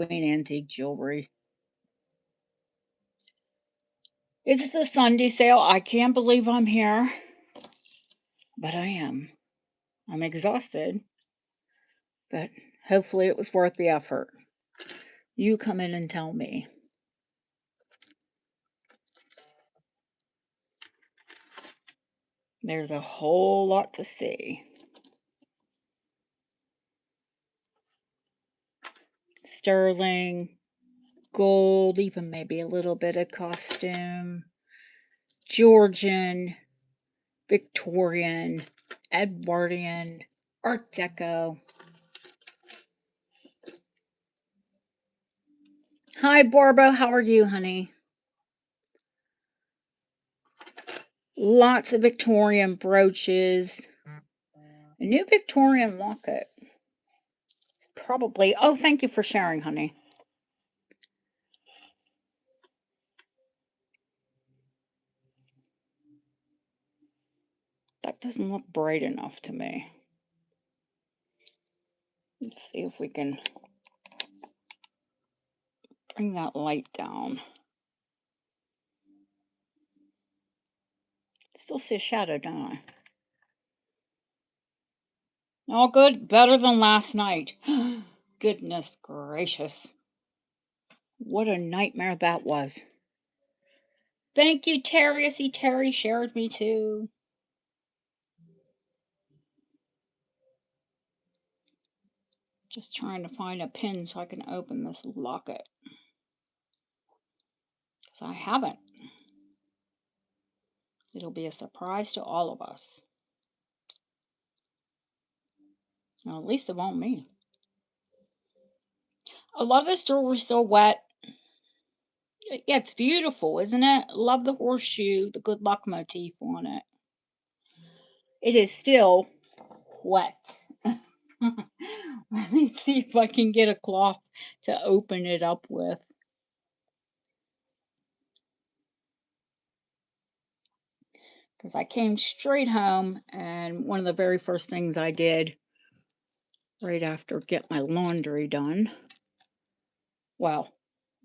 antique jewelry. It's a Sunday sale. I can't believe I'm here, but I am. I'm exhausted, but hopefully it was worth the effort. You come in and tell me. There's a whole lot to see. Sterling, gold, even maybe a little bit of costume, Georgian, Victorian, Edwardian, Art Deco. Hi, Borbo. How are you, honey? Lots of Victorian brooches. A new Victorian locket. It's probably. Oh, thank you for sharing, honey. That doesn't look bright enough to me. Let's see if we can bring that light down. Still see a shadow, don't I? All good. Better than last night. Goodness gracious. What a nightmare that was. Thank you, Terry. I see Terry shared me too. Just trying to find a pin so I can open this locket. Because I haven't. It'll be a surprise to all of us. Well, at least it won't me. I love this jewelry still wet. Yeah, it's beautiful, isn't it? Love the horseshoe, the good luck motif on it. It is still wet. Let me see if I can get a cloth to open it up with. Because I came straight home, and one of the very first things I did right after get my laundry done, well,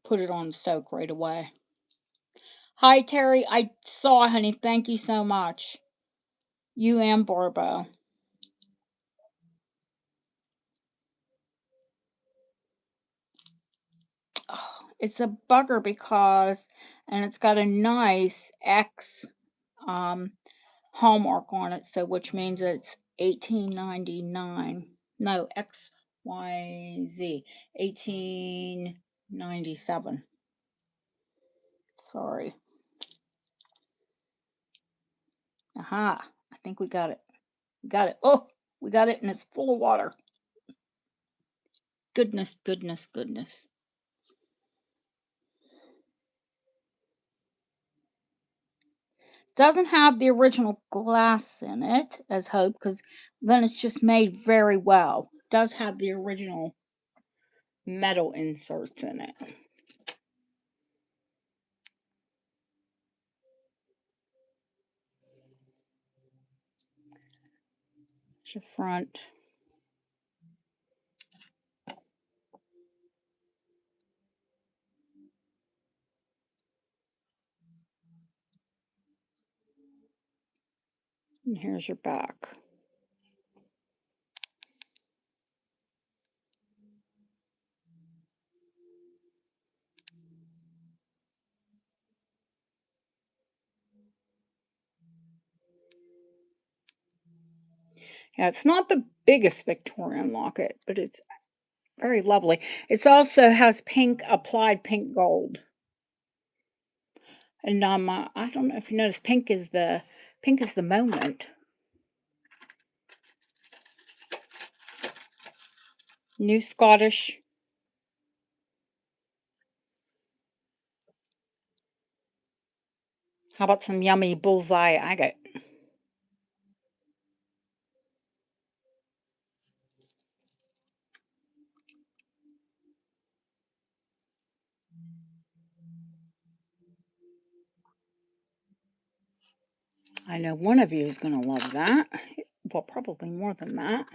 put it on soak right away. Hi, Terry. I saw, honey. Thank you so much. You and Borbo. Oh, it's a bugger because, and it's got a nice X hallmark on it, so which means it's 1899. No, XYZ 1897. Sorry. Aha, I think we got it. We got it. Oh, we got it, and it's full of water. Goodness, goodness, goodness. Doesn't have the original glass in it, as hoped, because then it's just made very well. Does have the original metal inserts in it. There's your front. And here's your back. Yeah, it's not the biggest Victorian locket, but it's very lovely. It also has pink, applied pink gold. And I don't know if you noticed, pink is the moment. New Scottish. How about some yummy bullseye agate? I know one of you is going to love that. Well, probably more than that.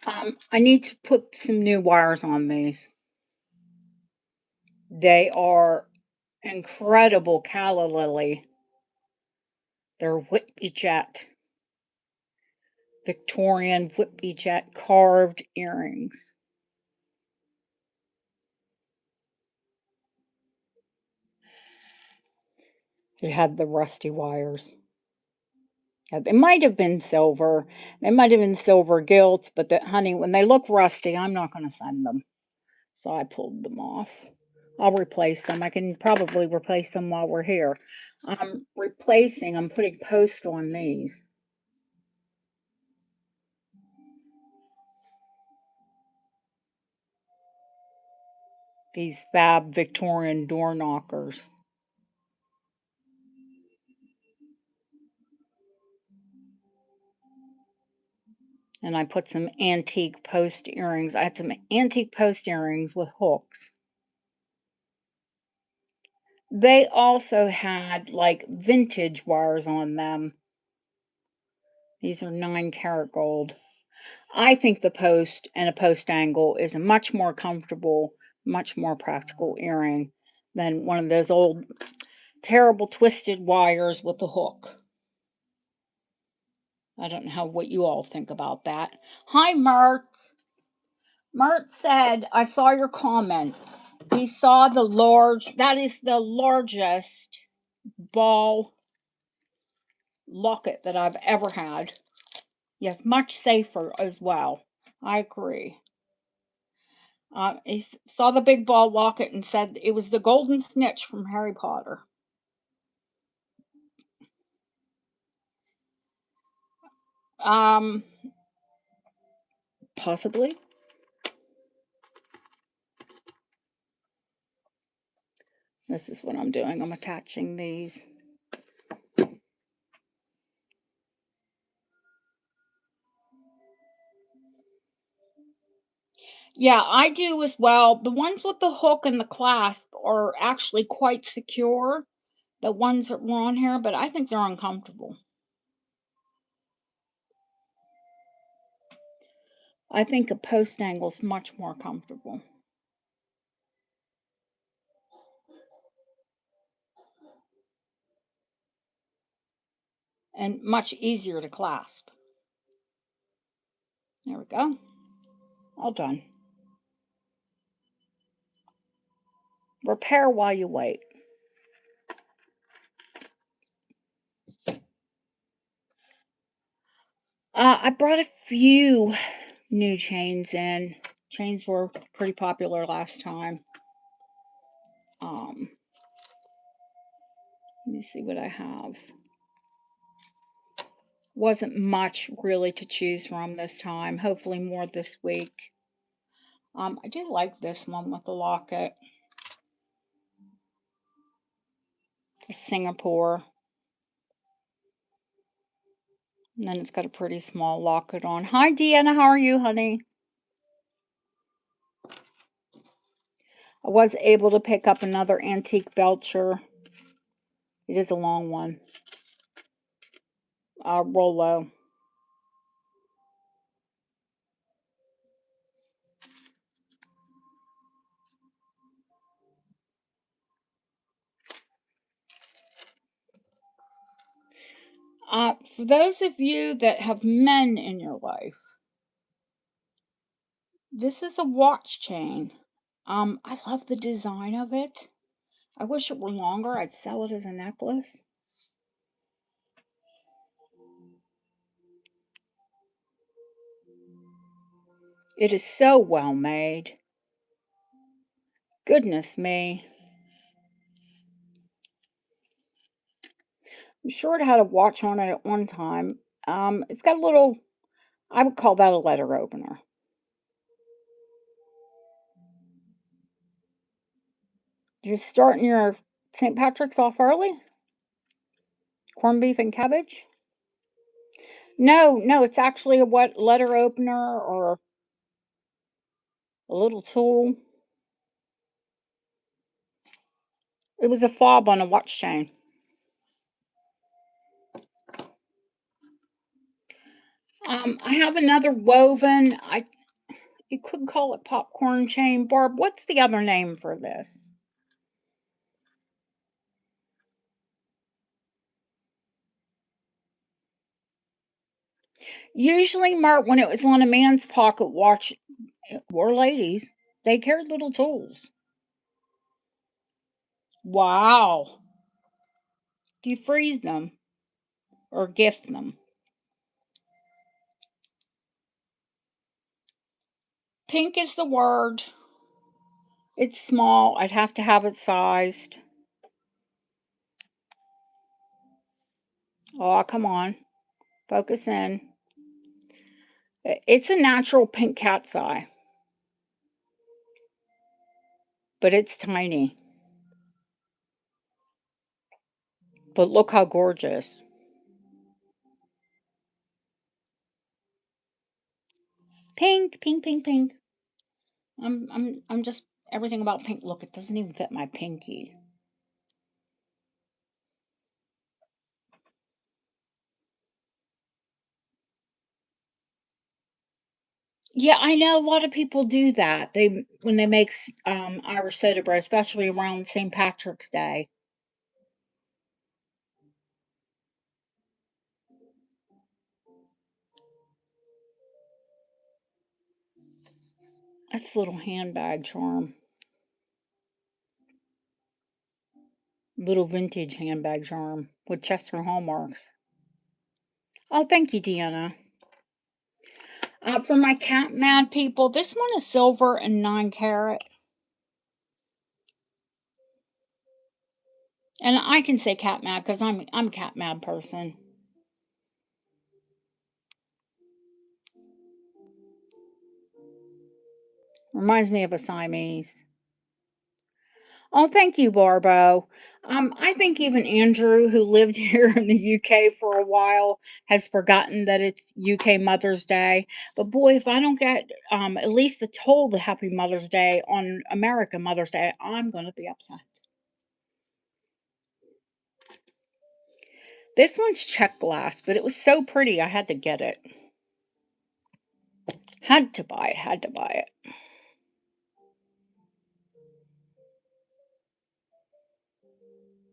I need to put some new wires on these. They are incredible calla lily. They're whippy jet, Victorian whippy jet carved earrings. It had the rusty wires. They might have been silver. They might have been silver gilt, but honey, when they look rusty, I'm not going to send them. So I pulled them off. I'll replace them. I can probably replace them while we're here. I'm putting post on these. These fab Victorian door knockers. And I put some antique post earrings. I had some antique post earrings with hooks. They also had like vintage wires on them. These are 9 karat gold. I think the post and a post angle is a much more comfortable, much more practical earring than one of those old, terrible twisted wires with the hook. I don't know what you all think about that. Hi, Mert. Mert said, I saw your comment. He saw that is the largest ball locket that I've ever had. Yes, much safer as well. I agree. He saw the big ball locket and said it was the golden snitch from Harry Potter. Um, Possibly. This is what I'm doing. I'm attaching these. Yeah, I do as well. The ones with the hook and the clasp are actually quite secure. The ones that were on here, but I think they're uncomfortable. I think a post angle is much more comfortable and much easier to clasp. There we go. All done. Repair while you wait. I brought a few new chains in. Chains were pretty popular last time. Let me see what I have. Wasn't much really to choose from this time. Hopefully more this week. I do like this one with the locket. It's Singapore. And then it's got a pretty small locket on. Hi, Deanna. How are you, honey? I was able to pick up another antique belcher. It is a long one. Rolo. For those of you that have men in your life, this is a watch chain. I love the design of it. I wish it were longer. I'd sell it as a necklace. It is so well made. Goodness me. I'm sure it had a watch on it at one time. It's got a little, I would call that a letter opener. You're starting your St. Patrick's off early? Corned beef and cabbage? No, it's actually a what letter opener or a little tool. It was a fob on a watch chain. I have another woven. You could call it popcorn chain. Barb, what's the other name for this? Usually, Mark, when it was on a man's pocket watch, or ladies, they carried little tools. Wow. Do you freeze them or gift them? Pink is the word. It's small. I'd have to have it sized. Oh, come on. Focus in. It's a natural pink cat's eye, but it's tiny. But look how gorgeous. Pink, pink, pink, pink. I'm just everything about pink. Look, it doesn't even fit my pinky. Yeah, I know a lot of people do that. They when they make Irish soda bread, especially around St. Patrick's Day. That's a little handbag charm, little vintage handbag charm with Chester hallmarks. Oh, thank you, Deanna. For my cat mad people, this one is silver and 9 carat, and I can say cat mad because I'm a cat mad person. Reminds me of a Siamese. Oh, thank you, Barbo. I think even Andrew, who lived here in the UK for a while, has forgotten that it's UK Mother's Day. But boy, if I don't get at least a told Happy Mother's Day on American Mother's Day, I'm going to be upset. This one's check glass, but it was so pretty, I had to get it. Had to buy it, had to buy it.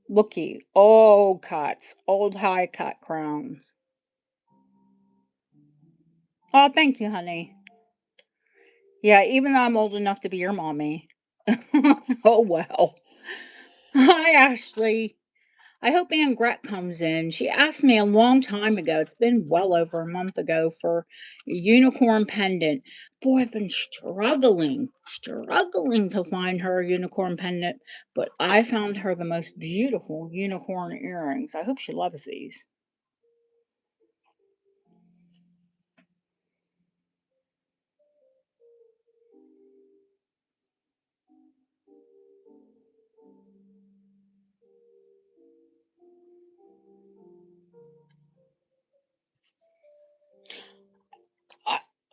Looky, old cuts, old high cut crowns. Oh, thank you, honey. Yeah, even though I'm old enough to be your mommy. Oh, well. Hi, Ashley. I hope Aunt Gret comes in. She asked me a long time ago, it's been well over a month ago, for a unicorn pendant. Boy, I've been struggling to find her a unicorn pendant, but I found her the most beautiful unicorn earrings. I hope she loves these.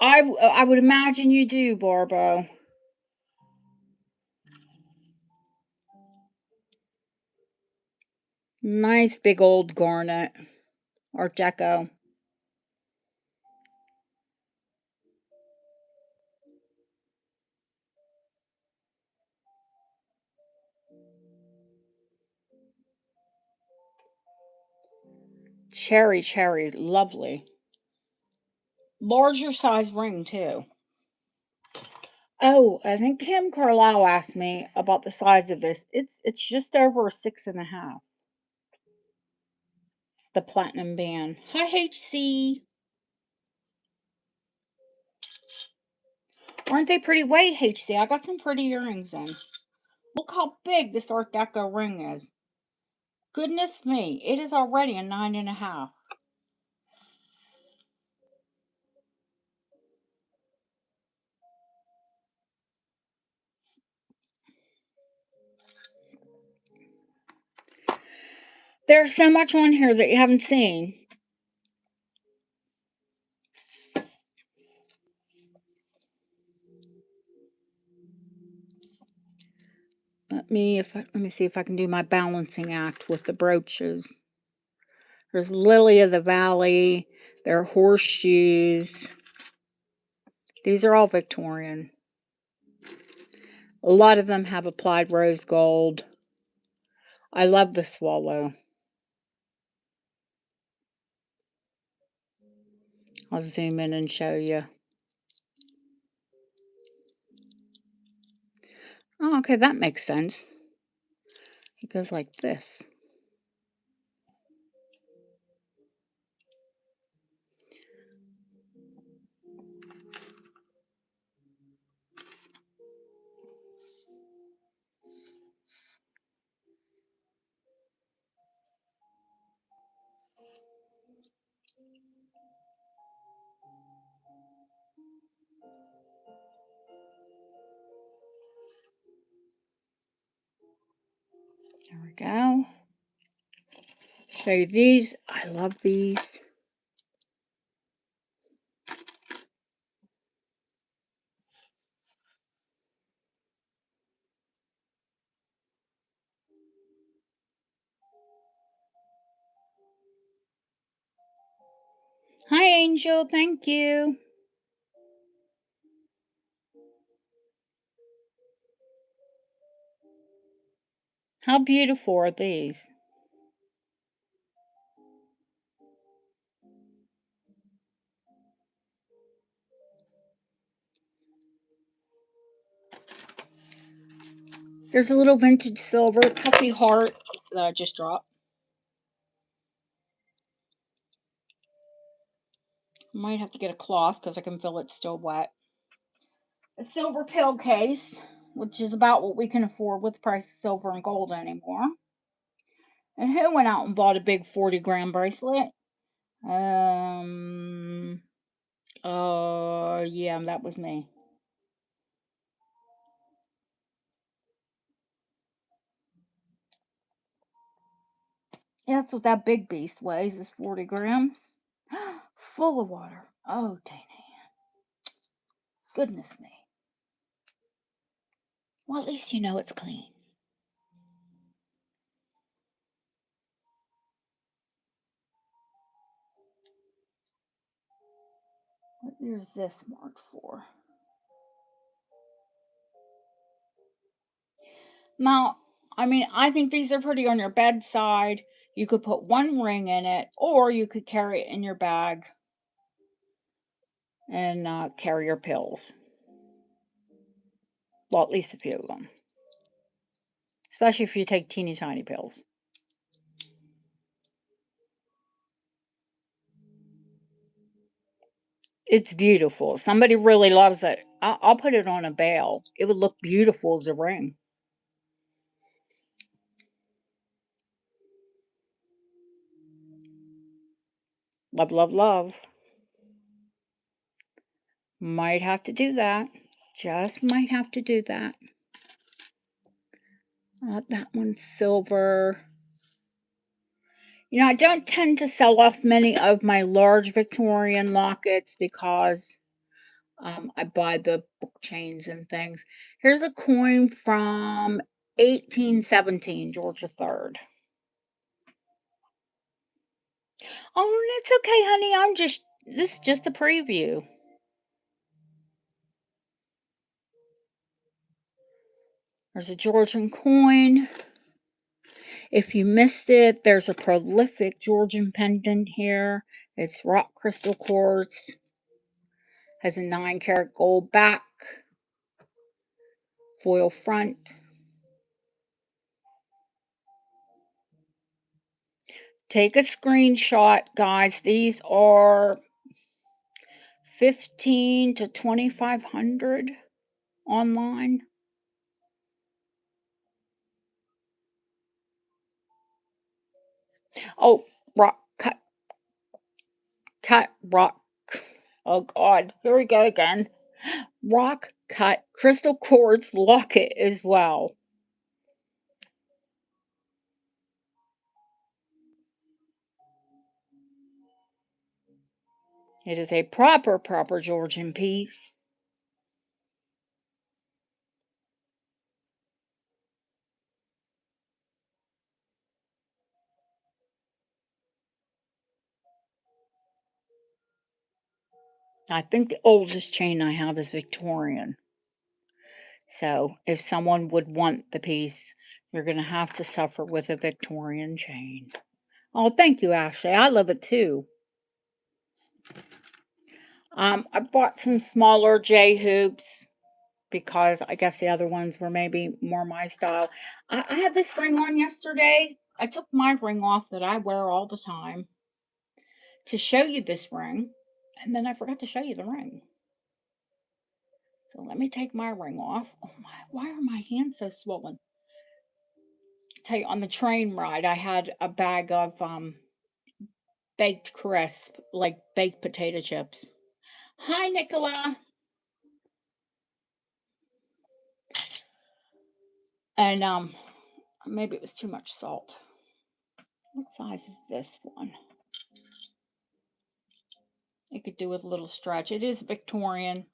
I, I would imagine you do, Barbo. Nice big old garnet. Art Deco. Cherry, lovely. Larger size ring, too. Oh, I think Kim Carlisle asked me about the size of this. It's just over a 6.5. The platinum band. Hi, HC. Aren't they pretty? Wait, HC. I got some pretty earrings in. Look how big this Art Deco ring is. Goodness me, it is already a 9.5. There's so much on here that you haven't seen. Let me see if I can do my balancing act with the brooches. There's Lily of the Valley. There are horseshoes. These are all Victorian. A lot of them have applied rose gold. I love the swallow. I'll zoom in and show you. Oh, okay, that makes sense. It goes like this. There we go. Show you these. I love these. Hi, Angel. Thank you. How beautiful are these? There's a little vintage silver puppy heart that I just dropped. Might have to get a cloth because I can feel it's still wet. A silver pill case, which is about what we can afford with the price of silver and gold anymore. And who went out and bought a big 40-gram bracelet? Yeah, that was me. Yeah, that's what that big beast weighs, is 40 grams. Full of water. Oh, dang it. Goodness me. Well, at least you know it's clean. What year is this marked for? Now, I mean, I think these are pretty on your bedside. You could put one ring in it, or you could carry it in your bag and carry your pills. Well, at least a few of them. Especially if you take teeny tiny pills. It's beautiful. Somebody really loves it. I'll put it on a bale. It would look beautiful as a ring. Love, love, love. Might have to do that. Just might have to do that. That one's silver. I don't tend to sell off many of my large Victorian lockets because I buy the book chains and things. Here's a coin from 1817, Georgia 3rd. Oh, it's okay, honey. This is just a preview. There's a Georgian coin. If you missed it, there's a prolific Georgian pendant here. It's rock crystal quartz. Has a 9-karat gold back. Foil front. Take a screenshot, guys. These are 15 to 2500 online. Oh, rock cut rock. Oh God, here we go again. Rock cut crystal quartz locket as well. It is a proper Georgian piece. I think the oldest chain I have is Victorian. So if someone would want the piece, you're going to have to suffer with a Victorian chain. Oh, thank you, Ashley. I love it too. I bought some smaller J hoops because I guess the other ones were maybe more my style. I had this ring on yesterday. I took my ring off that I wear all the time to show you this ring, and then I forgot to show you the ring. So let me take my ring off. Oh my, why are my hands so swollen? I tell you, on the train ride, I had a bag of baked crisp, like baked potato chips. Hi, Nicola. And maybe it was too much salt. What size is this one? It could do with a little stretch. It is Victorian.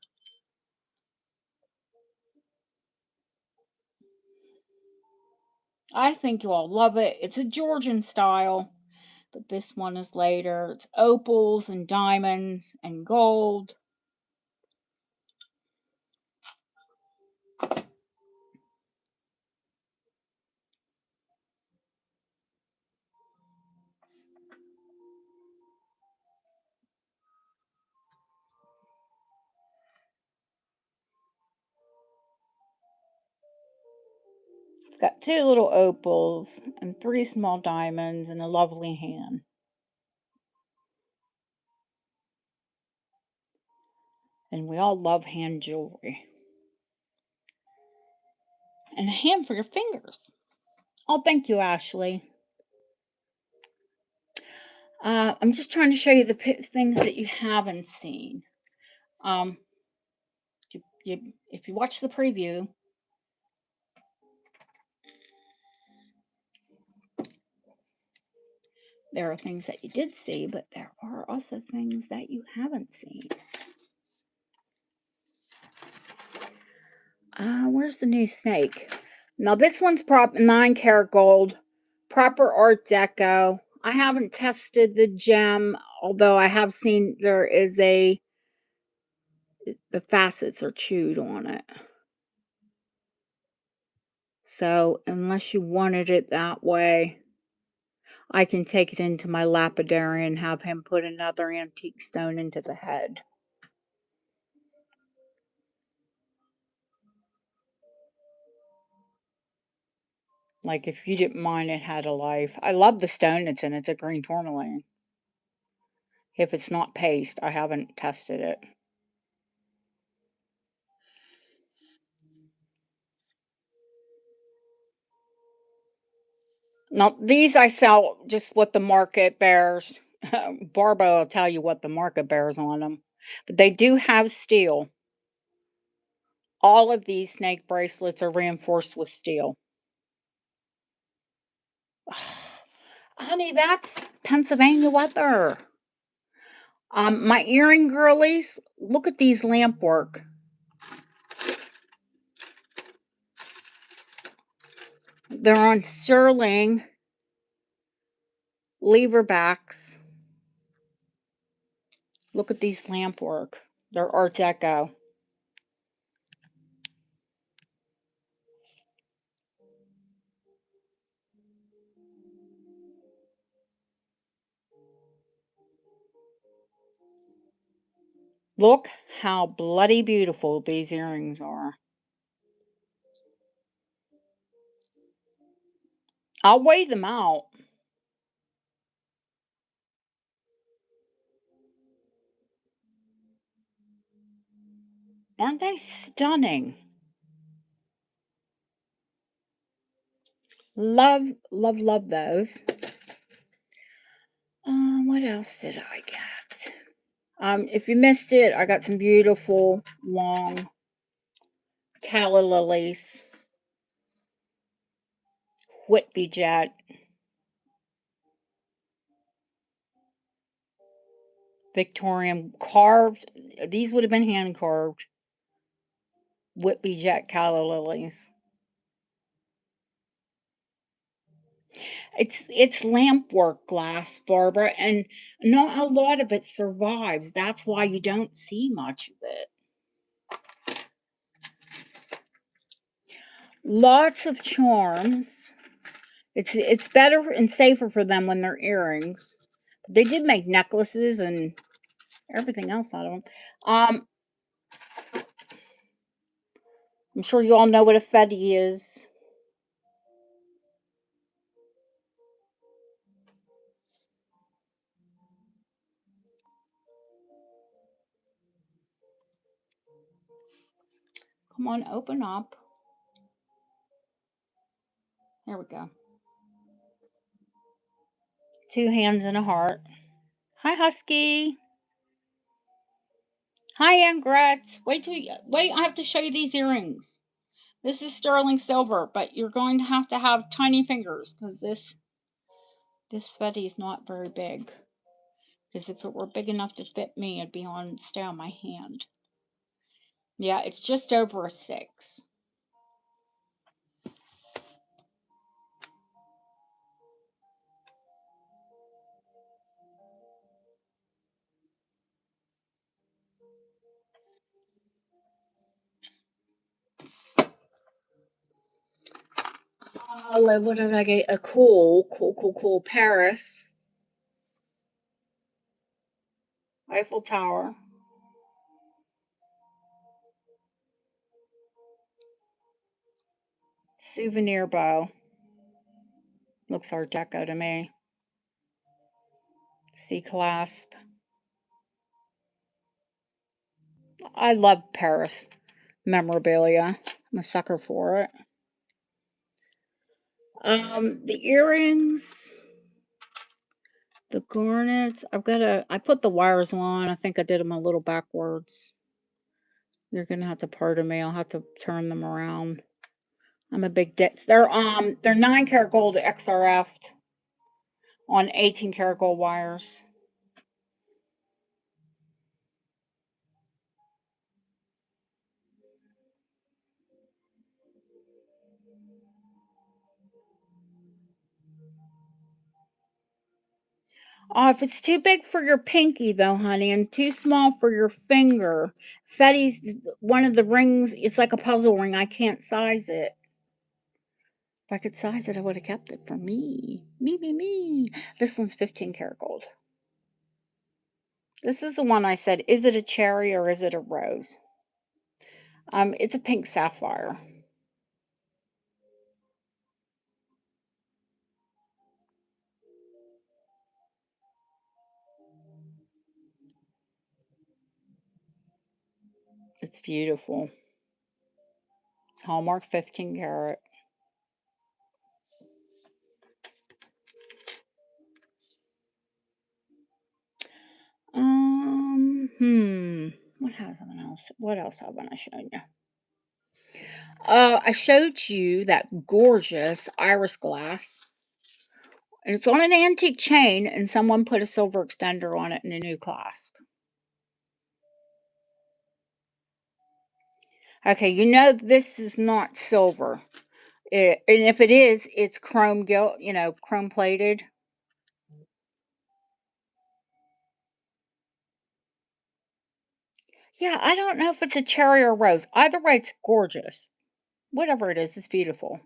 I think you all love it. It's a Georgian style, but this one is later. It's opals and diamonds and gold. It's got 2 little opals and 3 small diamonds and a lovely hand. And we all love hand jewelry. And a hand for your fingers. Oh, thank you, Ashley. I'm just trying to show you the things that you haven't seen. Um, if you watch the preview, there are things that you did see, but there are also things that you haven't seen. Where's the new snake? Now this one's 9 karat gold, proper Art Deco. I haven't tested the gem, although I have seen there is the facets are chewed on it. So unless you wanted it that way, I can take it into my lapidary and have him put another antique stone into the head. Like if you didn't mind it had a life. I love the stone it's in. It's a green tourmaline. If it's not paste, I haven't tested it. Now, these I sell just what the market bears. Barbo will tell you what the market bears on them. But they do have steel. All of these snake bracelets are reinforced with steel. Honey, that's Pennsylvania weather. My earring girlies, look at these lamp work. They're on sterling lever backs. Look at these lamp work. They're Art Deco. Look how bloody beautiful these earrings are. I'll weigh them out. Aren't they stunning? Love, love, love those. What else did I get? If you missed it, I got some beautiful long calla lilies, Whitby jet, Victorian carved. These would have been hand carved. Whitby jet calla lilies. It's lamp work glass, Barbara, and not a lot of it survives. That's why you don't see much of it. Lots of charms. It's better and safer for them when they're earrings. They did make necklaces and everything else out of them. I'm sure you all know what a fetty is. Come on, open up. There we go. Two hands and a heart. Hi, Husky. Hi, Angret. Wait. I have to show you these earrings. This is sterling silver, but you're going to have tiny fingers because this fetty is not very big. Because if it were big enough to fit me, it'd stay on my hand. Yeah, it's just over a 6. What did I get? A cool Paris Eiffel Tower. Souvenir bow. Looks Art Deco to me. C clasp. I love Paris memorabilia. I'm a sucker for it. The earrings, the garnets. I put the wires on. I think I did them a little backwards. You're gonna have to pardon me. I'll have to turn them around. I'm a big they're 9 karat gold XRF on 18 karat gold wires. Oh, if it's too big for your pinky, though, honey, and too small for your finger, Fetty's one of the rings. It's like a puzzle ring. I can't size it. If I could size it, I would have kept it for me. Me. This one's 15 karat gold. This is the one I said, is it a cherry or is it a rose? It's a pink sapphire. It's beautiful. It's Hallmark 15 karat. What else I want to show you? I showed you that gorgeous iris glass. And it's on an antique chain, and someone put a silver extender on it in a new clasp. Okay, you know this is not silver. And if it is, it's chrome gilt, chrome plated. Yeah, I don't know if it's a cherry or rose. Either way, it's gorgeous. Whatever it is, it's beautiful.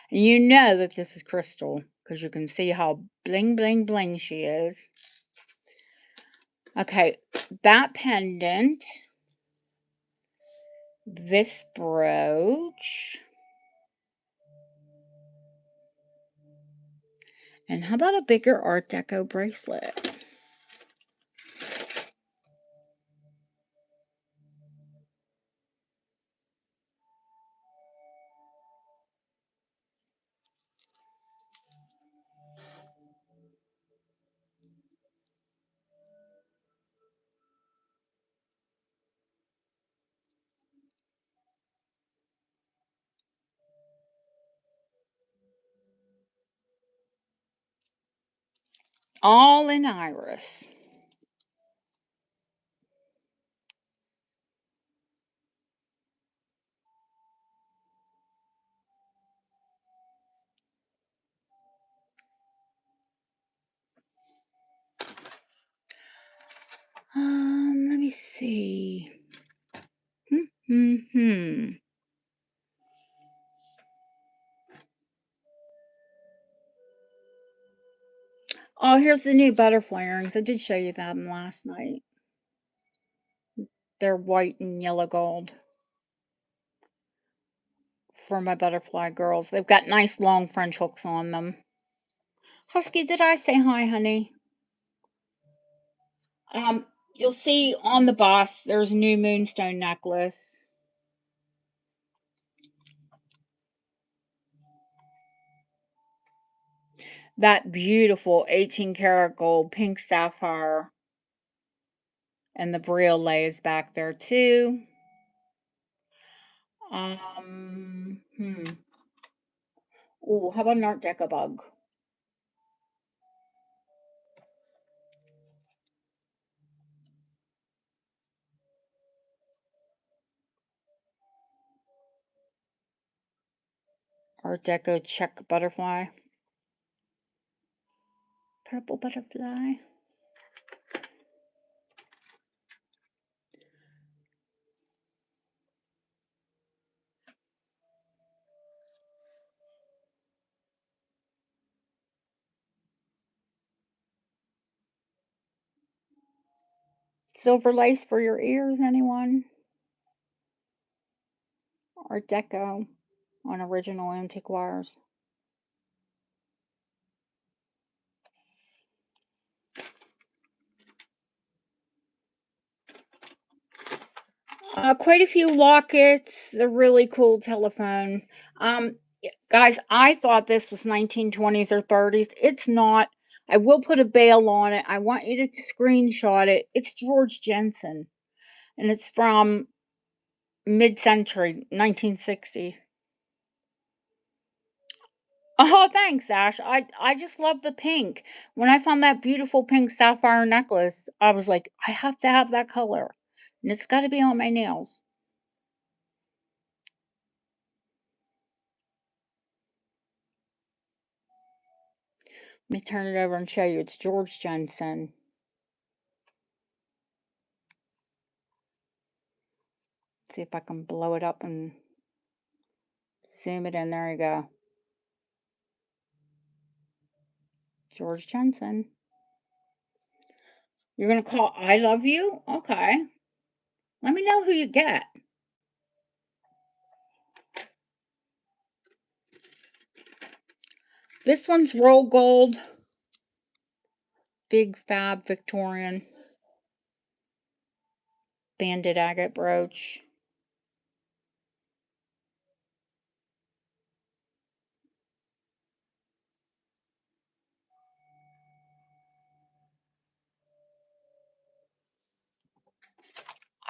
And you know that this is crystal because you can see how bling, bling, bling she is. Okay, that pendant, this brooch, and how about a bigger Art Deco bracelet? All in iris. me see. Hmm. Oh, here's the new butterfly earrings. I did show you them last night. They're white and yellow gold for my butterfly girls. They've got nice long French hooks on them. Husky, did I say hi, honey? You'll see on the box there's a new moonstone necklace. That beautiful 18 karat gold pink sapphire and the briolet is back there too. Um, hmm. Ooh, how about an Art Deco bug? Art Deco check butterfly. Purple butterfly. Silver lace for your ears, anyone? Art Deco on original antique wires. Quite a few lockets, a really cool telephone. Guys, I thought this was 1920s or 30s. It's not. I will put a bail on it. I want you to screenshot it. It's George Jensen, and it's from mid-century, 1960. Oh, thanks, Ash. I just love the pink. When I found that beautiful pink sapphire necklace, I was like, I have to have that color, and it's got to be on my nails. Let me turn it over and show you. It's George Jensen. See if I can blow it up and zoom it in. There you go. George Jensen. You're going to call I Love You? Okay. Let me know who you get. This one's roll gold. Big fab Victorian. Banded agate brooch.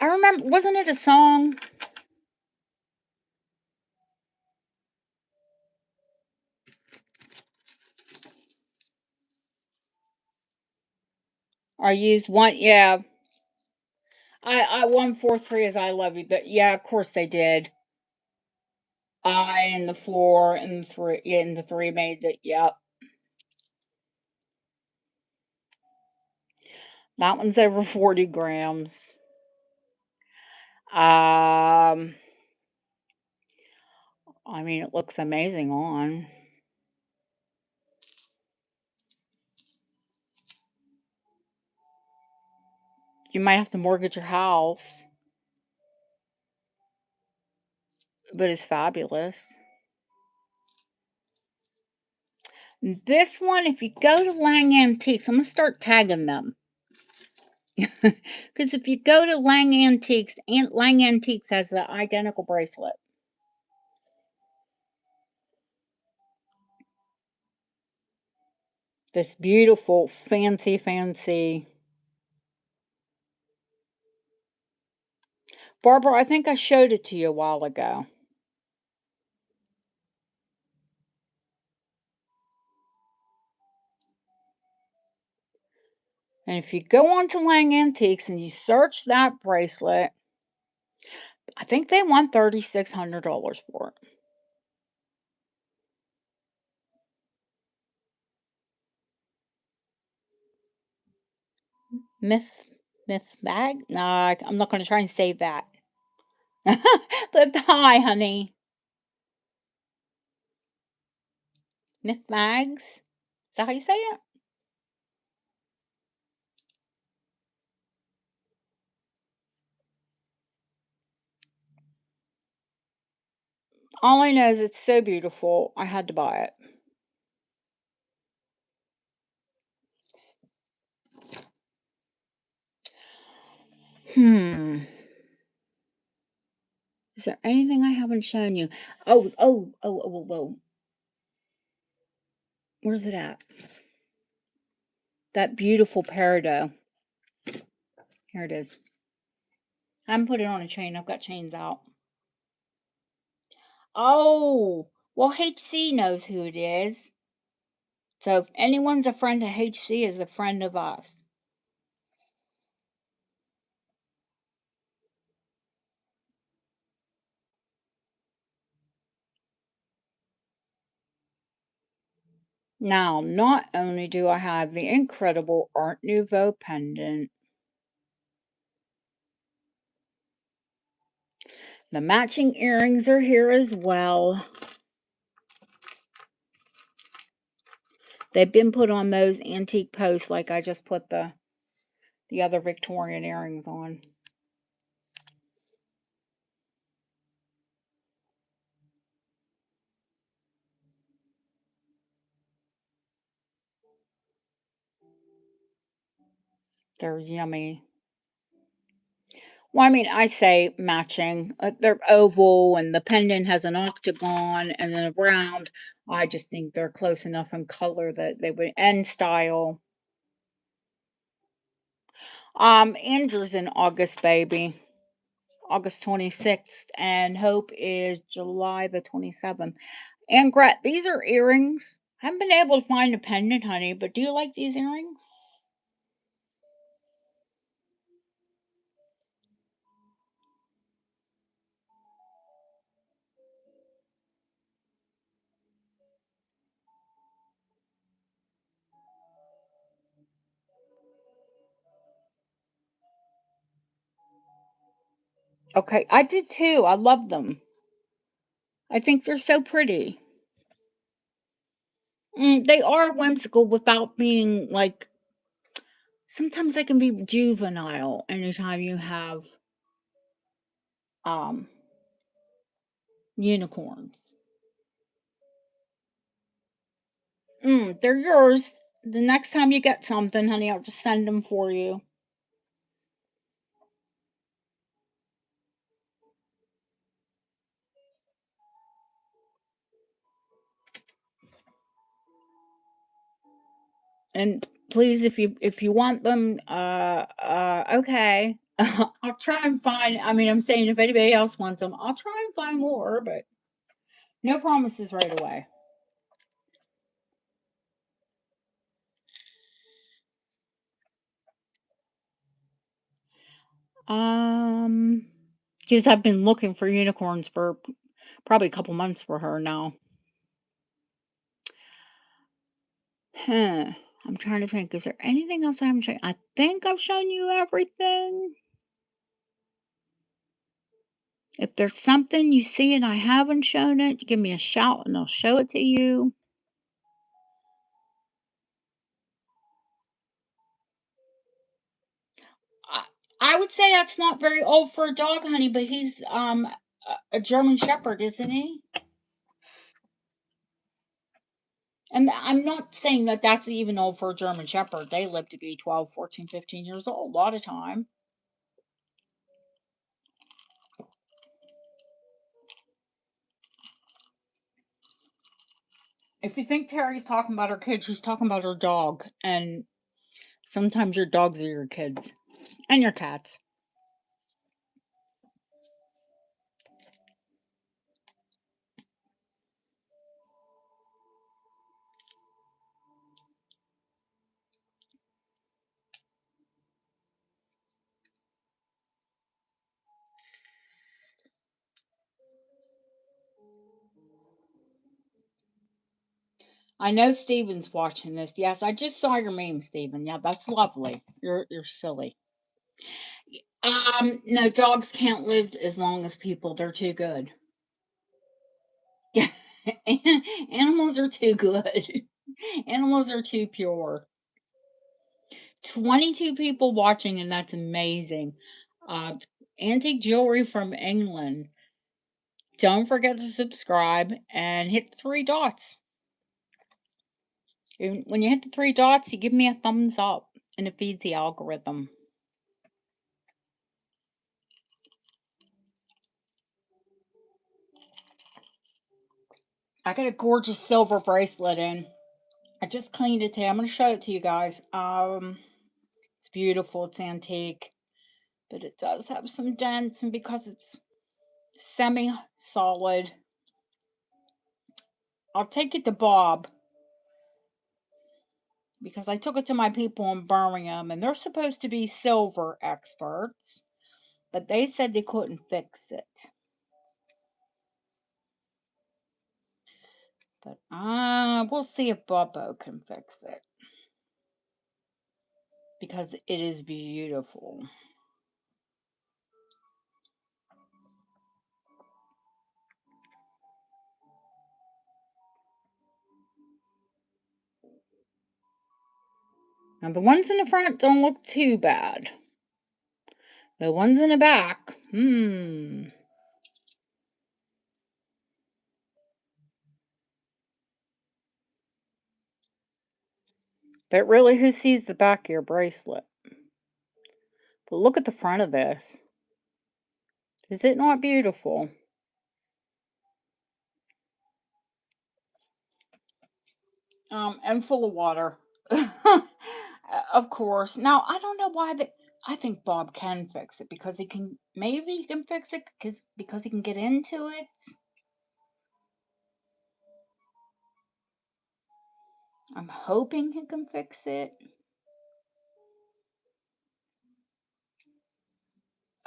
I remember, wasn't it a song? I used one, yeah. I 143 is I Love You, but yeah, of course they did. I and the 4 and the 3, yeah, and the 3 made it, yep. That one's over 40 grams. Um, I mean, it looks amazing on. You might have to mortgage your house, but it's fabulous. This one, if you go to Lang Antiques, I'm going to start tagging them. Because if you go to Lang Antiques, Lang Antiques has the identical bracelet. This beautiful, fancy. Barbara, I think I showed it to you a while ago. And if you go on to Lang Antiques and you search that bracelet, I think they want $3,600 for it. Myth Myth bag? Nah, I'm not going to try and save that. Live high, honey. Myth bags? Is that how you say it? All I know is it's so beautiful. I had to buy it. Hmm. Is there anything I haven't shown you? Oh. Where's it at? That beautiful peridot. Here it is. I haven't put it on a chain. I've got chains out. Oh, well, HC knows who it is. So if anyone's a friend of HC is a friend of us. Now, not only do I have the incredible Art Nouveau pendant, the matching earrings are here as well. They've been put on those antique posts like I just put the other Victorian earrings on. They're yummy. Well, I mean, I say matching. They're oval and the pendant has an octagon and then a round. I just think they're close enough in color that they would, and style. Andrew's in August, baby. August 26th, and Hope is July the 27th. And Gret, these are earrings. I haven't been able to find a pendant, honey, but do you like these earrings? Okay, I did too. I love them. I think they're so pretty. They are whimsical without being like, sometimes they can be juvenile anytime you have um unicorns. They're yours. The next time you get something, honey, I'll just send them for you. And please, if you want them, okay. I'll try and find. I mean, I'm saying if anybody else wants them, I'll try and find more, but no promises right away. Um, because I've been looking for unicorns for probably a couple months for her now. Huh. I'm trying to think. Is there anything else I haven't shown? I think I've shown you everything. If there's something you see and I haven't shown it, give me a shout and I'll show it to you. I, I would say that's not very old for a dog, honey, but he's a German Shepherd, isn't he? And I'm not saying that that's even old for a German Shepherd. They live to be 12, 14, 15 years old a lot of time. If you think Terry's talking about her kids, she's talking about her dog. And sometimes your dogs are your kids and your cats. I know Steven's watching this. Yes, I just saw your meme, Steven. Yeah, that's lovely. You're silly. No, dogs can't live as long as people. They're too good. Yeah, animals are too good. Animals are too pure. 22 people watching, and that's amazing. Uh, Antique jewelry from England. Don't forget to subscribe and hit the three dots. When you hit the three dots, you give me a thumbs up, and it feeds the algorithm. I got a gorgeous silver bracelet in. I just cleaned it today. I'm going to show it to you guys. It's beautiful. It's antique, but it does have some dents, and because it's semi-solid, I'll take it to Bob because I took it to my people in Birmingham, and they're supposed to be silver experts, but they said they couldn't fix it. But we'll see if Bobo can fix it because it is beautiful. Now the ones in the front don't look too bad. The ones in the back, But really, who sees the back of your bracelet? But look at the front of this. Is it not beautiful? And full of water. Of course. Now, I don't know why I think Bob can fix it because he can, maybe he can fix it because he can get into it. I'm hoping he can fix it.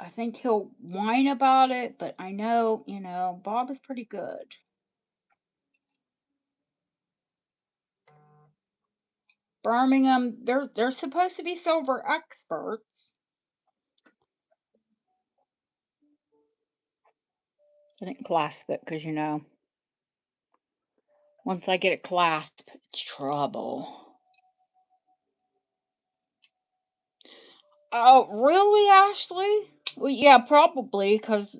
I think he'll whine about it, but I know, Bob is pretty good. Birmingham, they're supposed to be silver experts. I didn't clasp it because once I get it clasped, it's trouble. Oh, really, Ashley? Well, yeah, probably, because,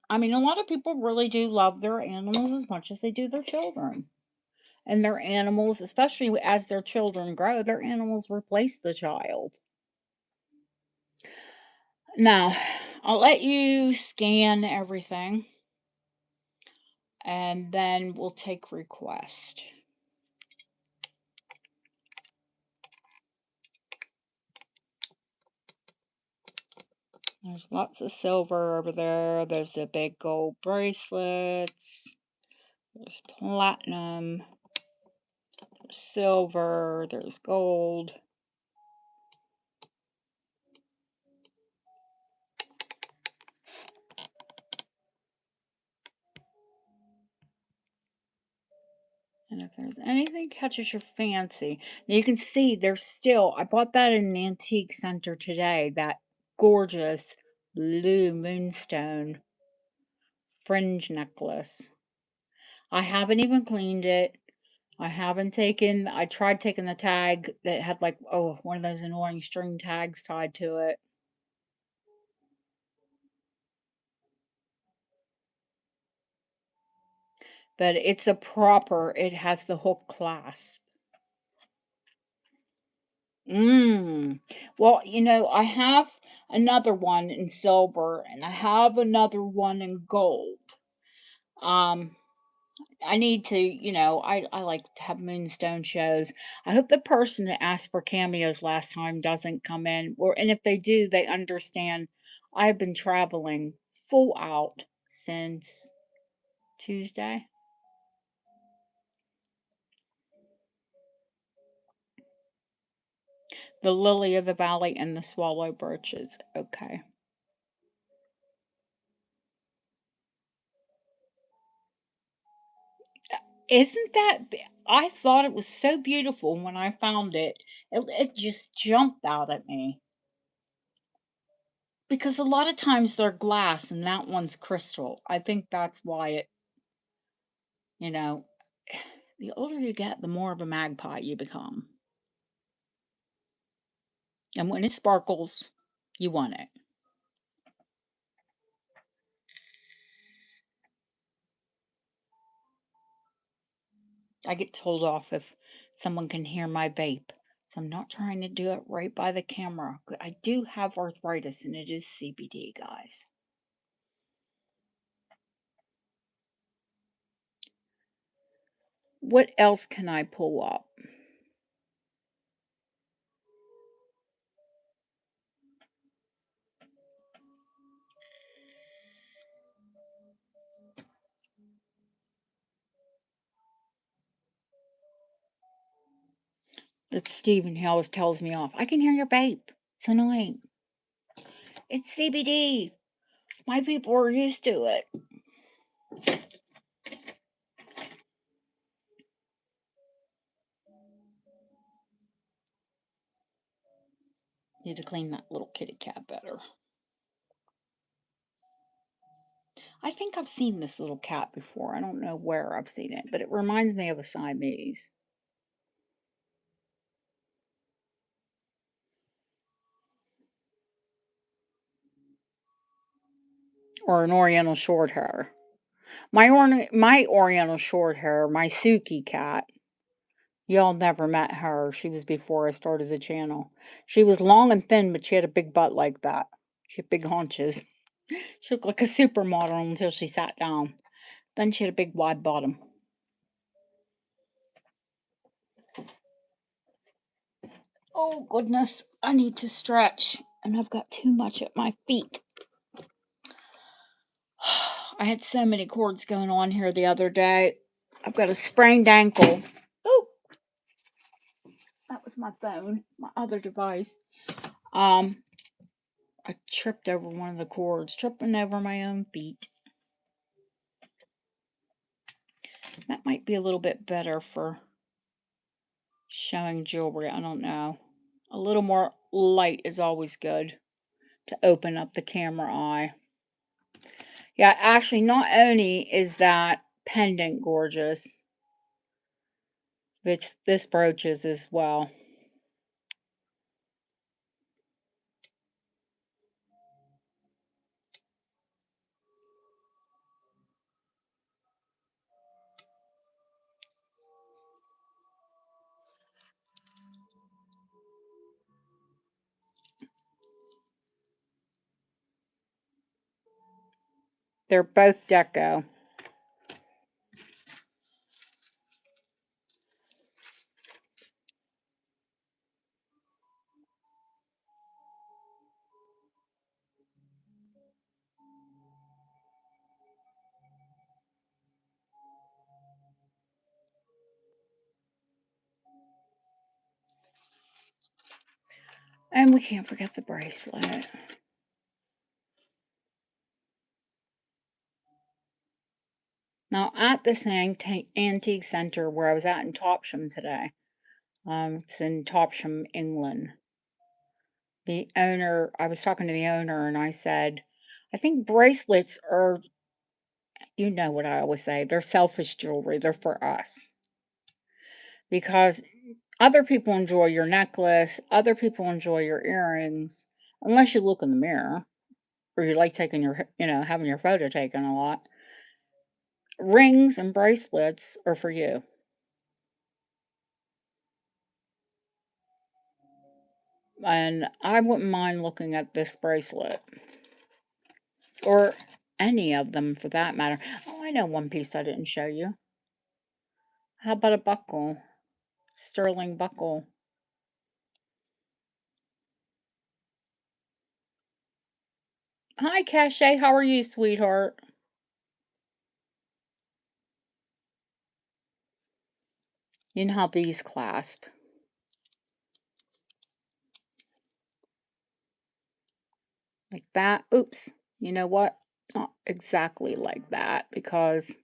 I mean, a lot of people really do love their animals as much as they do their children. And their animals, especially as their children grow, their animals replace the child. Now, I'll let you scan everything, and then we'll take request. There's lots of silver over there. There's the big gold bracelets. There's platinum. There's silver. There's gold. And if there's anything catches your fancy, now you can see there's still, I bought that in an antique center today, that gorgeous blue moonstone fringe necklace. I haven't even cleaned it. I tried taking the tag that had like, one of those annoying string tags tied to it. But it has the hook clasp. Well, I have another one in silver and I have another one in gold. Um, I need to, I like to have moonstone shows. I hope the person that asked for cameos last time doesn't come in, and if they do, they understand I've been traveling full out since Tuesday. The lily of the valley and the swallow brooches. Okay. Isn't that I thought it was so beautiful when I found it. It just jumped out at me. Because a lot of times they're glass and that one's crystal. I think that's why it, you know, the older you get, the more of a magpie you become. And when it sparkles, you want it. I get told off if someone can hear my vape. So I'm not trying to do it right by the camera. I do have arthritis and it is CBD, guys. What else can I pull up? That Stephen he always tells me off. I can hear your vape. It's annoying. It's CBD. My people are used to it. Need to clean that little kitty cat better. I think I've seen this little cat before. I don't know where I've seen it, but it reminds me of a Siamese. Or an Oriental short hair. My Oriental short hair, my Suki cat, y'all never met her. She was before I started the channel. She was long and thin, but she had a big butt like that. She had big haunches. She looked like a supermodel until she sat down. Then she had a big wide bottom. Oh goodness, I need to stretch, and I've got too much at my feet. I had so many cords going on here the other day. I've got a sprained ankle. Oh, that was my phone, my other device. I tripped over one of the cords, tripping over my own feet. That might be a little bit better for showing jewelry. I don't know. A little more light is always good to open up the camera eye. Yeah, actually, not only is that pendant gorgeous, which this brooch is as well. They're both deco. And we can't forget the bracelet. Now, at this antique center where I was at in Topsham today, it's in Topsham, England. The owner, I was talking to the owner and I said, I think bracelets are, you know what I always say, they're selfish jewelry. They're for us. Because other people enjoy your necklace, other people enjoy your earrings, unless you look in the mirror or you like taking your, having your photo taken a lot. Rings and bracelets are for you. And I wouldn't mind looking at this bracelet. Or any of them for that matter. Oh, I know one piece I didn't show you. How about a buckle? Sterling buckle. Hi, Cache. How are you, sweetheart? You know how these clasp. Like that. Oops. You know what? Not exactly like that because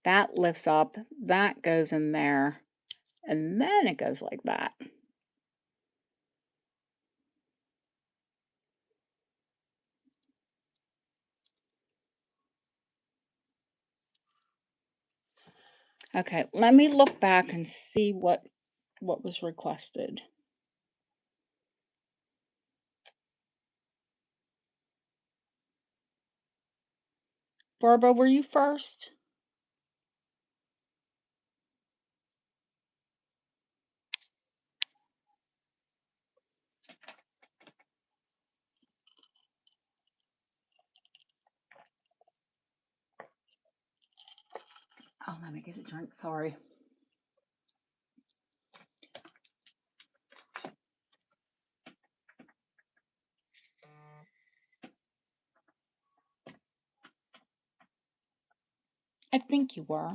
that lifts up, that goes in there, and then it goes like that. Okay, let me look back and see what was requested. Barbara, were you first? Oh, let me get a drink. Sorry. I think you were.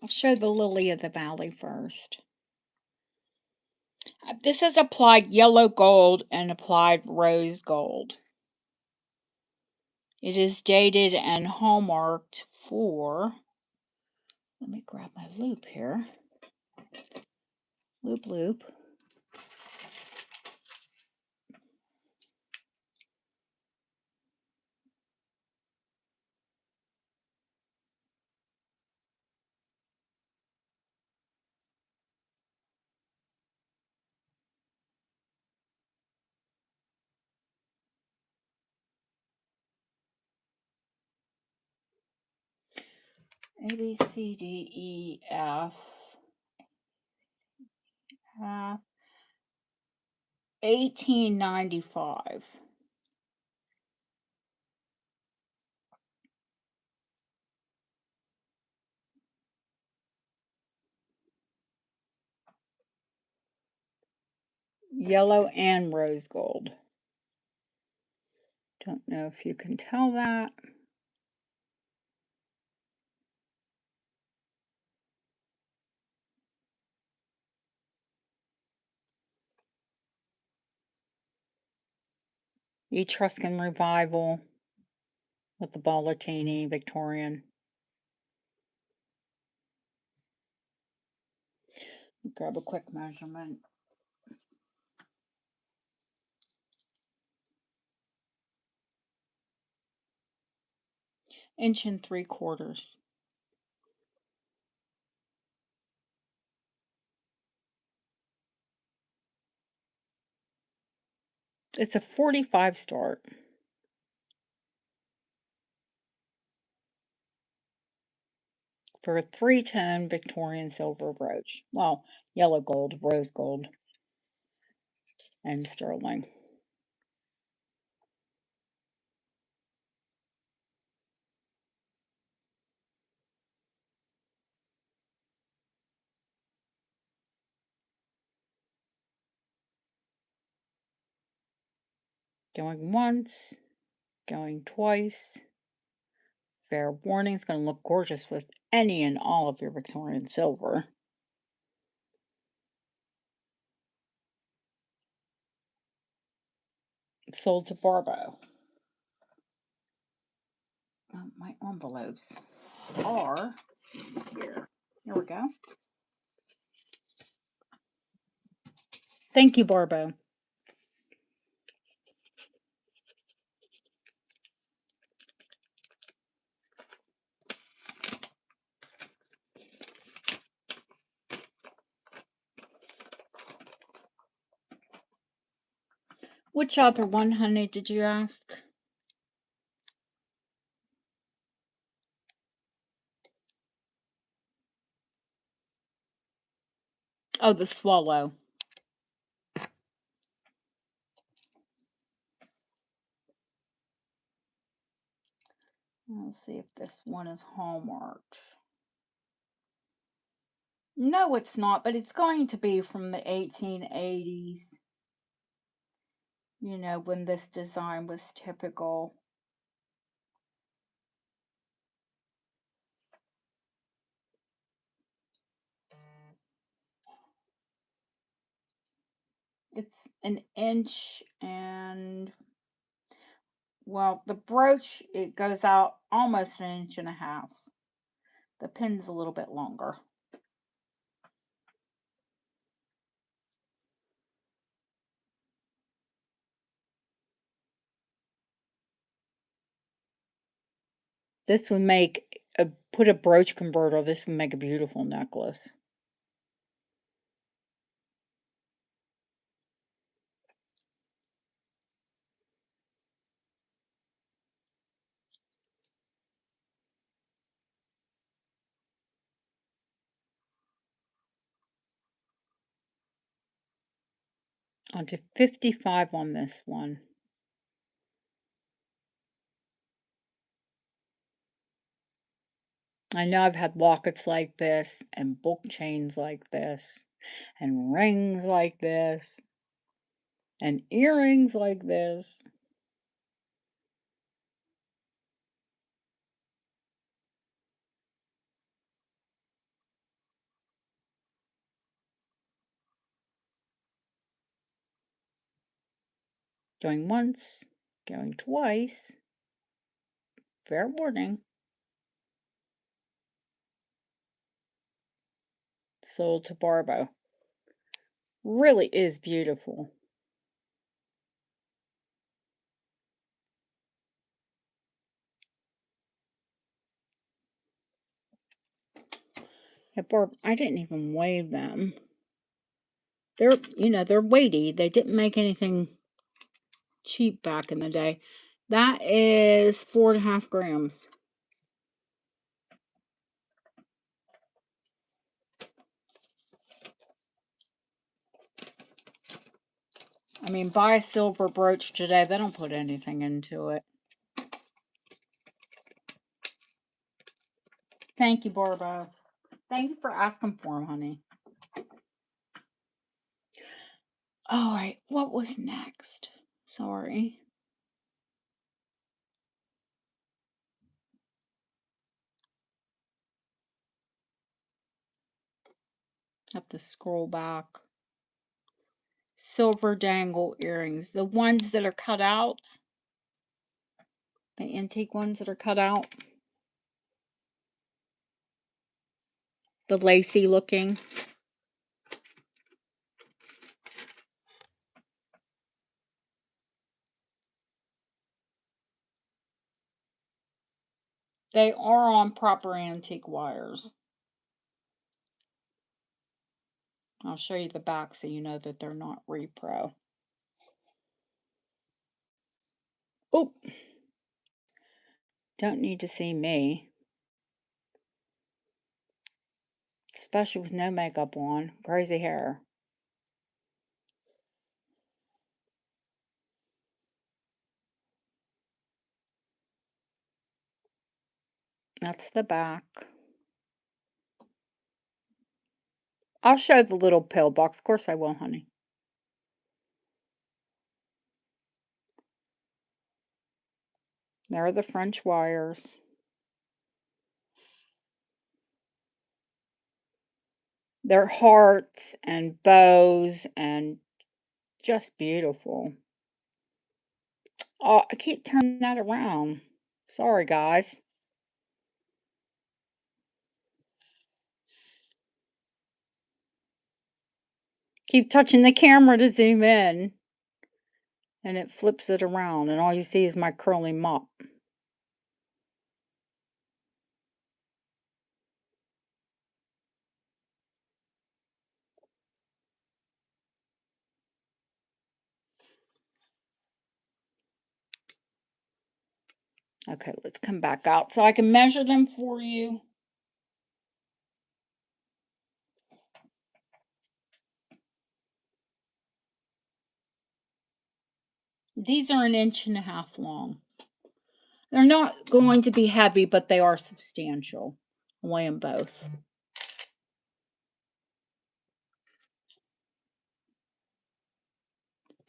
I'll show the lily of the valley first. This is applied yellow gold and applied rose gold. It is dated and hallmarked for, let me grab my loop here. Loop, loop. A, B, C, D, E, F. 1895. Yellow and rose gold. Don't know if you can tell that. Etruscan revival with the Bollatini, Victorian. Grab a quick measurement. Inch and 3/4. It's a 45 start. For a 3-tone Victorian silver brooch. Well, yellow gold, rose gold, and sterling. Going once, going twice. Fair warning, it's going to look gorgeous with any and all of your Victorian silver. Sold to Barbo. My envelopes are here. Here we go. Thank you, Barbo. Which other one, honey, did you ask? Oh, the swallow. Let's see if this one is hallmarked. No, it's not, but it's going to be from the 1880s. You know, when this design was typical. It's an inch and, well, the brooch, it goes out almost 1.5 inches. The pin's a little bit longer. This would make put a brooch converter, this would make a beautiful necklace. Onto 55 on this one. I know I've had lockets like this, and book chains like this, and rings like this, and earrings like this. Going once, going twice. Fair warning. Sold to Barbo. Really is beautiful. Yeah, Barb, I didn't even weigh them. They're weighty. They didn't make anything cheap back in the day. That is 4.5 grams. I mean, buy a silver brooch today, they don't put anything into it. Thank you, Barbo. Thank you for asking for them, honey. All right, what was next? Sorry. Have to scroll back. Silver dangle earrings. The ones that are cut out. The antique ones that are cut out. The lacy looking. They are on proper antique wires. I'll show you the back so you know that they're not repro. Oh, don't need to see me. Especially with no makeup on. Crazy hair. That's the back. I'll show the little pill box. Of course I will, honey. There are the French wires. They're hearts and bows and just beautiful. Oh, I keep turning that around. Sorry, guys. Keep touching the camera to zoom in. And it flips it around, and all you see is my curly mop. Okay, let's come back out so I can measure them for you. These are 1.5 inches long. They're not going to be heavy, but they are substantial. I'll weigh them both.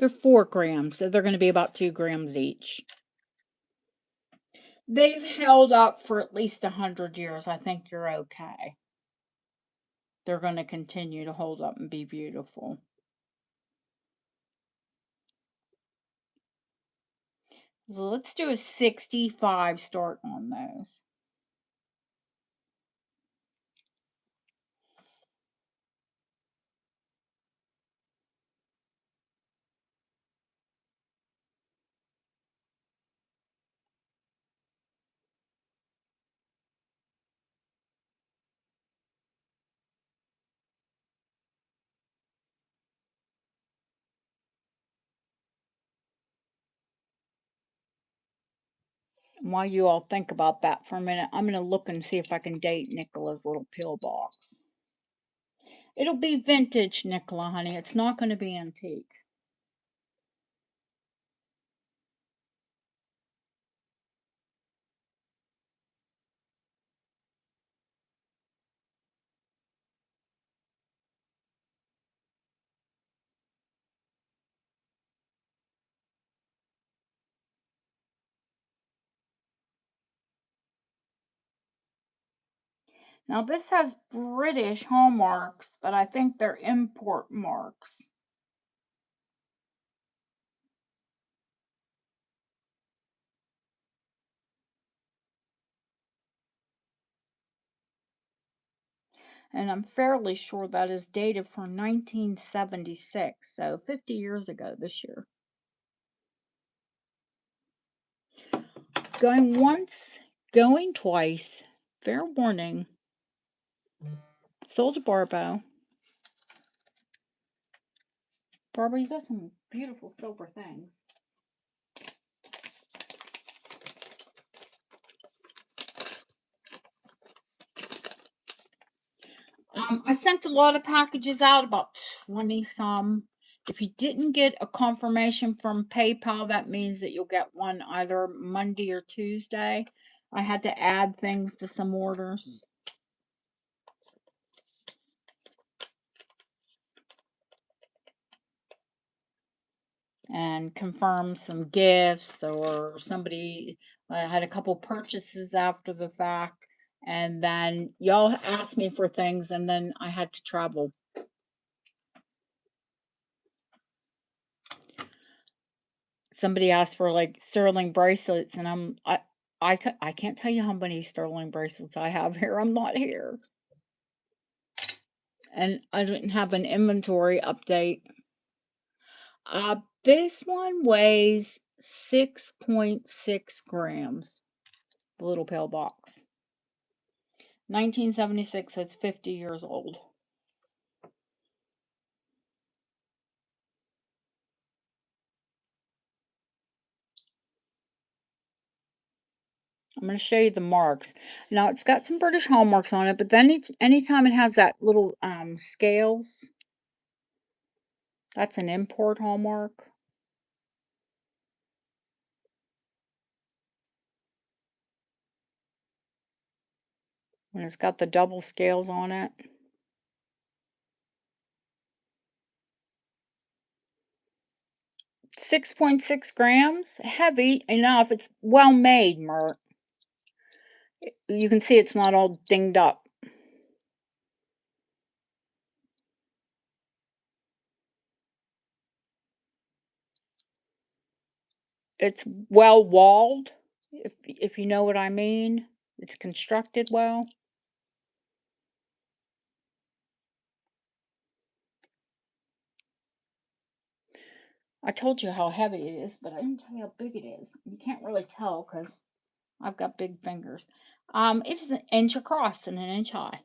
They're 4 grams, so they're going to be about 2 grams each. They've held up for at least 100 years. I think you're okay. They're going to continue to hold up and be beautiful. So let's do a 65 start on those. While you all think about that for a minute, I'm going to look and see if I can date Nicola's little pill box. It'll be vintage, Nicola, honey. It's not going to be antique. Now, this has British hallmarks, but I think they're import marks. And I'm fairly sure that is dated from 1976, so 50 years ago this year. Going once, going twice. Fair warning. Sold to Barbo. Barbo, you got some beautiful silver things. I sent a lot of packages out, about 20 some. If you didn't get a confirmation from PayPal, that means that you'll get one either Monday or Tuesday. I had to add things to some orders. And confirm some gifts, or somebody had a couple purchases after the fact. And then y'all asked me for things, and then I had to travel. Somebody asked for like sterling bracelets, and I can't tell you how many sterling bracelets I have here. I'm not here. And I didn't have an inventory update. This one weighs 6.6 grams. The little pill box. 1976, so it's 50 years old. I'm going to show you the marks. Now, it's got some British hallmarks on it, but then anytime it has that little scales, that's an import hallmark. And it's got the double scales on it. 6.6 grams. Heavy enough. It's well made, Mert. You can see it's not all dinged up. It's well walled, if you know what I mean. It's constructed well. I told you how heavy it is, but I didn't tell you how big it is. You can't really tell because I've got big fingers. It's an inch across and an inch high.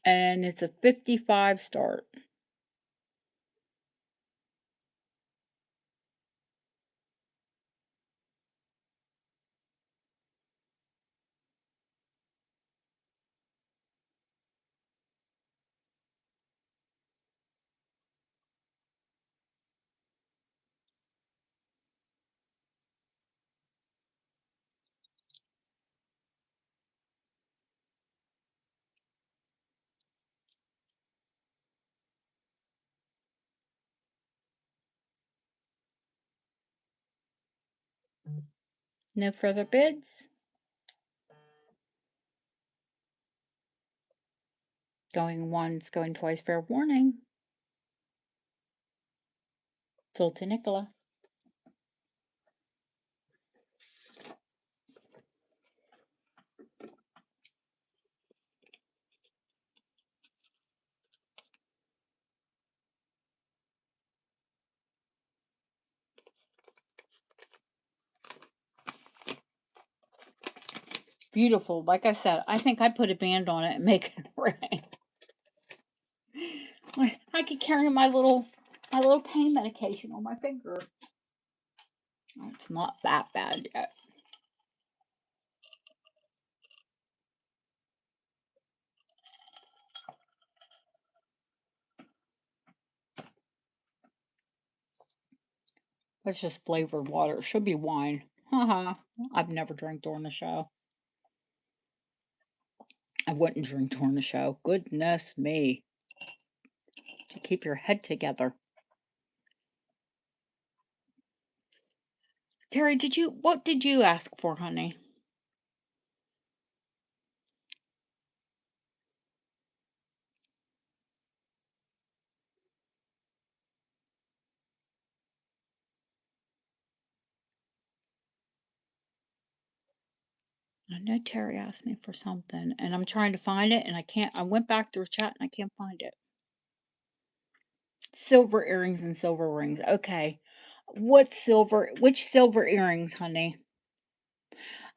And it's a 55 start. No further bids. Going once, going twice, fair warning. Sold to Nicola. Beautiful. Like I said, I think I'd put a band on it and make it rain. I could carry my little pain medication on my finger. It's not that bad yet. It's just flavored water. It should be wine. Haha. I've never drank during the show. I wouldn't drink during the show. Goodness me. To keep your head together. Terry, what did you ask for, honey? I know Terry asked me for something, and I'm trying to find it, and I can't. I went back through chat, and I can't find it. Silver earrings and silver rings. Okay. Which silver earrings, honey?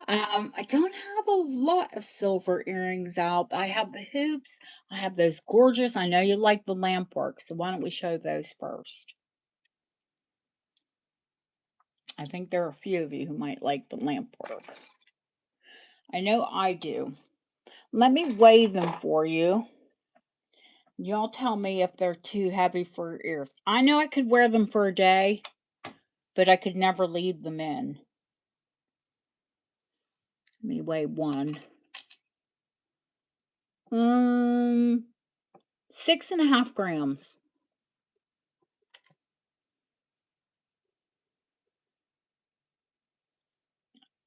I don't have a lot of silver earrings out. I have the hoops. I have those gorgeous. I know you like the lamp work, so why don't we show those first? I think there are a few of you who might like the lamp work. I know I do. Let me weigh them for you. Y'all tell me if they're too heavy for your ears. I know I could wear them for a day, but I could never leave them in. Let me weigh one. 6.5 grams.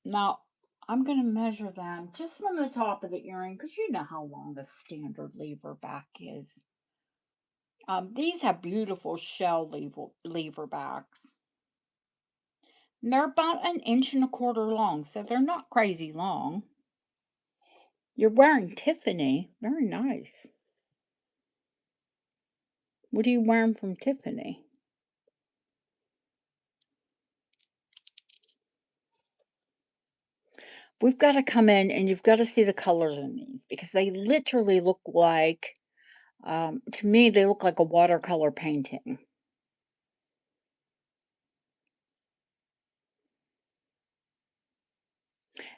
Now, I'm going to measure them just from the top of the earring because you know how long the standard lever back is. These have beautiful shell lever backs. And they're about 1.25 inches long, so they're not crazy long. You're wearing Tiffany. Very nice. What are you wearing from Tiffany? We've got to come in and you've got to see the colors in these because they literally look like, to me, they look like a watercolor painting.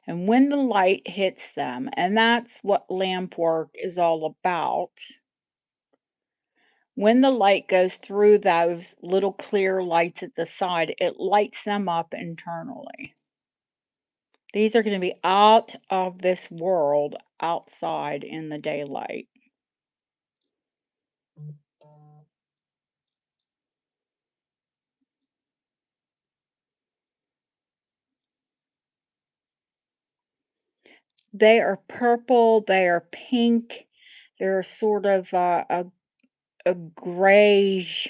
And when the light hits them, and that's what lamp work is all about, when the light goes through those little clear lights at the side, it lights them up internally. These are going to be out of this world outside in the daylight. They are purple, they are pink, they're sort of a grayish,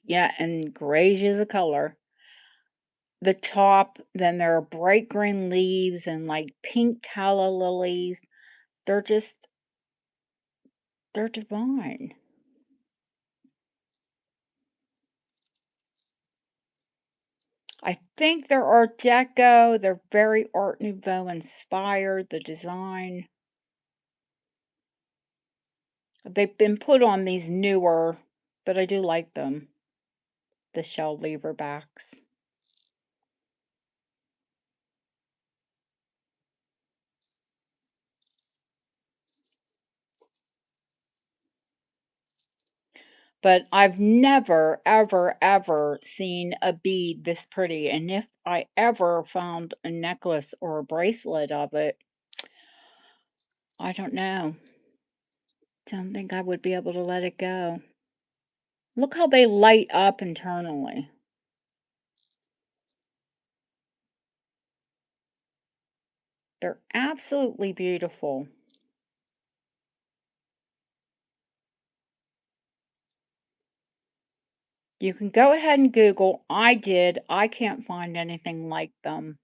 yeah, and grayish is a color. The top, then there are bright green leaves and like pink calla lilies. They're just, they're divine. I think they're Art Deco. They're very Art Nouveau inspired, the design. They've been put on these newer, but I do like them, the shell lever backs. But I've never, ever, ever seen a bead this pretty, and if I ever found a necklace or a bracelet of it, I don't know. Don't think I would be able to let it go. Look how they light up internally. They're absolutely beautiful. You can go ahead and Google. I did. I can't find anything like them.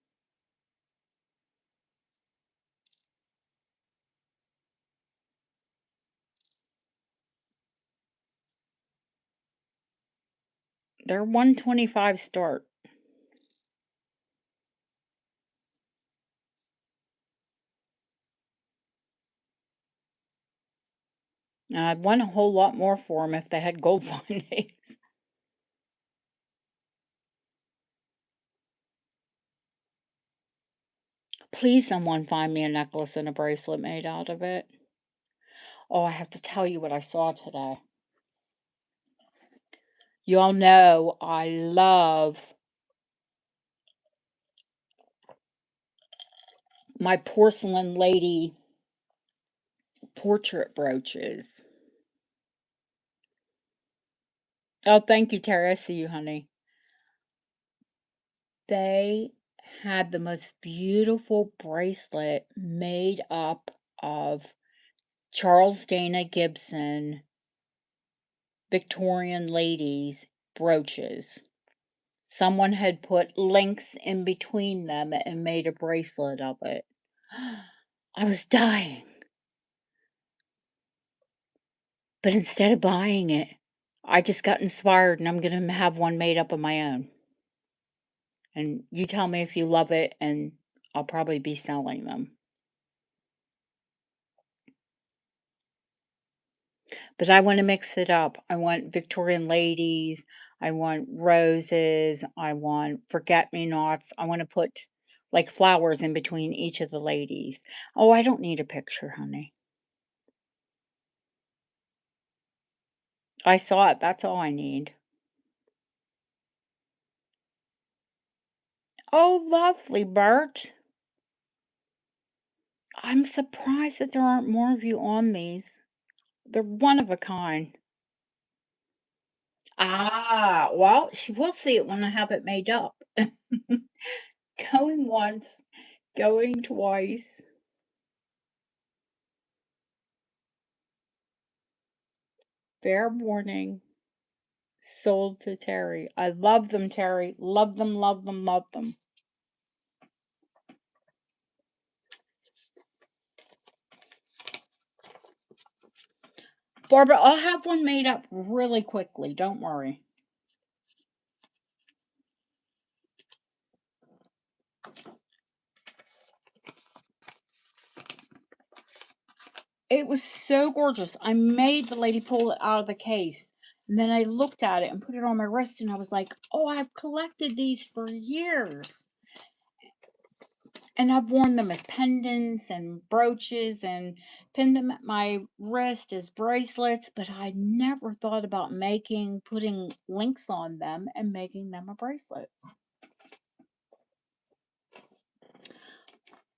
They're 125 start. And I'd want a whole lot more for them if they had gold findings. Please, someone find me a necklace and a bracelet made out of it. Oh, I have to tell you what I saw today. Y'all know I love my porcelain lady portrait brooches. Oh, thank you, Terry. I see you, honey. They had the most beautiful bracelet made up of Charles Dana Gibson Victorian ladies brooches. Someone had put links in between them and made a bracelet of it. I was dying. But instead of buying it, I just got inspired and I'm going to have one made up of my own. And you tell me if you love it, and I'll probably be selling them. But I want to mix it up. I want Victorian ladies. I want roses. I want forget-me-nots. I want to put like flowers in between each of the ladies. Oh, I don't need a picture, honey. I saw it. That's all I need. Oh, lovely, Bert. I'm surprised that there aren't more of you on these. They're one of a kind. Ah, well, she will see it when I have it made up. Going once, going twice. Fair warning. Sold to Terry. I love them, Terry. Love them, love them, love them. Barbara, I'll have one made up really quickly. Don't worry. It was so gorgeous. I made the lady pull it out of the case. And then I looked at it and put it on my wrist and I was like, oh, I've collected these for years. And I've worn them as pendants and brooches and pinned them at my wrist as bracelets, but I never thought about putting links on them and making them a bracelet.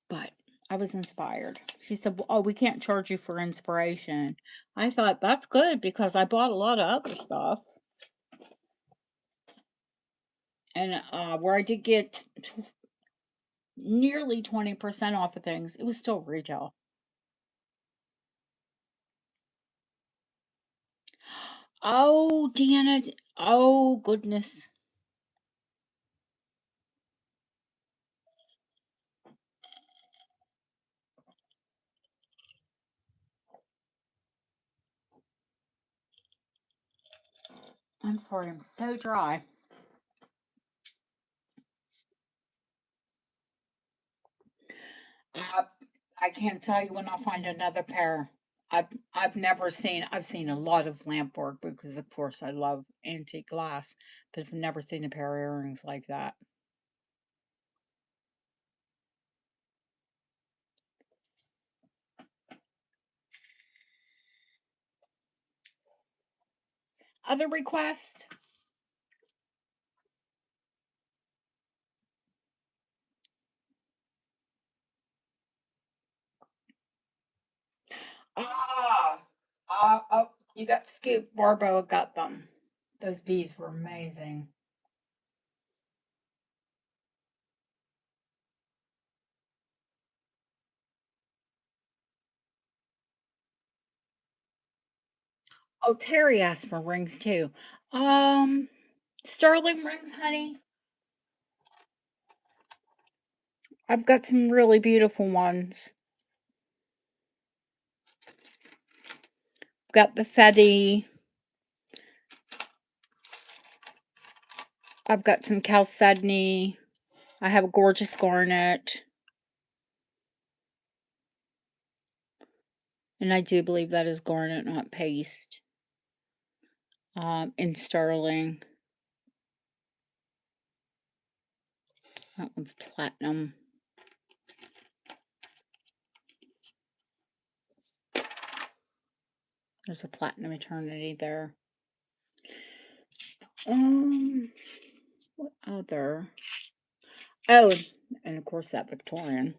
But I was inspired. She said, oh, we can't charge you for inspiration. I thought, that's good because I bought a lot of other stuff. And where I did get nearly 20% off of things, it was still retail. Oh, Deanna. Oh, goodness. I'm sorry, I'm so dry. Uh, I can't tell you when I'll find another pair. I've seen a lot of lamp work because of course I love antique glass, but I've never seen a pair of earrings like that. Other request? Ah, oh, you got scoop. Barbo got them. Those bees were amazing. Oh, Terry asked for rings too. Um, sterling rings, honey. I've got some really beautiful ones. Got the Fetty. I've got some chalcedony. I have a gorgeous garnet. And I do believe that is garnet, not paste. In sterling. That one's platinum. There's a platinum eternity there. What other? Oh, and of course that Victorian.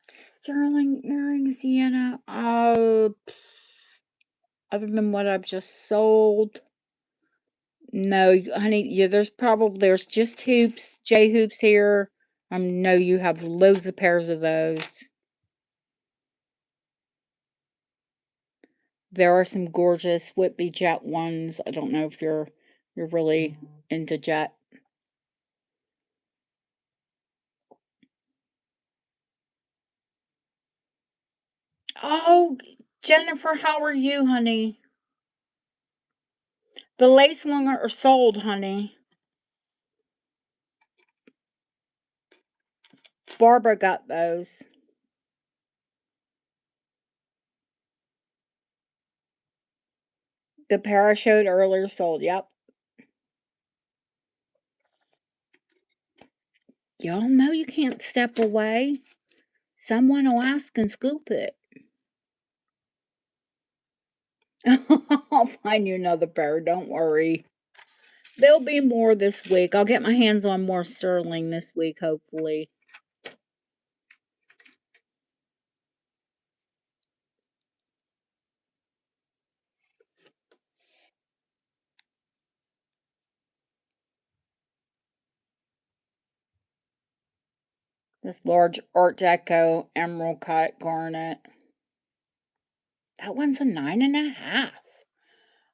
Sterling earrings, Sienna. Other than what I've just sold. No, honey, yeah, there's just hoops, J hoops here. I know you have loads of pairs of those. There are some gorgeous Whitby jet ones. I don't know if you're really into jet. Oh, Jennifer, how are you, honey? The lace ones are sold, honey. Barbara got those. The pair I showed earlier sold, yep. Y'all know you can't step away. Someone will ask and scoop it. I'll find you another pair, don't worry. There'll be more this week. I'll get my hands on more sterling this week, hopefully. This large Art Deco emerald cut garnet. That one's a 9.5.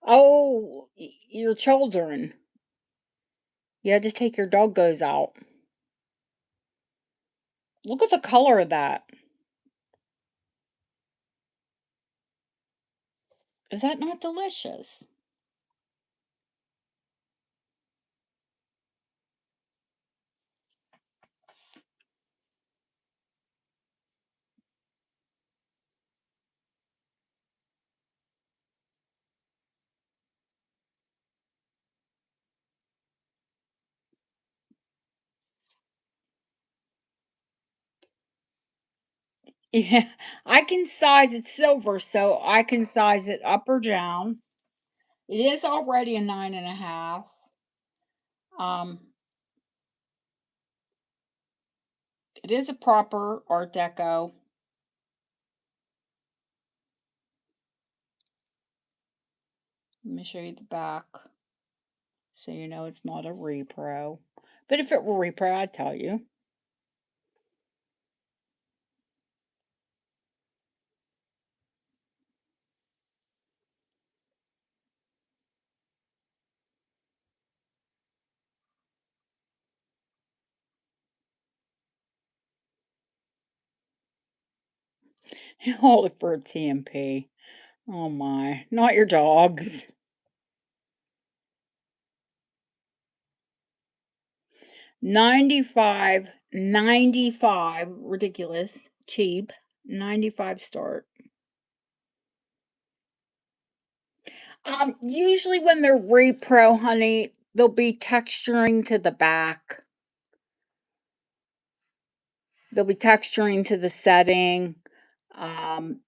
Oh, your children. You had to take your doggos out. Look at the color of that. Is that not delicious? Yeah, I can size it silver, so I can size it up or down. It is already a 9.5. Um, it is a proper Art Deco. Let me show you the back, so you know it's not a repro. But if it were repro, I'd tell you. Hold it for a TMP. Oh my, not your dogs. 95, 95, ridiculous, cheap, 95 start. Usually when they're repro, honey, they'll be texturing to the back. They'll be texturing to the setting. Um,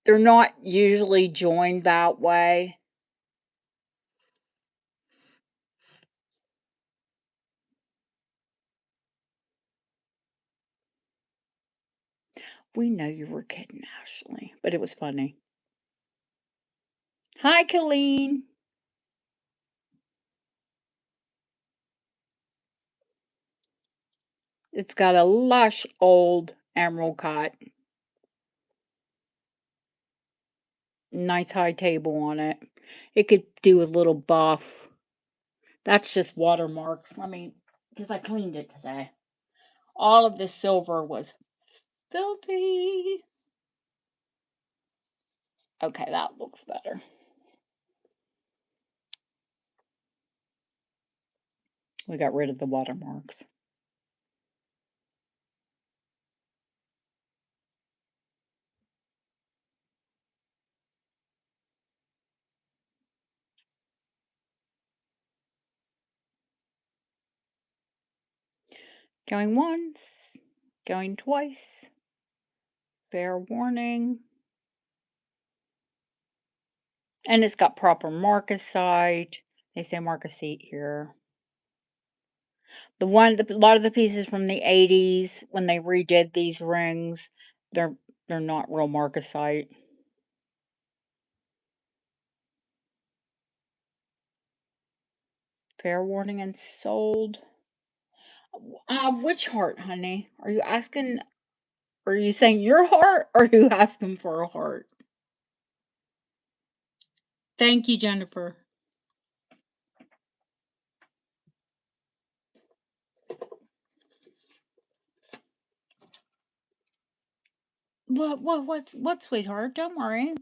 they're not usually joined that way. We know you were kidding, Ashley, but it was funny. Hi, Colleen. It's got a lush old emerald cut. Nice high table on it. It could do a little buff. That's just watermarks. Let me, because I cleaned it today. All of this silver was filthy. Okay, that looks better. We got rid of the watermarks. Going once, going twice. Fair warning. And it's got proper marcasite. They say marcasite here. A lot of the pieces from the 80s when they redid these rings, they're not real marcasite. Fair warning and sold. Which heart, honey? Are you asking? Are you saying your heart, or are you asking for a heart? Thank you, Jennifer. What, sweetheart? Don't worry.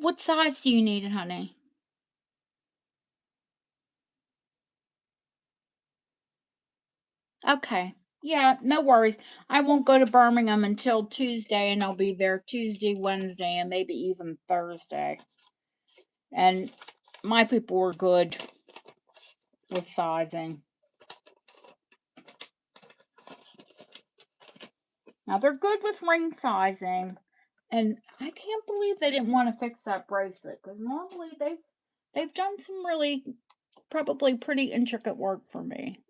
What size do you need, honey? Okay. Yeah, no worries. I won't go to Birmingham until Tuesday, and I'll be there Tuesday, Wednesday, and maybe even Thursday. And my people were good with sizing. Now they're good with ring sizing, and I can't believe they didn't want to fix that bracelet because normally they've done some really probably pretty intricate work for me.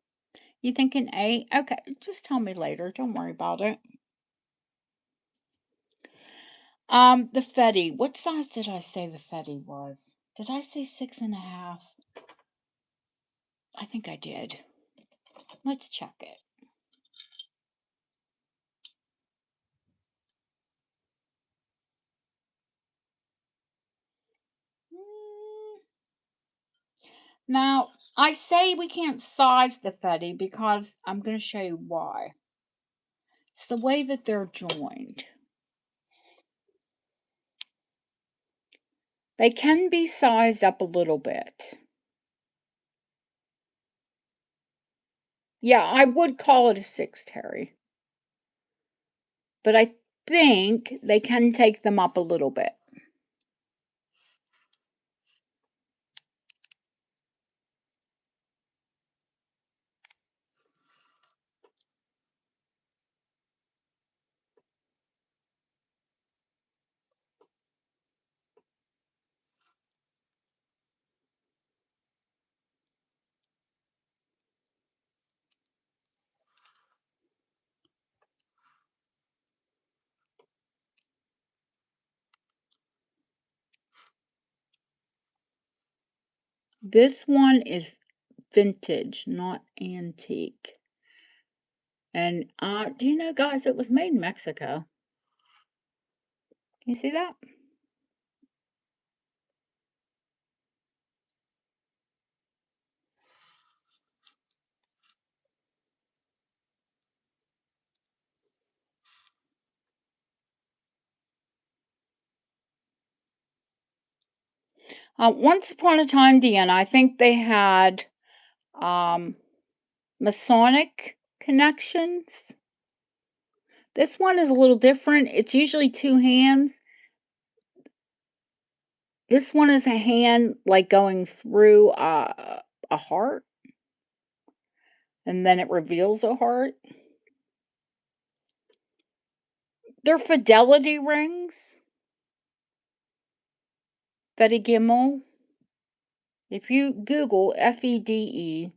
You thinking 8? Okay, just tell me later. Don't worry about it. The Fetty. What size did I say the Fetty was? Did I say 6.5? I think I did. Let's check it. Now, I say we can't size the Fetty because I'm going to show you why. It's the way that they're joined. They can be sized up a little bit. Yeah, I would call it a 6, Terry. But I think they can take them up a little bit. This one is vintage, not antique. And do you know, guys, it was made in Mexico. Can you see that? Once upon a time, Deanna, I think they had Masonic connections. This one is a little different. It's usually 2 hands. This one is a hand like going through a heart, and then it reveals a heart. They're fidelity rings. Fede Gimmel. If you Google FEDEGIMMEL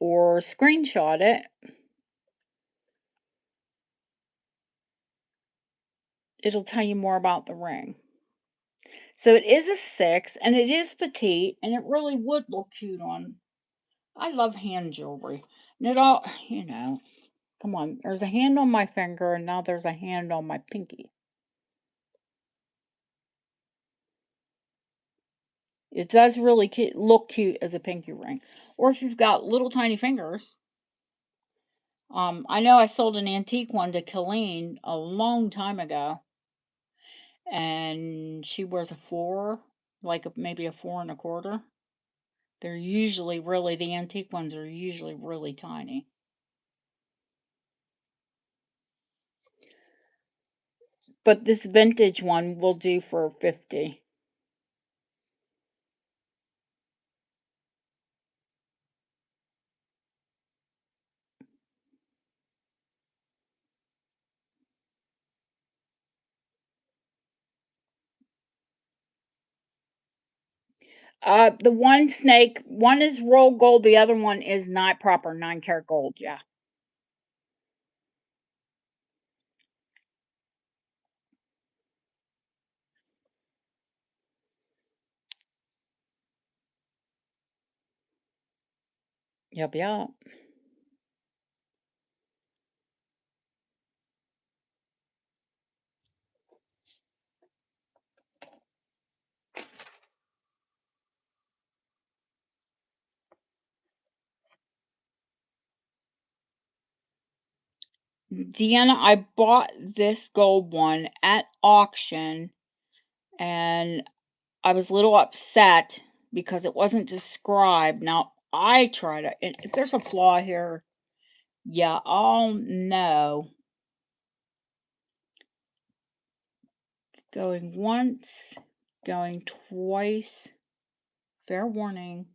or screenshot it, it'll tell you more about the ring. So it is a 6, and it is petite, and it really would look cute on. I love hand jewelry. And it all, come on, there's a hand on my finger, and now there's a hand on my pinky. It does really look cute as a pinky ring. Or if you've got little tiny fingers. I know I sold an antique one to Colleen a long time ago. And she wears a 4, like maybe a 4 1/4. They're usually the antique ones are usually really tiny. But this vintage one will do for 50. The one snake, one is rolled gold, the other one is not proper 9 karat gold. Yeah. Yep, yep. Deanna, I bought this gold one at auction and I was a little upset because it wasn't described. Now, I tried it. And if there's a flaw here, yeah, I'll know. Going once, going twice. Fair warning.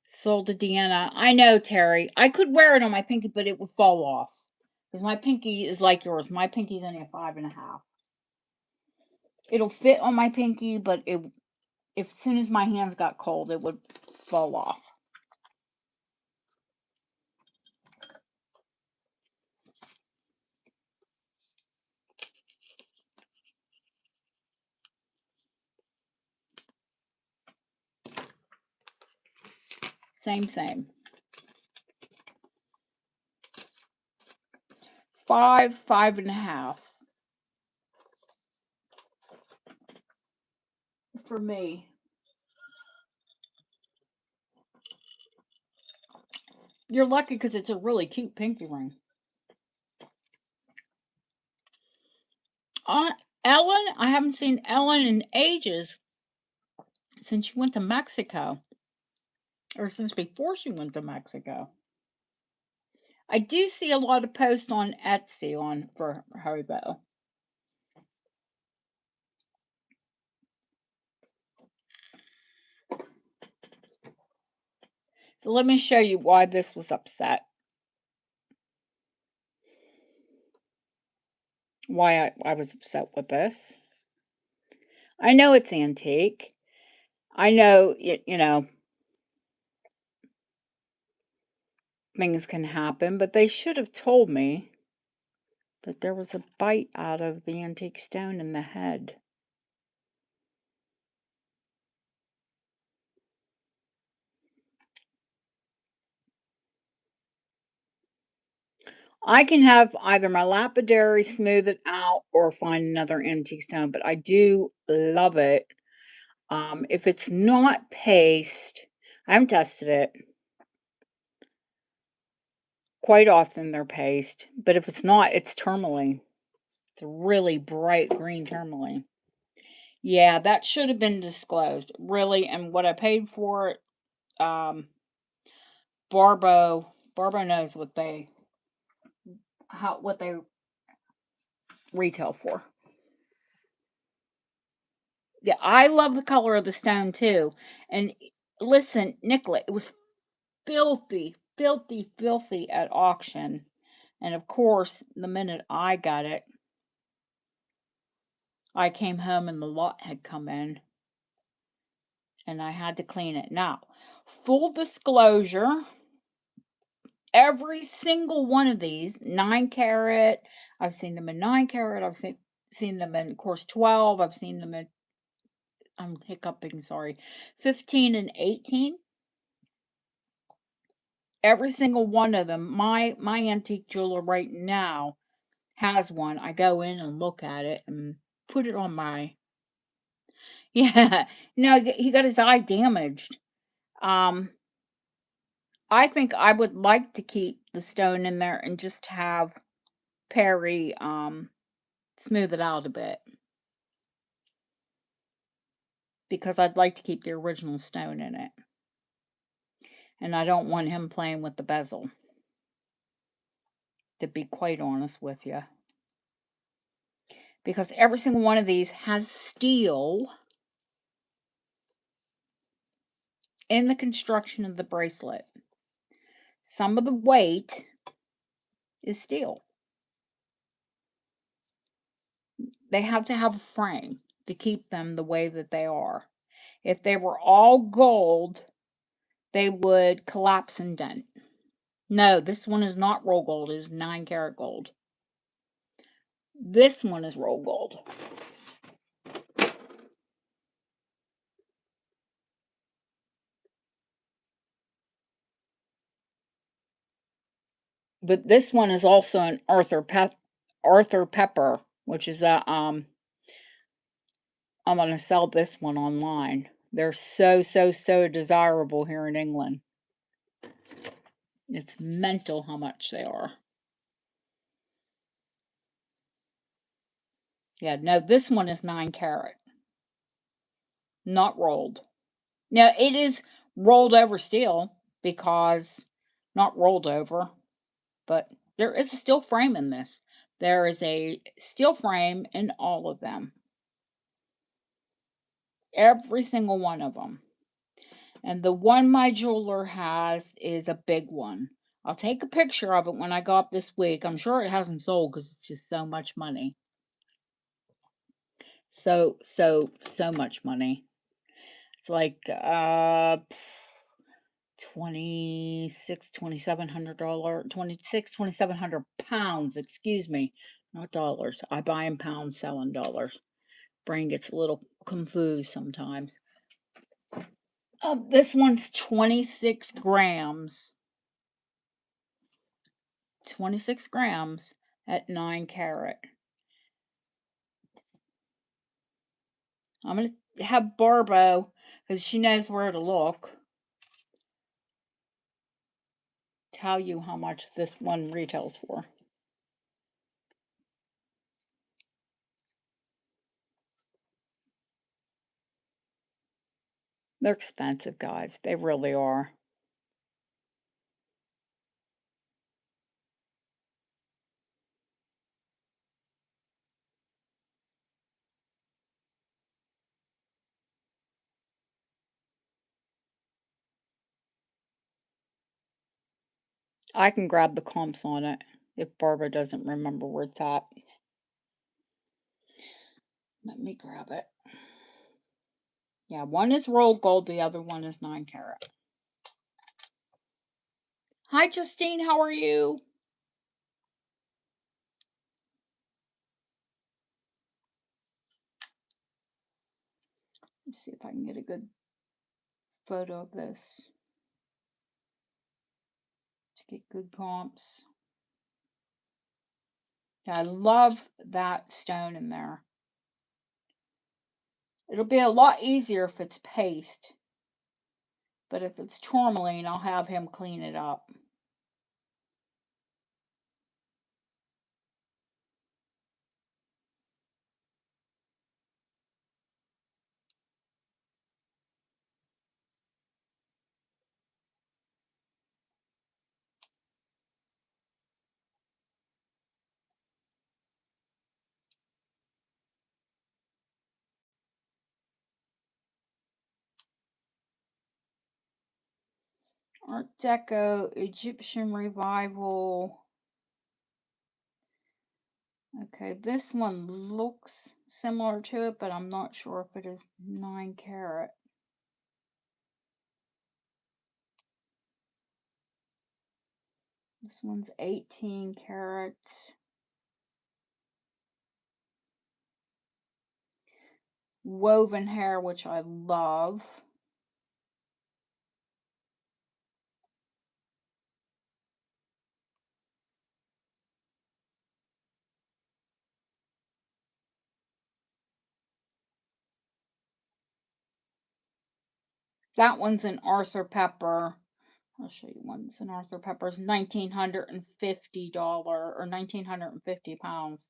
Sold to Deanna. I know, Terry. I could wear it on my pinky, but it would fall off. Because my pinky is like yours. My pinky's only a 5.5. It'll fit on my pinky, but if as soon as my hands got cold, it would fall off. Same, same. 5.5 for me. You're lucky because it's a really cute pinky ring. Uh, Ellen, I haven't seen Ellen in ages since she went to Mexico, or since before she went to Mexico. I do see a lot of posts on Etsy for Haribo. So let me show you why this was upset. Why I was upset with this. I know it's antique. I know, you know, things can happen, but they should have told me that there was a bite out of the antique stone in the head. I can have either my lapidary smooth it out or find another antique stone, but I do love it. If it's not paste, I haven't tested it. Quite often they're paste, but if it's not, it's tourmaline. It's a really bright green tourmaline. Yeah, that should have been disclosed, really. And what I paid for it, Barbo knows what they retail for. Yeah, I love the color of the stone too. And listen, Nicola, it was filthy, filthy, filthy at auction. And of course, the minute I got it, I came home and the lot had come in and I had to clean it. Now, full disclosure, every single one of these 9 karat, I've seen them in 9 karat, I've seen them in, of course, 12, I've seen them in, I'm hiccuping, sorry, 15 and 18. Every single one of them. My antique jeweler right now has one. I go in and look at it and put it on my yeah. No, he got his eye damaged. Um, I think I would like to keep the stone in there and just have Perry smooth it out a bit because I'd like to keep the original stone in it. And I don't want him playing with the bezel, to be quite honest with you. because every single one of these has steel in the construction of the bracelet. Some of the weight is steel. They have to have a frame to keep them the way that they are. If they were all gold, they would collapse and dent. No, this one is not roll gold. It is 9-karat gold. This one is roll gold. But this one is also an Arthur Pepper, which is a I'm gonna sell this one online. They're so desirable here in England. It's mental how much they are. Yeah, no, this one is 9-karat, not rolled. Now it is rolled over steel because not rolled over, but there is a steel frame in this. There is a steel frame in all of them. Every single one of them. And the one my jeweler has is a big one. I'll take a picture of it when I go up this week. I'm sure it hasn't sold because it's just so much money. So much money. It's like £2,700, excuse me, not dollars. I buy in pounds, sell in dollars. Brain gets a little confused sometimes. This one's 26 grams. 26 grams at 9-karat. I'm going to have Barbo, because she knows where to look, tell you how much this one retails for. They're expensive, guys. They really are. I can grab the comps on it if Barbara doesn't remember where it's at. Let me grab it. Yeah, one is rolled gold, the other one is 9-karat. Hi, Justine, how are you? Let's see if I can get a good photo of this to get good comps. Yeah, I love that stone in there. It'll be a lot easier if it's paste, but if it's tourmaline, I'll have him clean it up. Art Deco, Egyptian Revival. Okay, this one looks similar to it, but I'm not sure if it is 9-karat. This one's 18-karat. Woven hair, which I love. That one's an Arthur Pepper. I'll show you one. It's an Arthur Pepper's $1,950 or 1,950 pounds.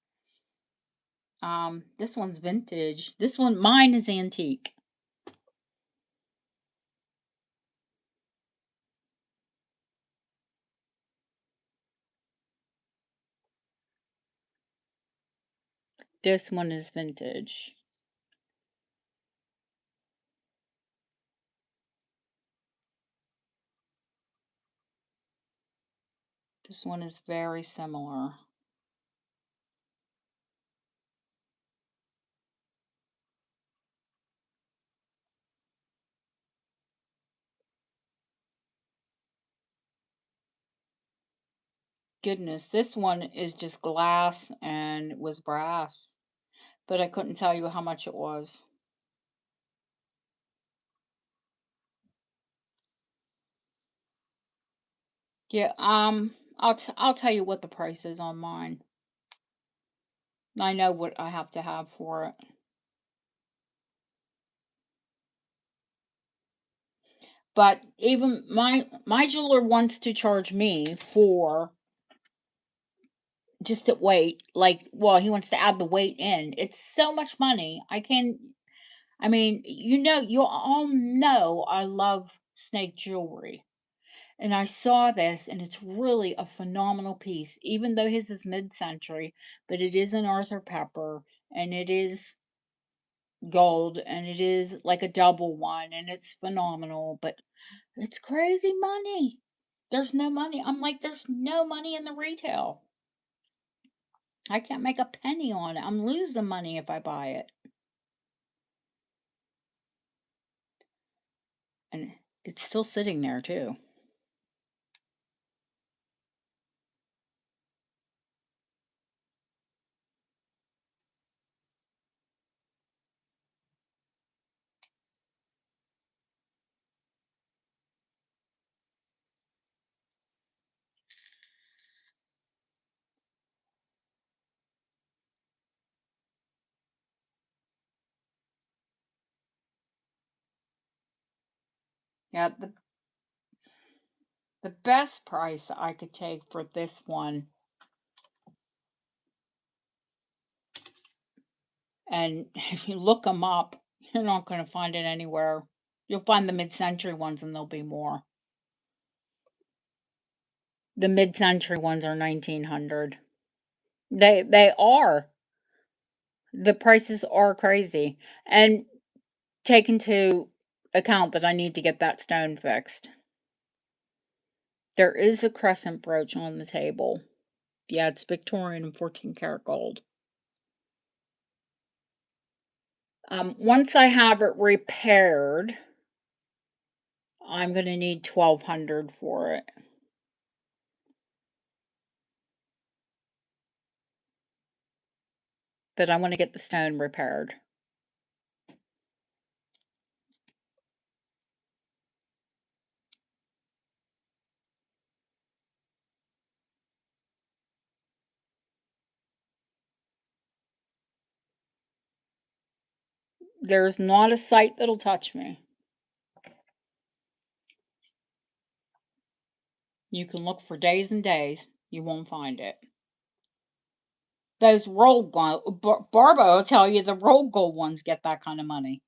This one's vintage. This one, mine is antique. This one is vintage. This one is very similar. Goodness, this one is just glass and was brass, but I couldn't tell you how much it was. Yeah, I'll tell you what the price is on mine. I know what I have to have for it. But even my jeweler wants to charge me for just at weight, like, well, he wants to add the weight in. It's so much money. I mean, you all know I love snake jewelry. And I saw this, and it's really a phenomenal piece, even though his is mid-century, but it is an Arthur Pepper, and it is gold, and it is like a double one, and it's phenomenal, but it's crazy money. There's no money. I'm like, there's no money in the retail. I can't make a penny on it. I'm losing money if I buy it. And it's still sitting there too. Yeah, the best price I could take for this one, and if you look them up, you're not going to find it anywhere. You'll find the mid-century ones, and there'll be more. The mid-century ones are 1900. They are. The prices are crazy. And take into account that I need to get that stone fixed. There is a crescent brooch on the table. Yeah, it's Victorian and 14 karat gold. Once I have it repaired, I'm going to need 1200 for it. But I want to get the stone repaired. There's not a site that'll touch me. You can look for days and days. You won't find it. Those rolled gold, Barbo will tell you the rolled gold ones get that kind of money.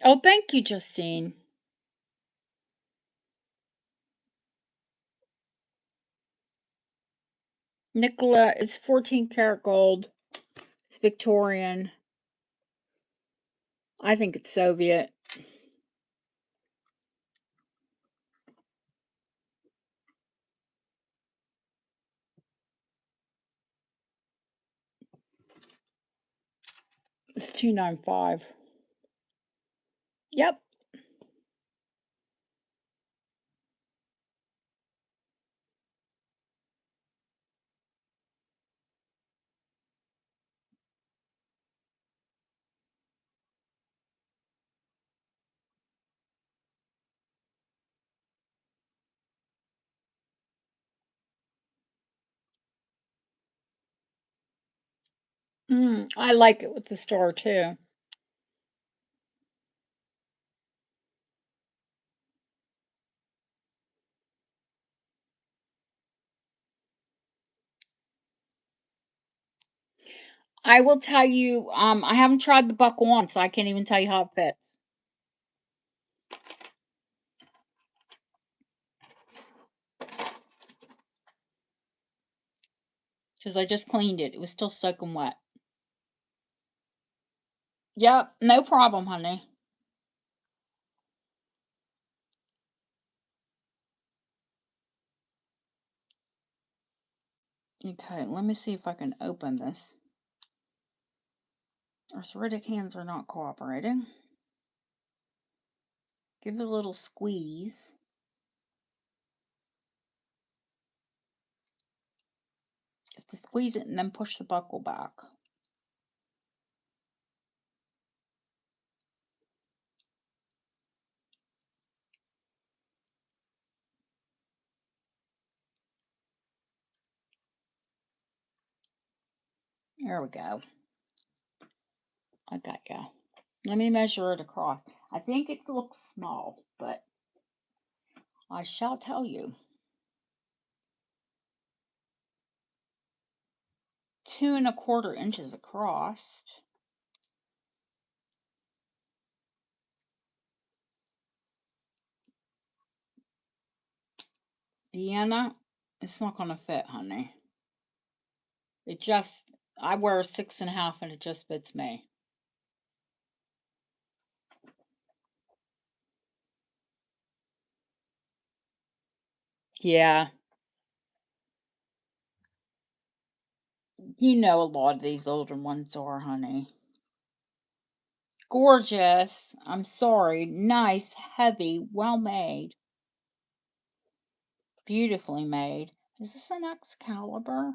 Oh, thank you, Justine. Nicola, it's 14 karat gold. It's Victorian. I think it's Soviet. It's 295. Yep. I like it with the star too. I will tell you, I haven't tried the buckle on, so I can't even tell you how it fits. Because I just cleaned it. It was still soaking wet. Yep, no problem, honey. Okay, let me see if I can open this. Arthritic hands are not cooperating. Give it a little squeeze. You have to squeeze it and then push the buckle back. There we go. I got ya. Let me measure it across. I think it looks small, but I shall tell you. 2¼ inches across. Vienna, it's not gonna fit, honey. It just, I wear a 6½ and it just fits me. Yeah, you know a lot of these older ones are, honey. Gorgeous. I'm sorry. Nice, heavy, well made. Beautifully made. Is this an Excalibur?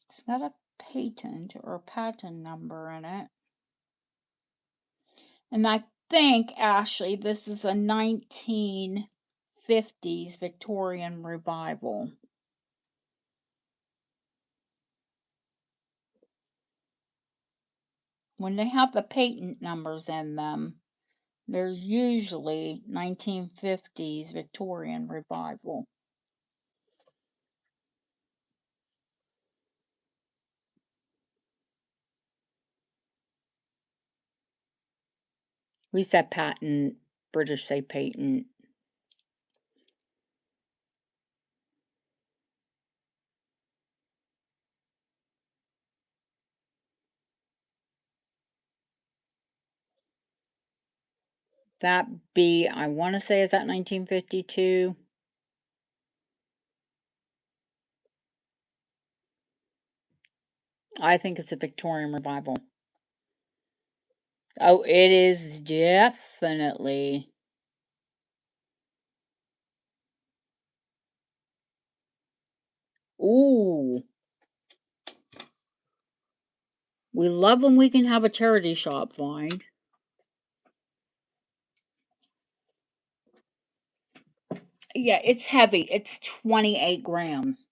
It's got a patent or a patent number in it. And I think, Ashley, this is a 1950s Victorian revival. When they have the patent numbers in them, they're usually 1950s Victorian revival. We said patent, British say patent. That be, I want to say, is that 1952? I think it's a Victorian revival. Oh, it is definitely. Ooh. We love when we can have a charity shop find. Yeah, it's heavy. It's 28 grams.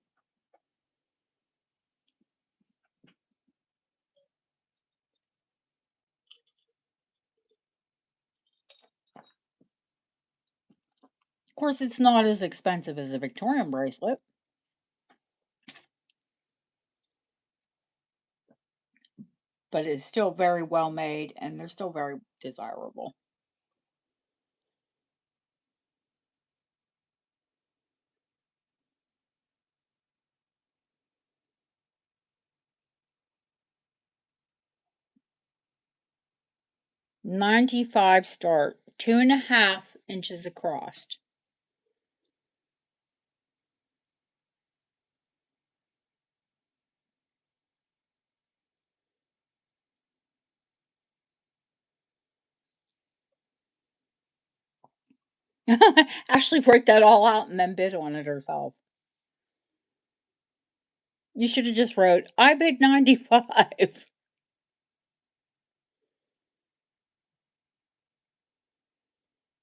Of course, it's not as expensive as a Victorian bracelet, but it's still very well made and they're still very desirable. $95 start, 2½ inches across. Ashley worked that all out and then bid on it herself. You should have just wrote, I bid 95.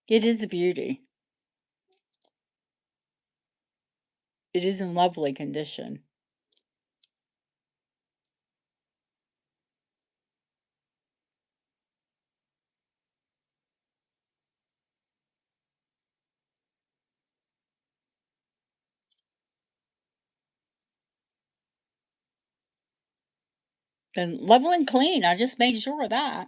It is a beauty. It is in lovely condition. And level and clean, I just made sure of that.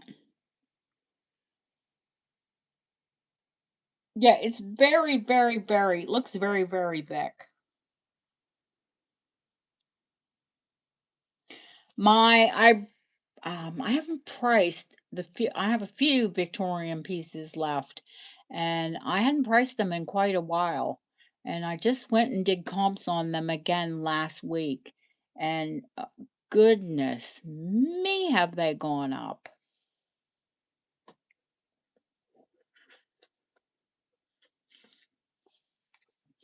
Yeah, it's very, very, very looks very, very thick. My I haven't priced the few I have a few Victorian pieces left, and I hadn't priced them in quite a while, and I just went and did comps on them again last week, and, goodness me, have they gone up.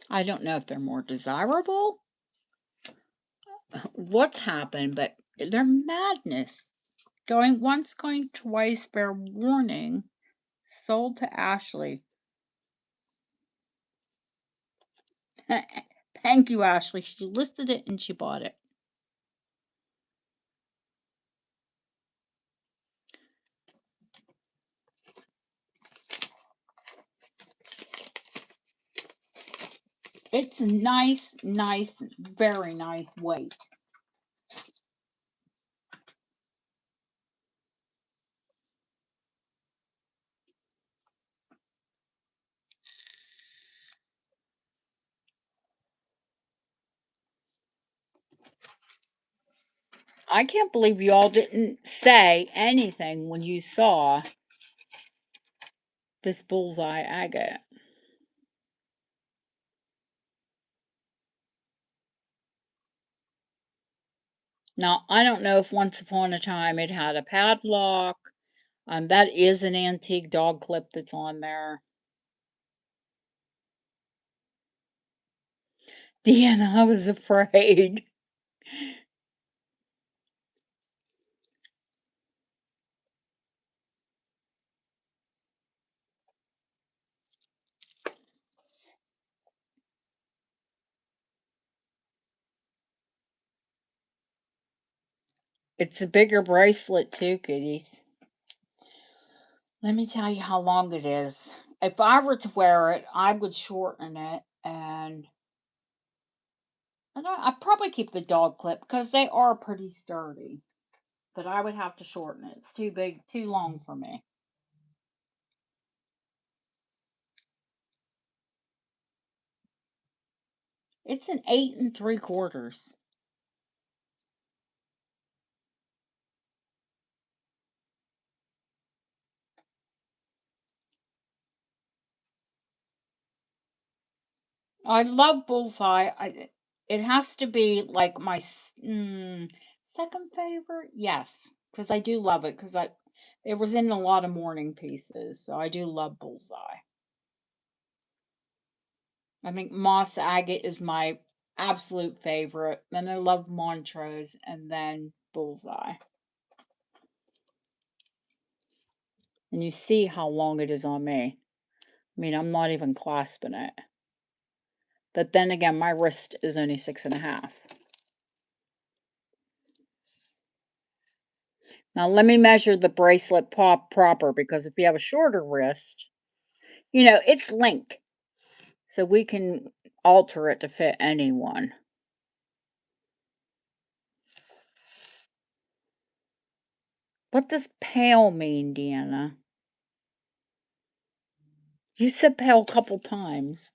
I don't know if they're more desirable, what's happened, but they're madness. Going once, going twice, fair warning, sold to Ashley. Thank you, Ashley. She listed it and she bought it. It's nice, nice, very nice weight. I can't believe you all didn't say anything when you saw this bullseye agate. Now, I don't know if once upon a time it had a padlock. That is an antique dog clip that's on there. Deanna, I was afraid. It's a bigger bracelet too, kiddies. Let me tell you how long it is. If I were to wear it, I would shorten it and I'd probably keep the dog clip because they are pretty sturdy. But I would have to shorten it. It's too big, too long for me. It's an 8 3/4. I love bullseye. It has to be like my second favorite. Yes, because I do love it. Because it was in a lot of morning pieces, so I do love bullseye. I think moss agate is my absolute favorite. Then I love Montrose, and then bullseye. And you see how long it is on me. I mean, I'm not even clasping it. But then again, my wrist is only 6.5. Now let me measure the bracelet pop proper because if you have a shorter wrist, it's link. So we can alter it to fit anyone. What does pale mean, Deanna? You said pale a couple times.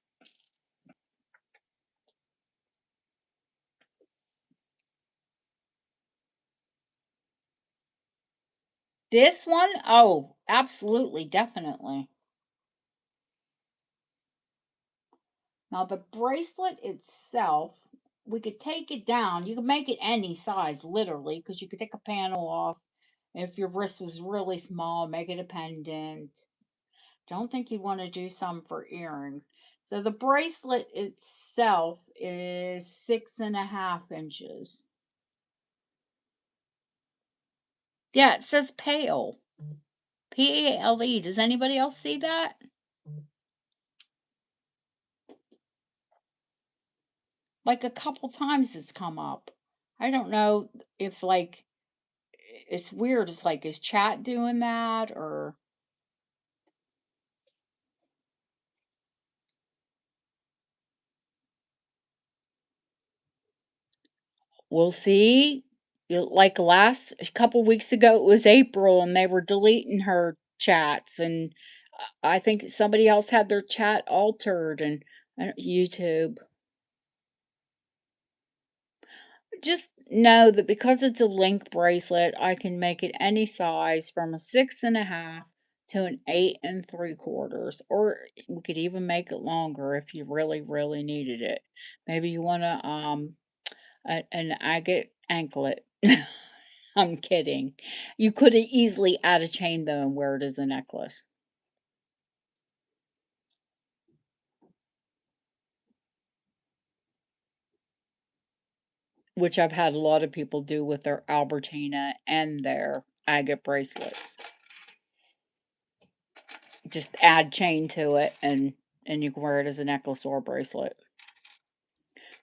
This one? Oh, absolutely, definitely. Now the bracelet itself, we could take it down. You could make it any size, literally, because you could take a panel off. If your wrist was really small, make it a pendant. Don't think you'd want to do some for earrings. So the bracelet itself is 6.5 inches. Yeah, it says pale. Pale. Does anybody else see that? Like a couple times it's come up. I don't know if like it's weird. It's like, is chat doing that or we'll see. like last a couple weeks ago, it was April, and they were deleting her chats, and I think somebody else had their chat altered, and YouTube. Just know that because it's a link bracelet, I can make it any size from a 6.5 to an 8 3/4, or we could even make it longer if you really, really needed it. Maybe you want an agate anklet. I'm kidding. You could easily add a chain though and wear it as a necklace, which I've had a lot of people do with their Albertina and their agate bracelets. Just add chain to it and you can wear it as a necklace or a bracelet.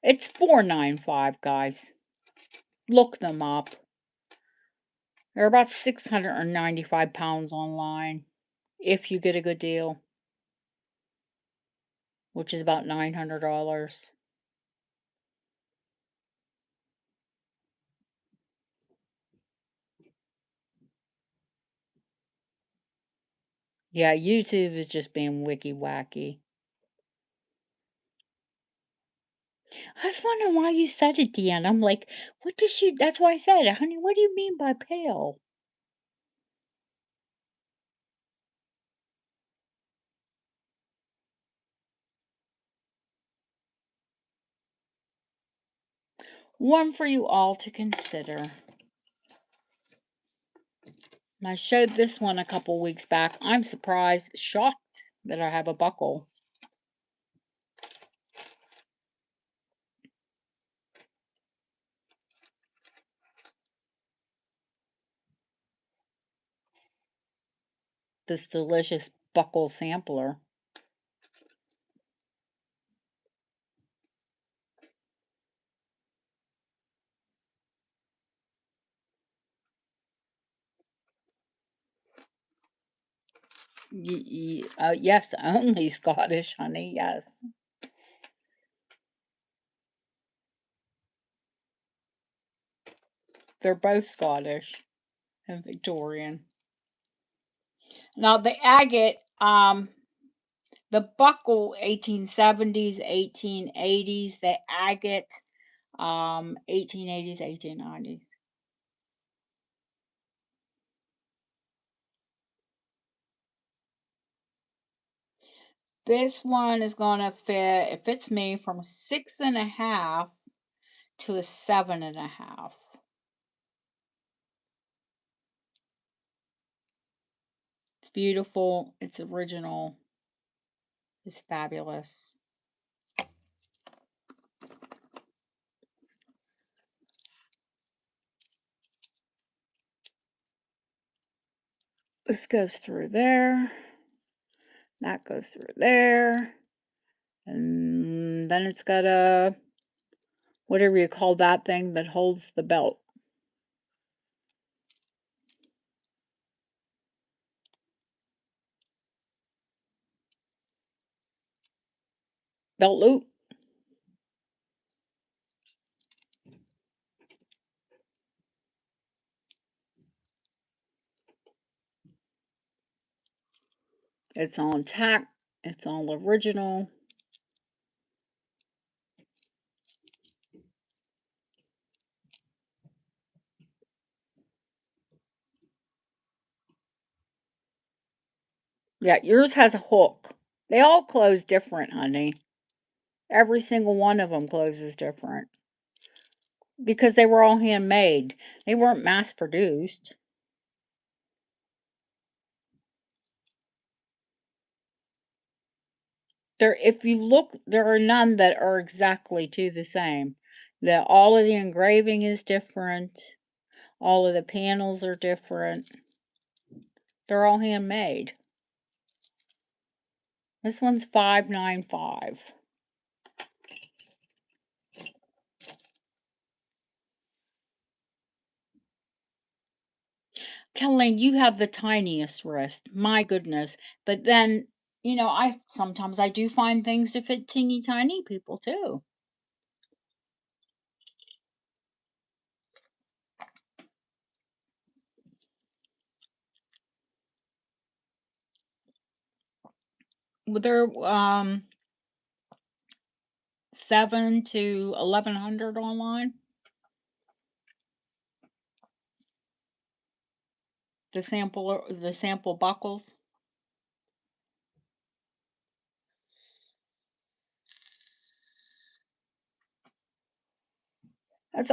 It's $4.95, guys. Look them up. They're about 695 pounds online if you get a good deal, which is about $900. Yeah, YouTube is just being wicky wacky. I was wondering why you said it, Deanna. I'm like, what does she? That's why I said it, honey. What do you mean by pale? One for you all to consider. And I showed this one a couple weeks back. I'm surprised, shocked that I have a buckle. This delicious buckle sampler. Yes, only Scottish, honey. Yes, they're both Scottish and Victorian. Now the agate, the buckle, 1870s, 1880s. The agate, 1880s, 1890s. This one is gonna fit. It fits me from a 6.5 to a 7.5. It's beautiful. It's original. It's fabulous. This goes through there. That goes through there. And then it's got a, whatever you call that thing that holds the belt. Belt loop. It's all intact. It's all original. Yeah, yours has a hook. They all close different, honey. Every single one of them closes different because they were all handmade. They weren't mass produced. There, if you look, there are none that are exactly to the same. All of the engraving is different. All of the panels are different. They're all handmade. This one's $5.95. Caroline, you have the tiniest wrist. My goodness. But then, I sometimes I do find things to fit teeny tiny people too. they're 7 to 1,100 online. The sample buckles.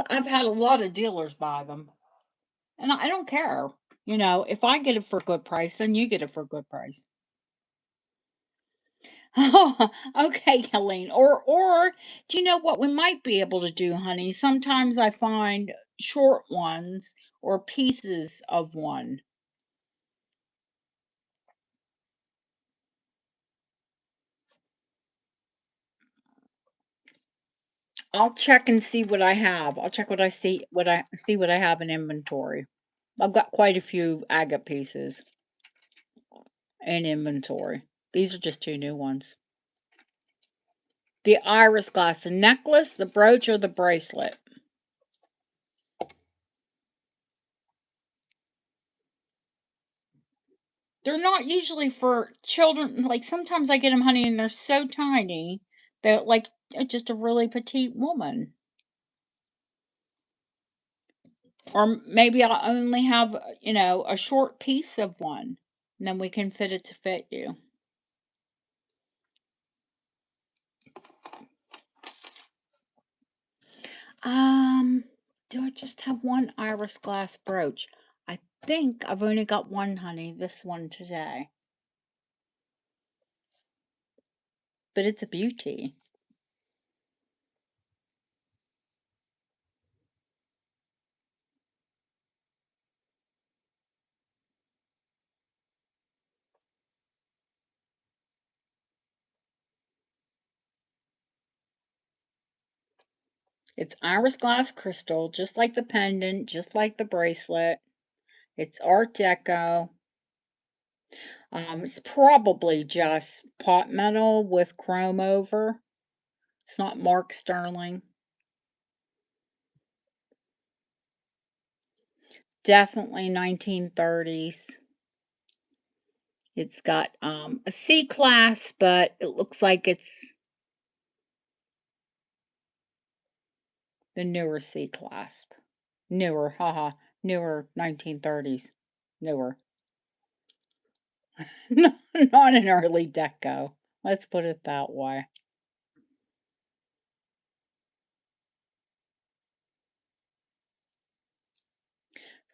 I've had a lot of dealers buy them, and I don't care. If I get it for a good price, then you get it for a good price. Okay, Helene. Or do you know what we might be able to do, honey? Sometimes I find short ones or pieces of one. I'll check and see what I have. I'll check what I have in inventory. I've got quite a few agate pieces in inventory. These are just two new ones. The iris glass, the necklace, the brooch, or the bracelet. They're not usually for children. Like sometimes I get them, honey, and they're so tiny. They're like just a really petite woman. Or maybe I'll only have, a short piece of one. And then we can fit it to fit you. Um, do I just have one iris glass brooch? I think I've only got one, honey. This one today. But it's a beauty. It's iris glass crystal, just like the pendant, just like the bracelet. It's Art Deco. It's probably just pot metal with chrome over. It's not Mark Sterling. Definitely 1930s. It's got a C class, but it looks like it's the newer C clasp. Newer, haha, newer 1930s. Newer. Not an early deco. Let's put it that way.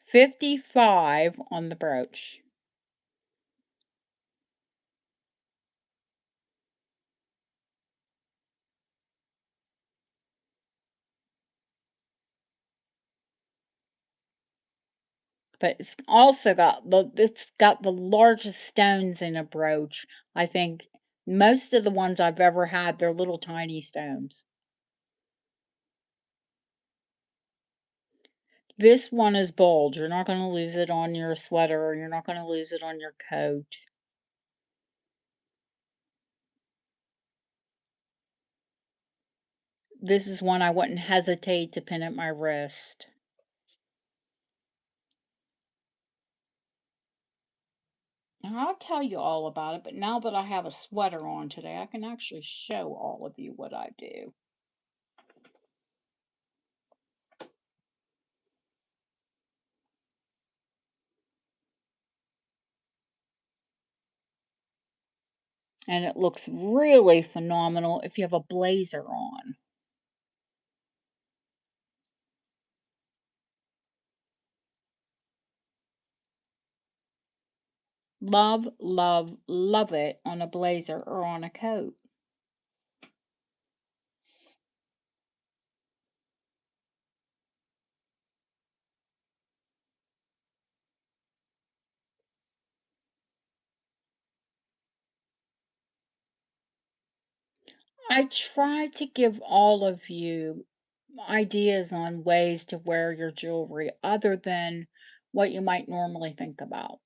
55 on the brooch. But it's got the largest stones in a brooch. I think most of the ones I've ever had, they're little tiny stones. This one is bold. You're not going to lose it on your sweater, or you're not going to lose it on your coat. This is one I wouldn't hesitate to pin at my wrist. And I'll tell you all about it, but now that I have a sweater on today, I can actually show all of you what I do. And it looks really phenomenal if you have a blazer on. Love, love, love it on a blazer or on a coat. I try to give all of you ideas on ways to wear your jewelry other than what you might normally think about.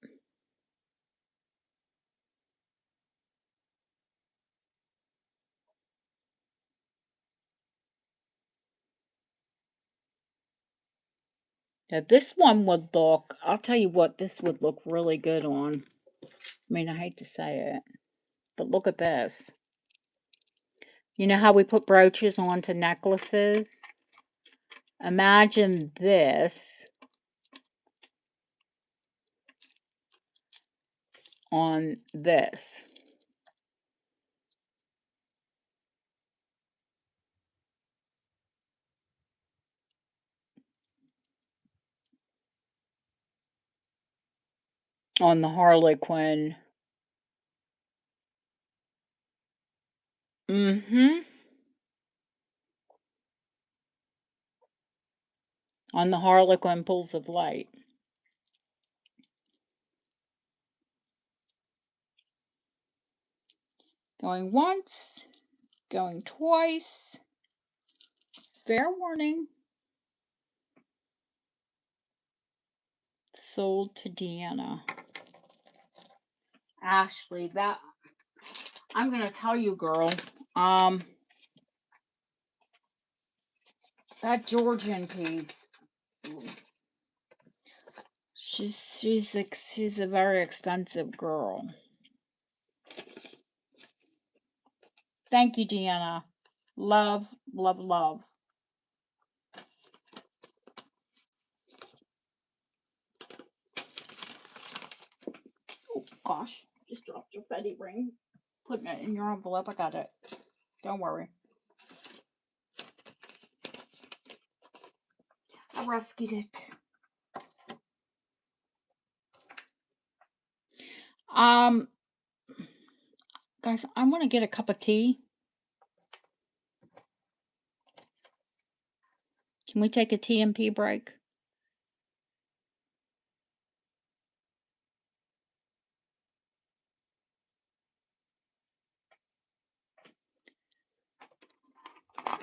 Now, this one would look, I'll tell you what, this would look really good on. I mean, I hate to say it. But look at this. You know how we put brooches onto necklaces? Imagine this on this. On the Harlequin. Mm-hmm. On the Harlequin Pools of Light. Going once, going twice. Fair warning. Sold to Deanna. Ashley, that I'm gonna tell you, girl. That Georgian piece. She's a very expensive girl. Thank you, Deanna. Love, love, love. Oh gosh, just dropped your Betty ring. Putting it in your envelope. I got it. Don't worry. I rescued it. Guys, I want to get a cup of tea. Can we take a TMP break?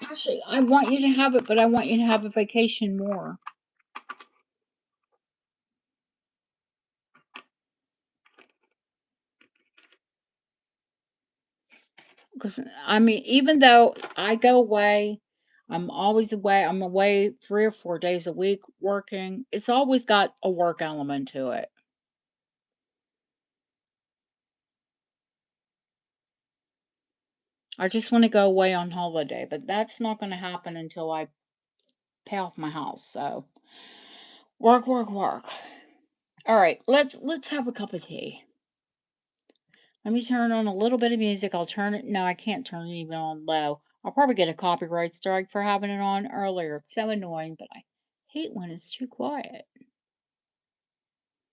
Actually, I want you to have it, but I want you to have a vacation more. Because, I mean, even though I go away, I'm always away. I'm away 3 or 4 days a week working. It's always got a work element to it. I just want to go away on holiday, but that's not going to happen until I pay off my house. So, work, work, work. All right, let's have a cup of tea. Let me turn on a little bit of music. I'll turn it. No, I can't turn it even on low. I'll probably get a copyright strike for having it on earlier. It's so annoying, but I hate when it's too quiet.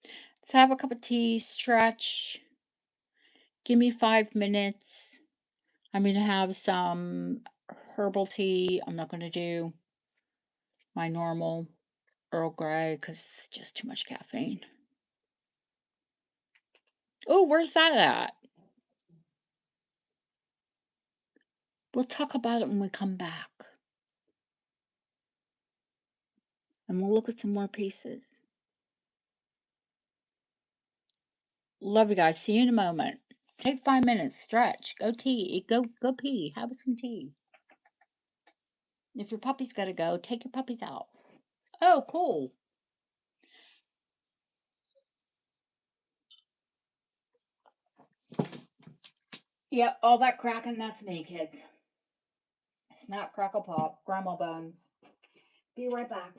Let's have a cup of tea, stretch. Give me 5 minutes. I'm going to have some herbal tea. I'm not going to do my normal Earl Grey because it's just too much caffeine. Oh, where's that at? We'll talk about it when we come back. And we'll look at some more pieces. Love you guys. See you in a moment. Take 5 minutes, stretch, go tea, go pee, have some tea. If your puppy's gotta go, take your puppies out. Oh, cool. Yep, all that cracking, that's me, kids. Snap, crackle, pop, grandma bones. Be right back.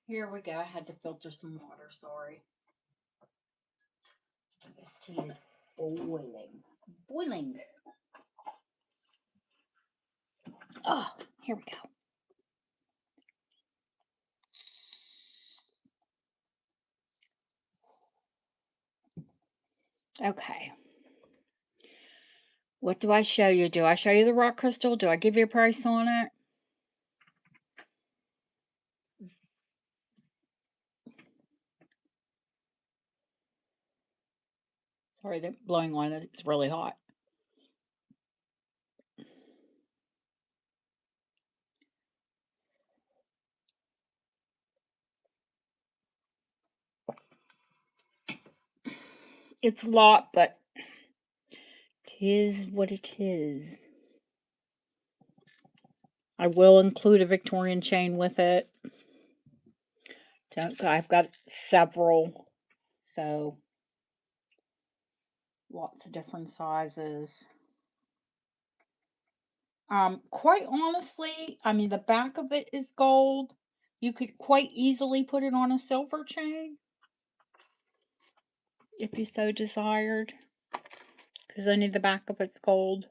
Here we go. I had to filter some water. Sorry. This tea is boiling. Boiling. Oh, here we go. Okay. What do I show you? Do I show you the rock crystal? Do I give you a price on it? Sorry, they're blowing on it. It's really hot. It's a lot, but 'tis what it is. I will include a Victorian chain with it. I've got several, so lots of different sizes. Quite honestly, I mean, the back of it is gold. You could quite easily put it on a silver chain if you so desired, because only the back of it's gold.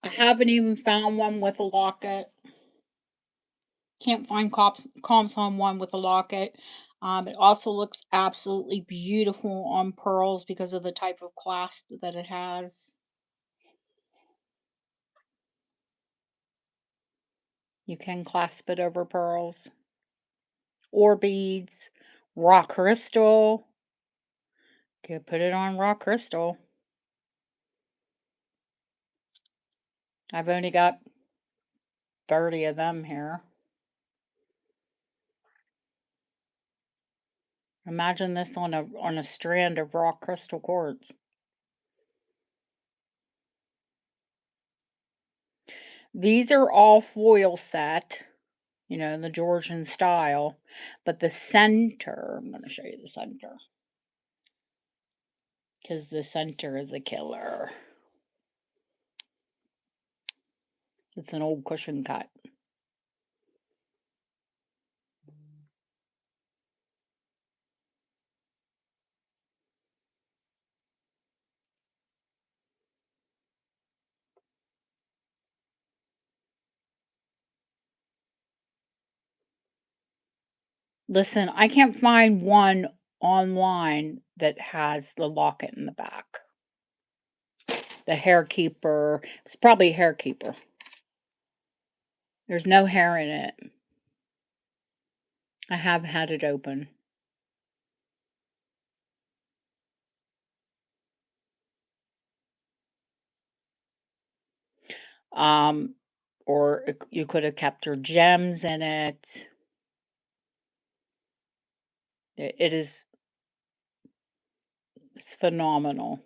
I haven't even found one with a locket. Can't find comps on one with a locket. It also looks absolutely beautiful on pearls because of the type of clasp that it has. You can clasp it over pearls or beads, rock crystal. Could put it on rock crystal. I've only got 30 of them here. Imagine this on a strand of rock crystal quartz. These are all foil set, you know, in the Georgian style, but the center, I'm going to show you the center, because the center is a killer. It's an old cushion cut. Listen, I can't find one online that has the locket in the back. The hair keeper, it's probably a hair keeper. There's no hair in it. I have had it open. Um, or you could have kept your gems in it. It is, it's phenomenal.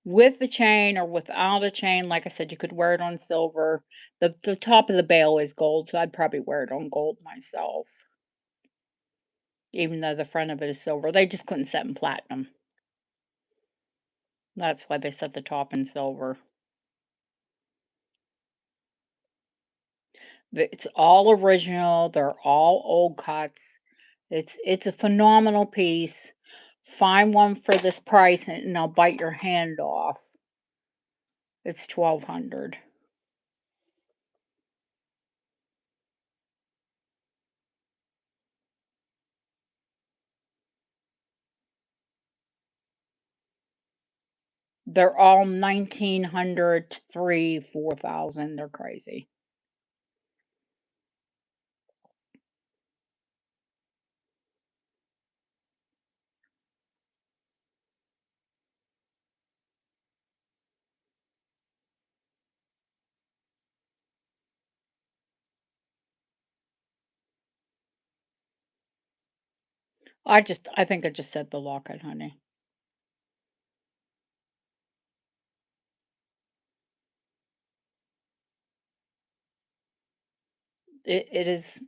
With the chain or without a chain, like I said, you could wear it on silver. The top of the bail is gold, so I'd probably wear it on gold myself. Even though the front of it is silver. They just couldn't set in platinum. That's why they set the top in silver. It's all original. They're all old cuts. It's a phenomenal piece. Find one for this price and I'll bite your hand off. It's $1,200. They're all 1,900 to 3, 4,000. They're crazy. I think I just said the locket, honey. It is,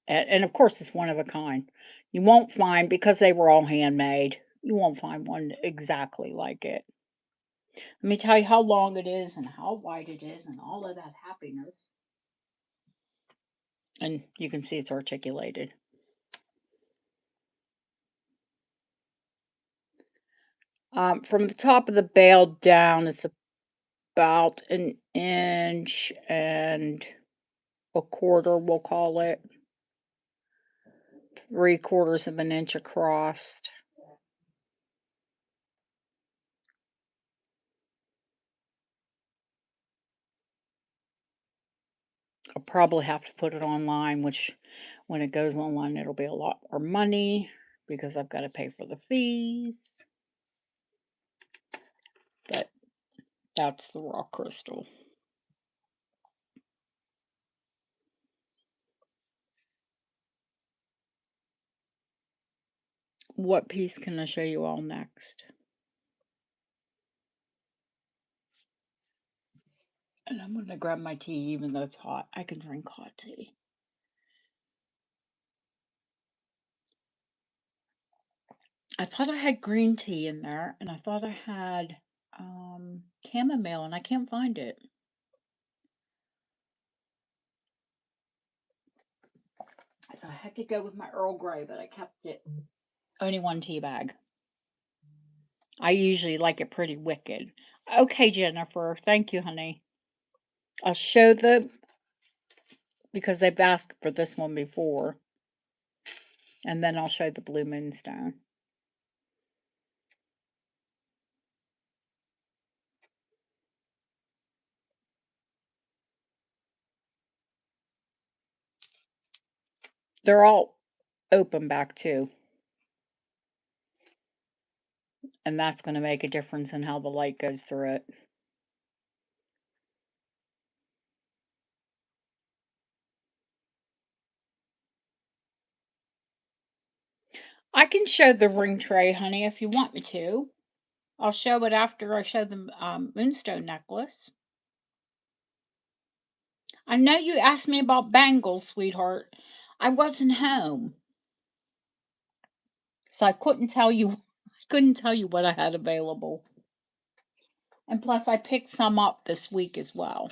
and of course it's one of a kind. You won't find, because they were all handmade, you won't find one exactly like it. Let me tell you how long it is and how wide it is and all of that happiness. And you can see it's articulated. From the top of the bail down, it's about 1.25 inches, we'll call it. 3/4 of an inch across. I'll probably have to put it online, which when it goes online, it'll be a lot more money because I've got to pay for the fees. But That's the raw crystal. What piece can I show you all next? And I'm going to grab my tea even though it's hot. I can drink hot tea. I thought I had green tea in there, and I thought I had chamomile, and I can't find it. So I had to go with my Earl Grey, but I kept it. Only one tea bag. I usually like it pretty wicked. Okay, Jennifer. Thank you, honey. I'll show the, because they've asked for this one before, and then I'll show the blue moonstone. They're all open back too, and that's going to make a difference in how the light goes through it. I can show the ring tray, honey, if you want me to. I'll show it after I show the moonstone necklace. I know you asked me about bangles, sweetheart. I wasn't home, so I couldn't tell you. Couldn't tell you what I had available. And plus, I picked some up this week as well.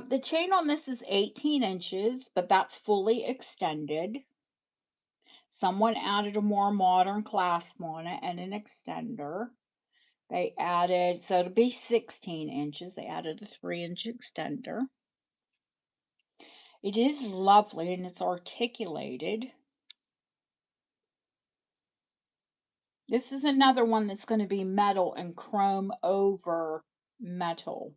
The chain on this is 18 inches, but that's fully extended. Someone added a more modern clasp on it and an extender. They added, so to be 16 inches, they added a 3-inch extender. It is lovely and it's articulated. This is another one that's going to be metal and chrome over metal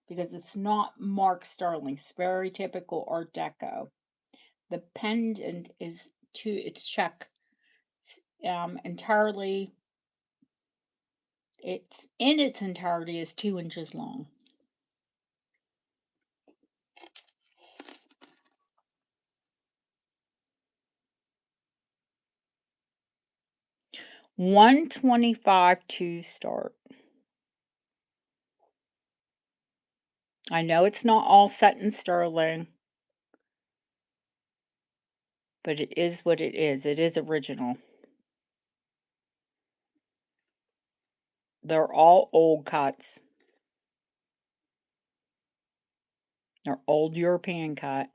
because it's not Mark Sterling. It's very typical Art Deco. The pendant is it's check. Entirely, it's in its entirety is 2 inches long. $125 to start. I know it's not all set in sterling, but it is what it is. It is original. They're all old cuts. They're old European cut.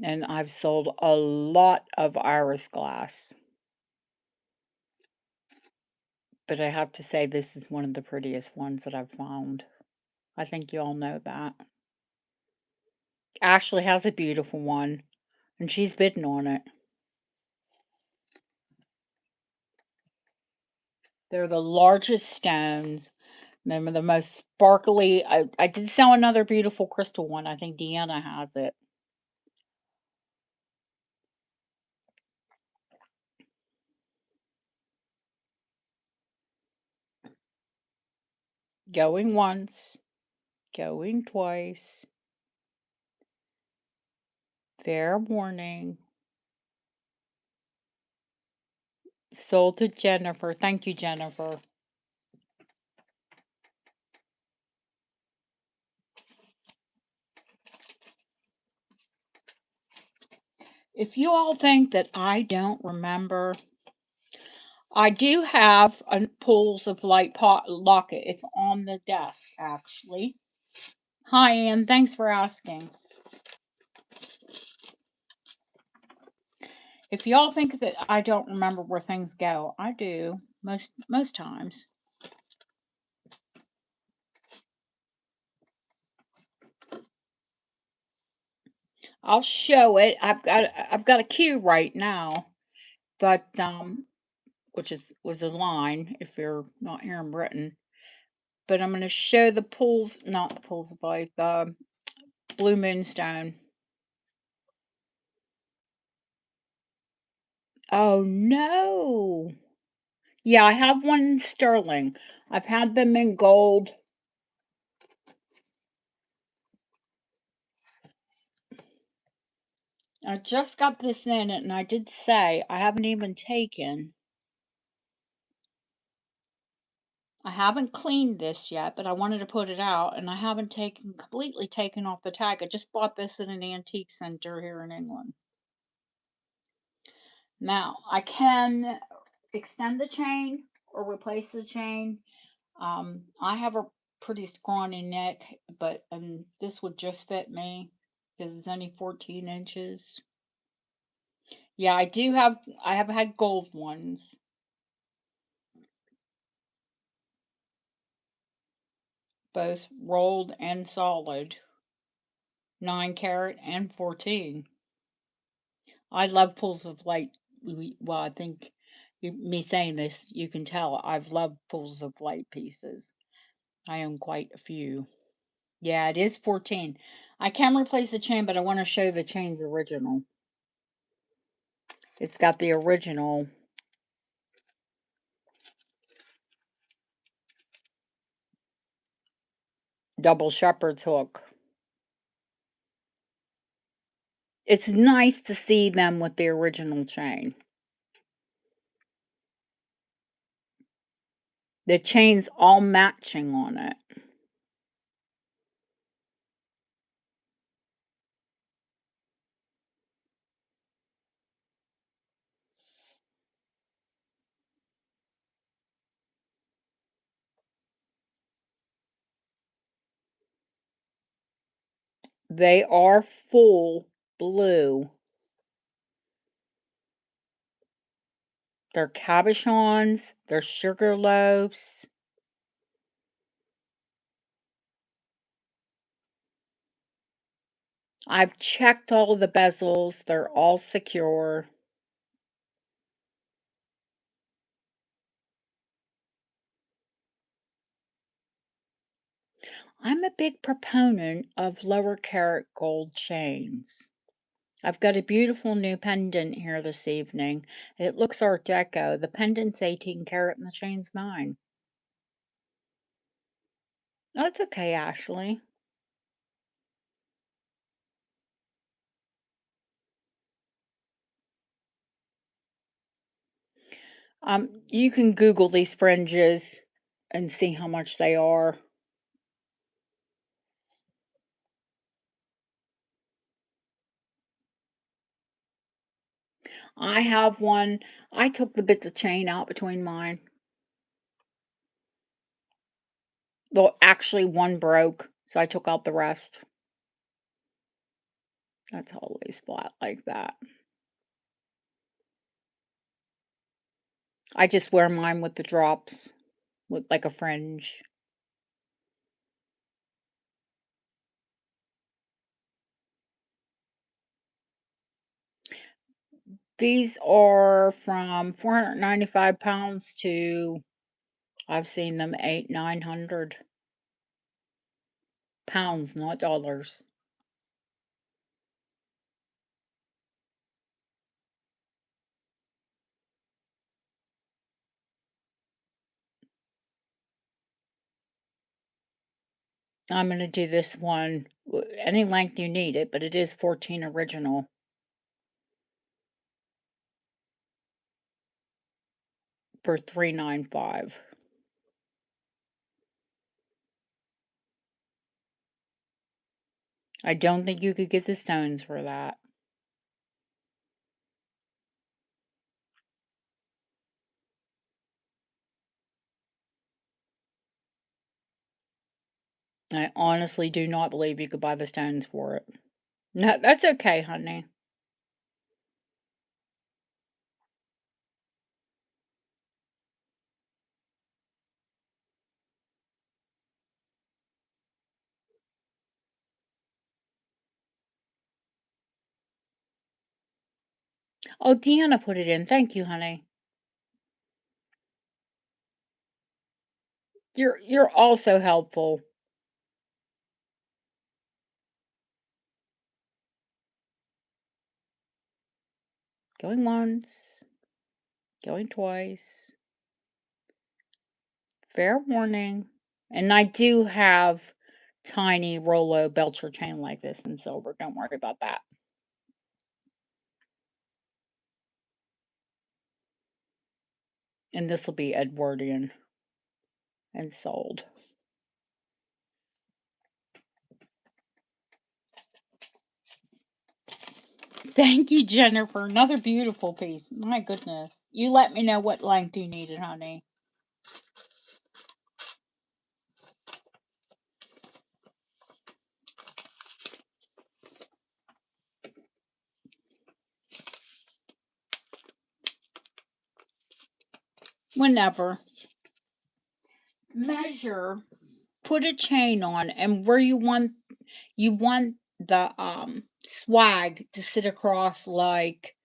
And I've sold a lot of iris glass. But I have to say this is one of the prettiest ones that I've found. I think you all know that. Ashley has a beautiful one, and she's bidden on it. They're the largest stones. They're the most sparkly. I did sell another beautiful crystal one. I think Deanna has it. Going once, going twice. Fair warning. Sold to Jennifer. Thank you, Jennifer. If you all think that I don't remember, I do have a pools of light pot locket. It's on the desk, actually. Hi, Ann. Thanks for asking. If y'all think that I don't remember where things go, I do most times. I'll show it. I've got a queue right now, but which was a line if you're not here in Britain. But I'm going to show the pools, not the pools of life, the blue moonstone. Oh no. Yeah, I have one in sterling. I've had them in gold. I just got this in and I did say I haven't even taken. I haven't cleaned this yet, but I wanted to put it out and I haven't completely taken off the tag. I just bought this at an antique center here in England. Now, I can extend the chain or replace the chain. I have a pretty scrawny neck, but this would just fit me because it's only 14 inches. Yeah, I have had gold ones, both rolled and solid, 9 carat and 14. I love pools of light. Well, I think me saying this, you can tell I've loved pools of light pieces. I own quite a few. Yeah, it is 14. I can replace the chain, but I want to show the chain's original. It's got the original double shepherd's hook. It's nice to see them with the original chain. The chain's all matching on it. They are full blue. They're cabochons, they're sugar loaves. I've checked all of the bezels, they're all secure. I'm a big proponent of lower carat gold chains. I've got a beautiful new pendant here this evening. It looks Art Deco. The pendant's 18 carat and the chain's 9. Oh, it's okay, Ashley. You can Google these fringes and see how much they are. I have one. I took the bits of chain out between mine. Well, actually, one broke, so I took out the rest. That's always flat like that. I just wear mine with the drops, with like a fringe. These are from 495 pounds to, I've seen them 900 pounds, not dollars. I'm going to do this one any length you need it, but it is 14 original for 395. I don't think you could get the stones for that. I honestly do not believe you could buy the stones for it. No, that's okay, honey. Oh, Deanna put it in. Thank you, honey. You're also helpful. Going once, going twice. Fair warning. And I do have tiny Rollo Belcher chain like this in silver. Don't worry about that. And this will be Edwardian and sold. Thank you, Jennifer. Another beautiful piece. My goodness. You let me know what length you needed, honey. Whenever. Measure, put a chain on, and where you want the swag to sit across like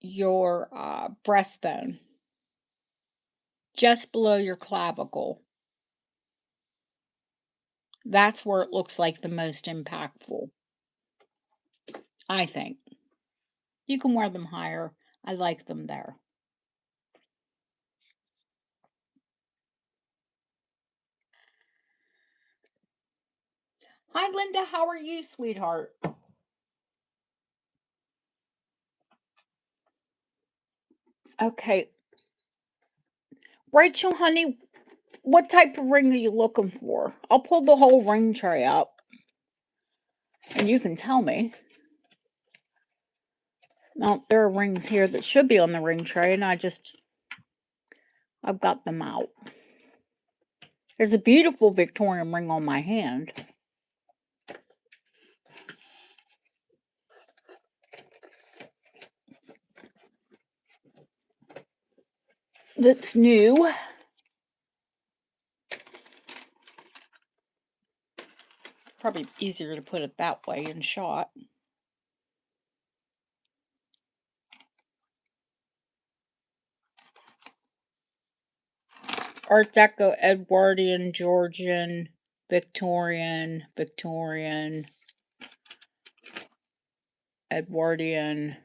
your breastbone, just below your clavicle. That's where it looks like the most impactful, I think. You can wear them higher. I like them there. Hi, Linda. How are you, sweetheart? Okay. Rachel, honey, what type of ring are you looking for? I'll pull the whole ring tray up and you can tell me. Now, there are rings here that should be on the ring tray, and I've got them out. There's a beautiful Victorian ring on my hand. That's new. Probably easier to put it that way in shot. Art Deco, Edwardian, Georgian, Victorian, Edwardian, Edwardian.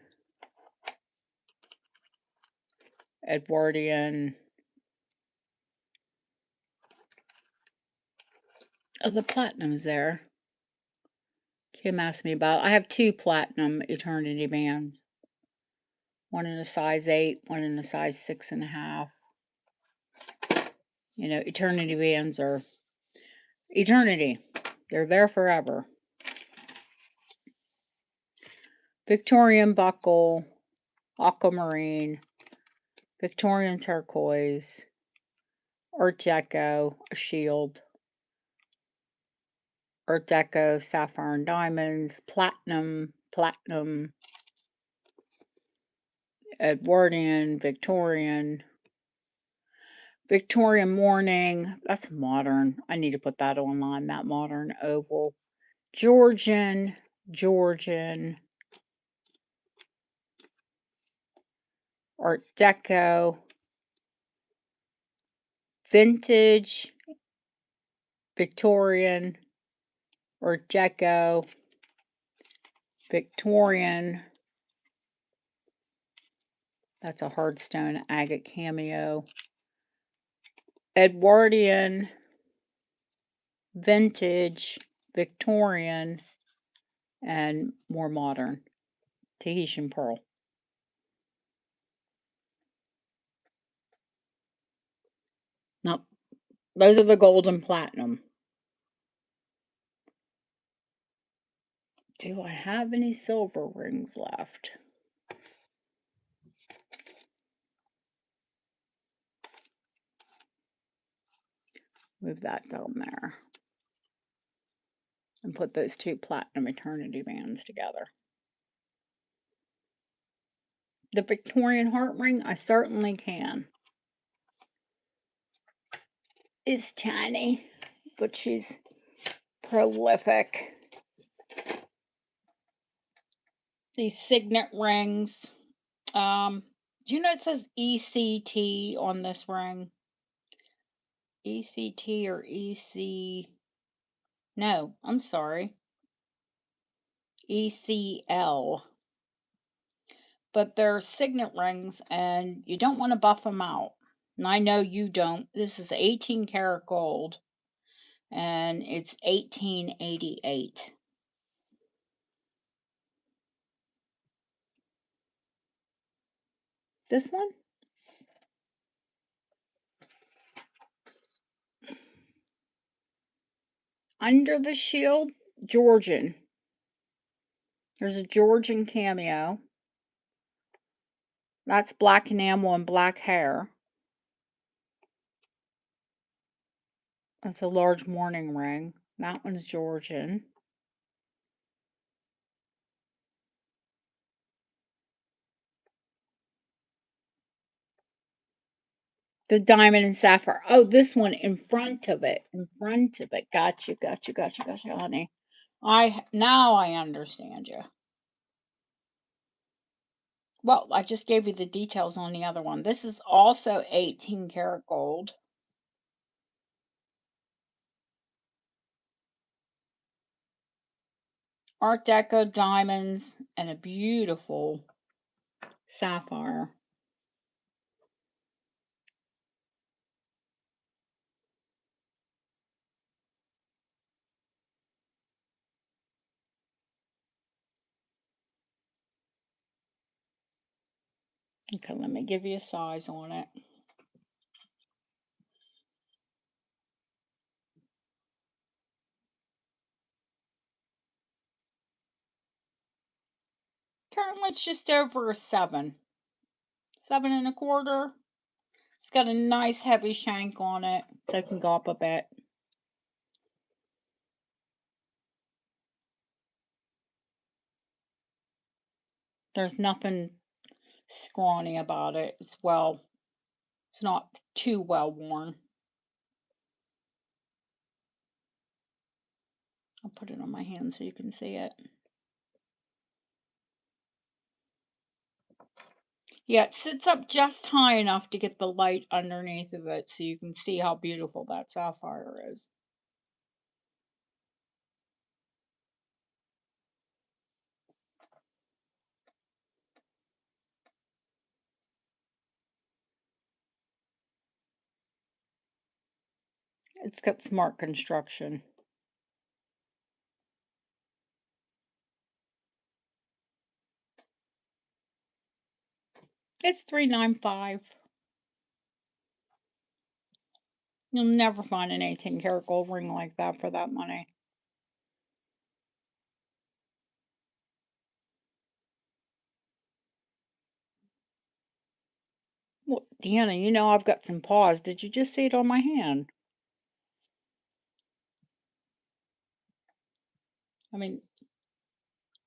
Oh, the platinum's there. Kim asked me about. I have 2 platinum eternity bands. One in a size 8, one in a size 6.5. You know, eternity bands are eternity. They're there forever. Victorian buckle, aquamarine, Victorian turquoise, Art Deco, a shield, Art Deco, sapphire and diamonds, platinum, Edwardian, Victorian morning. That's modern. I need to put that online, that modern oval. Georgian, Art Deco, vintage, Victorian, Art Deco, Victorian. That's a hardstone agate cameo. Edwardian, vintage, Victorian, and more modern. Tahitian pearl. Nope. Those are the gold and platinum. Do I have any silver rings left? Move that down there. And put those 2 platinum eternity bands together. The Victorian heart ring, I certainly can. It's tiny, but she's prolific. These signet rings. Do you know it says ECT on this ring? ECT or EC. No, I'm sorry. ECL. But they're signet rings and you don't want to buff them out. And I know you don't. This is 18 karat gold and it's 1888. This one? Under the shield, Georgian. There's a Georgian cameo. That's black enamel and black hair. That's a large mourning ring. That one's Georgian. The diamond and sapphire. Oh, this one in front of it. In front of it. Gotcha, gotcha, gotcha, gotcha, honey. Now I understand you. Well, I just gave you the details on the other one. This is also 18 karat gold. Art Deco diamonds and a beautiful sapphire. Okay, let me give you a size on it. Currently, it's just over a 7. 7 1/4. It's got a nice heavy shank on it, so it can go up a bit. There's nothing scrawny about it. It's not too well worn. I'll put it on my hand so you can see it. Yeah, it sits up just high enough to get the light underneath of it so you can see how beautiful that sapphire is. It's got smart construction. It's $395. You'll never find an 18 karat gold ring like that for that money. Well, Deanna, you know I've got some paws. Did you just see it on my hand? I mean,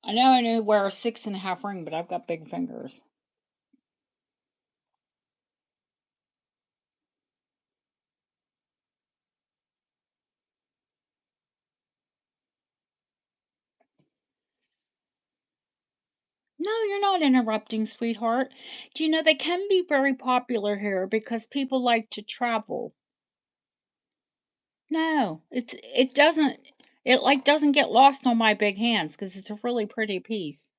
I know I wear a 6.5 ring, but I've got big fingers. No, you're not interrupting, sweetheart. Do you know they can be very popular here because people like to travel? No, it like doesn't get lost on my big hands because it's a really pretty piece.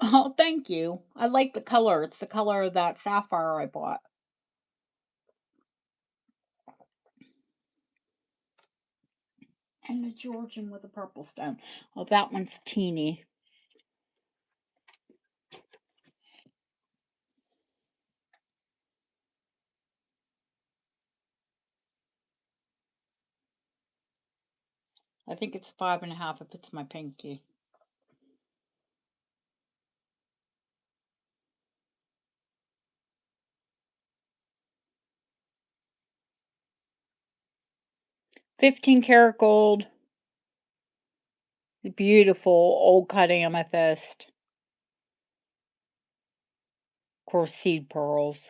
Oh, thank you. I like the color. It's the color of that sapphire I bought. And the Georgian with the purple stone. Oh, that one's teeny. I think it's 5.5 if it's my pinky. $15 karat gold. The beautiful old cut amethyst. Of course, seed pearls.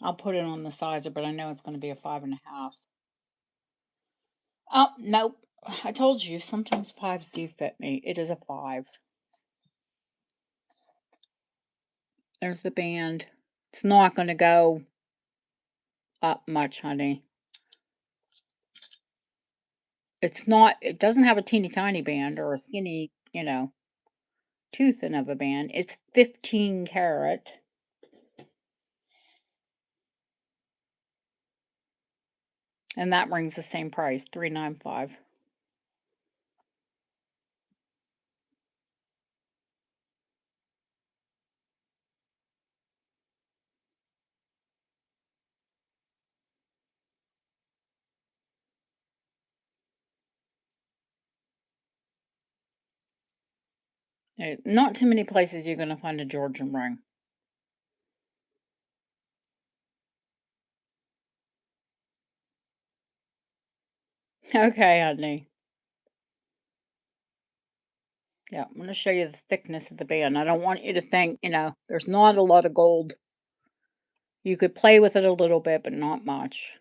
I'll put it on the sizer, but I know it's going to be a 5.5. Oh, nope. I told you, sometimes 5s do fit me. It is a 5. There's the band. It's not going to go up much, honey. It's not, it doesn't have a teeny tiny band or a skinny, too thin of a band. It's 15 carat. And that rings the same price, $395. Not too many places you're going to find a Georgian ring. Okay, honey. Yeah, I'm going to show you the thickness of the band. I don't want you to think, there's not a lot of gold. You could play with it a little bit, but not much.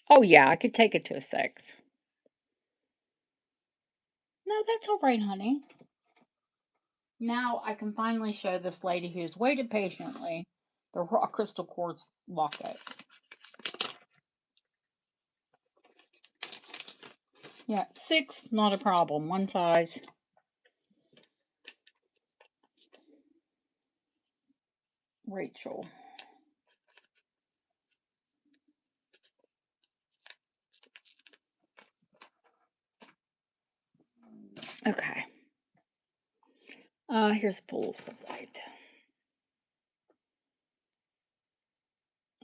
Oh, yeah, I could take it to a 6. No, that's all right, honey. Now I can finally show this lady who's waited patiently the raw crystal quartz locket. Yeah, 6, not a problem. One size. Rachel. Okay. Here's pools of light.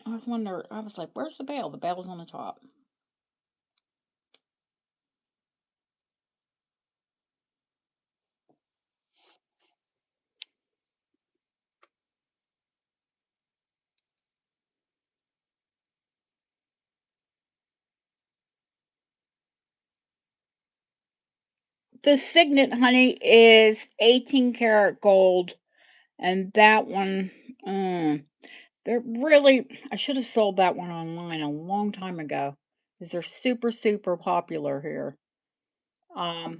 I was like, where's the bell? The bell's on the top. The signet, honey, is 18 karat gold, and that one, they're really, I should have sold that one online a long time ago, because they're super, super popular here. Let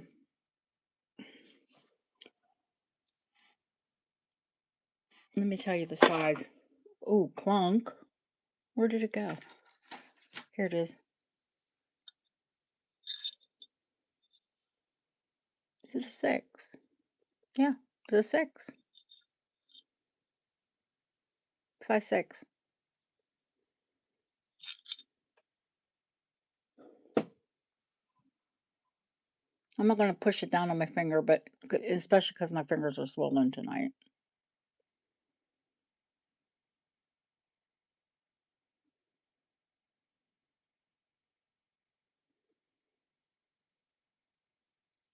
me tell you the size. Oh, clunk. Where did it go? Here it is. Is it a 6? Yeah, it's a 6. Size 6. I'm not going to push it down on my finger, but especially because my fingers are swollen tonight.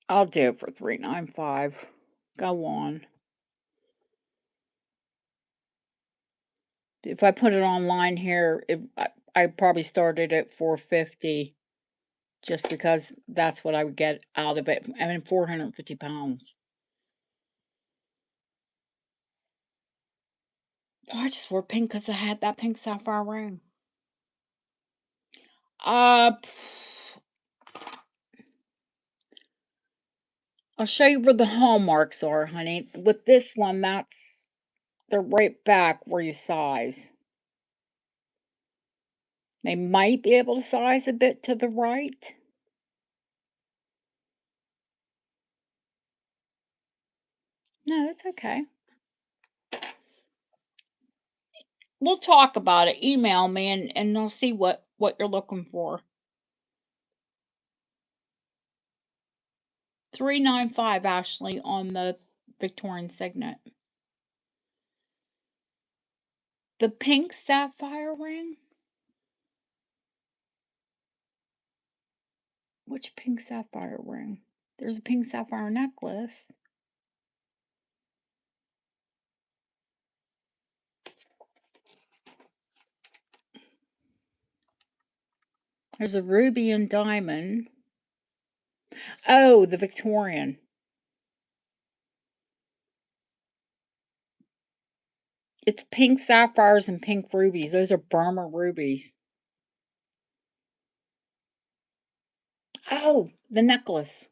I'll do it for $395. Go on. If I put it online here, I probably started at $450, just because that's what I would get out of it. I mean, 450 pounds. Oh, I just wore pink because I had that pink sapphire ring. Uh, I'll show you where the hallmarks are, honey. With this one, they're right back where you size. They might be able to size a bit to the right. No, it's okay. We'll talk about it. Email me and I'll see what you're looking for. $395, Ashley, on the Victorian signet. The pink sapphire ring? Which pink sapphire ring? There's a pink sapphire necklace. There's a ruby and diamond. Oh, the Victorian. It's pink sapphires and pink rubies. Those are Burma rubies. Oh, the necklace.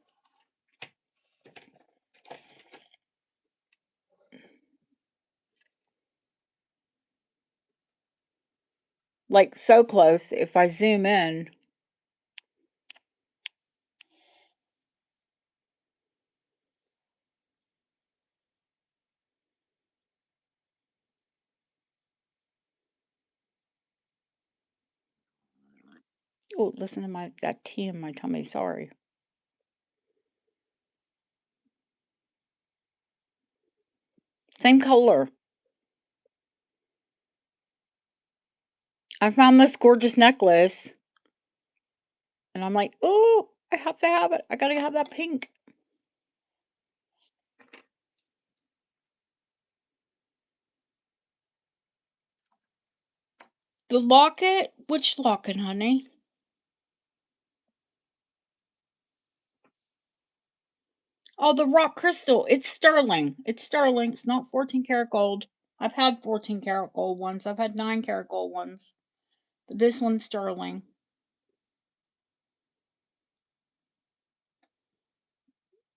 Like so close. If I zoom in. Oh, listen to that tea in my tummy. Sorry. Same color. I found this gorgeous necklace, and I'm like, oh, I have to have it. I gotta have that pink. The locket? Which locket, honey? Oh, the rock crystal. It's sterling. It's sterling. It's not 14 karat gold. I've had 14 karat gold ones. I've had 9 karat gold ones. But this one's sterling.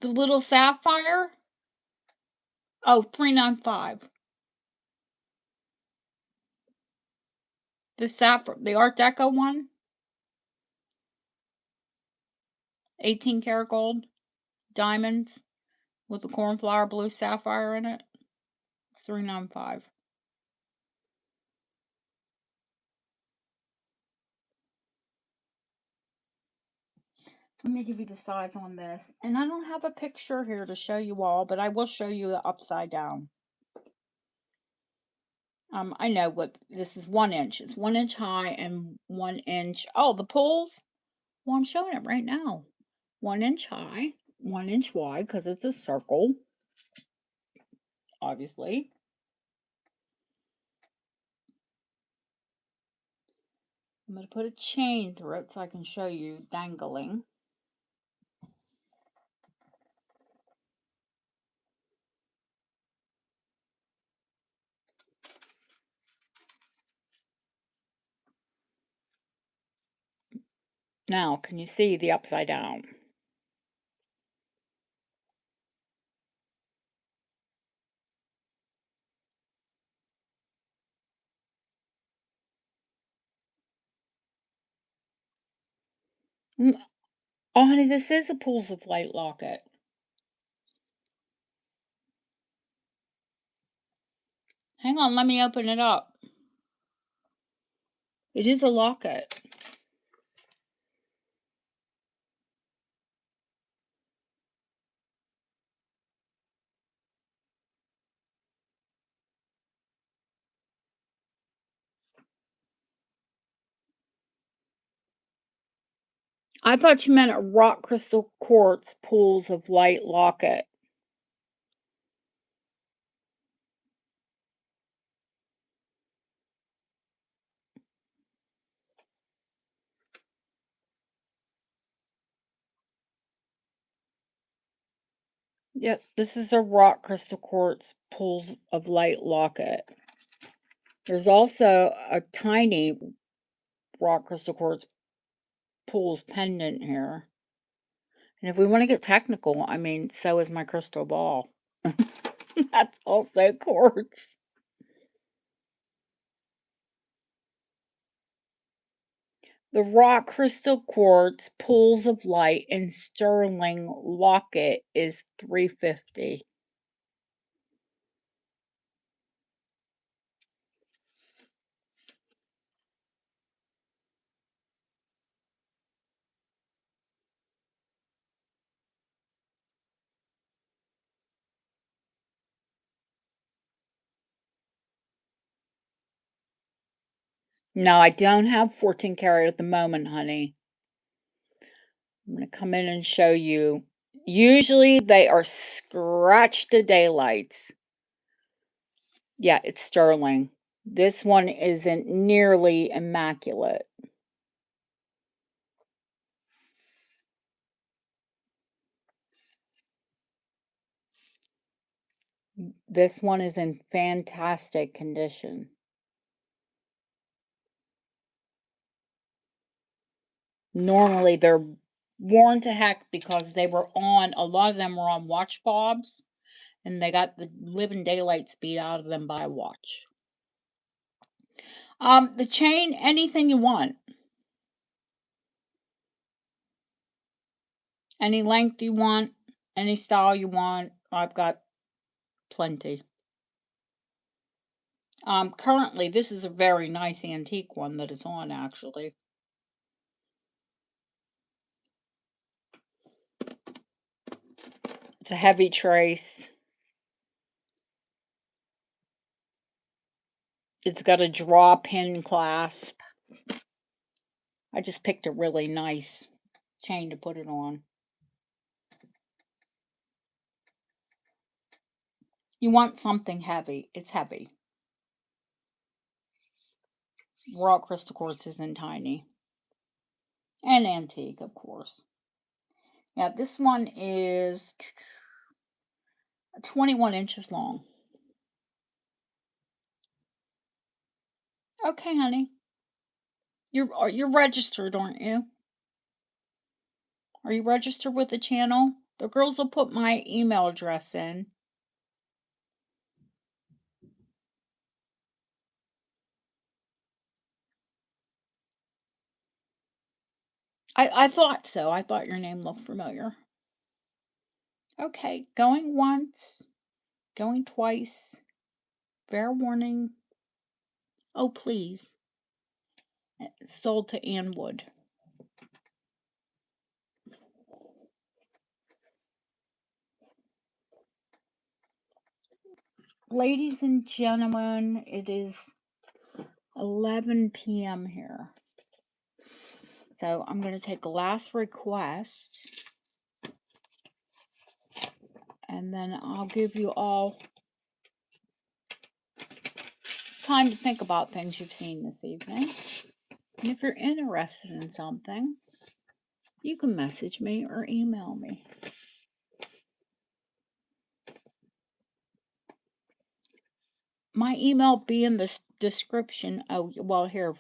The little sapphire? Oh, 395. The Art Deco one? 18 karat gold. Diamonds with the cornflower blue sapphire in it. 395. Let me give you the size on this. And I don't have a picture here to show you all, but I will show you the upside down. I know what this is. 1 inch. It's 1 inch high and 1 inch. Oh, the pulls. Well, I'm showing it right now. 1 inch high, 1 inch wide because it's a circle, obviously. I'm going to put a chain through it so I can show you dangling. Now, can you see the upside down? Oh, honey, this is a Pools of Light locket. Hang on, let me open it up. It is a locket. I thought you meant a rock crystal quartz Pools of Light locket. Yep, this is a rock crystal quartz Pools of Light locket. There's also a tiny rock crystal quartz Pools pendant here. And if we want to get technical, I mean, so is my crystal ball. That's also quartz. The rock crystal quartz Pools of Light and sterling locket is $350. No, I don't have 14 karat at the moment, honey. I'm going to come in and show you. Usually they are scratched to daylights. Yeah, it's sterling. This one isn't nearly immaculate. This one is in fantastic condition. Normally, they're worn to heck because they were on a lot of them were on watch fobs, and they got the living daylights beat out of them by a watch. The chain, anything you want. Any length you want, any style you want, I've got plenty. Currently, this is a very nice antique one that is on, actually. It's a heavy trace. It's got a draw pin clasp. I just picked a really nice chain to put it on. You want something heavy. It's heavy. Raw crystal quartz isn't tiny. And antique, of course. Yeah, this one is 21 inches long. Okay, honey. You're registered, aren't you? Are you registered with the channel? The girls will put my email address in. I thought so. I thought your name looked familiar. Okay, going once, going twice. Fair warning. Oh, please. It's sold to Ann Wood. Ladies and gentlemen, it is 11 p.m. here. So I'm going to take a last request. And then I'll give you all time to think about things you've seen this evening. And if you're interested in something, you can message me or email me. My email be in the description. Oh, well, here,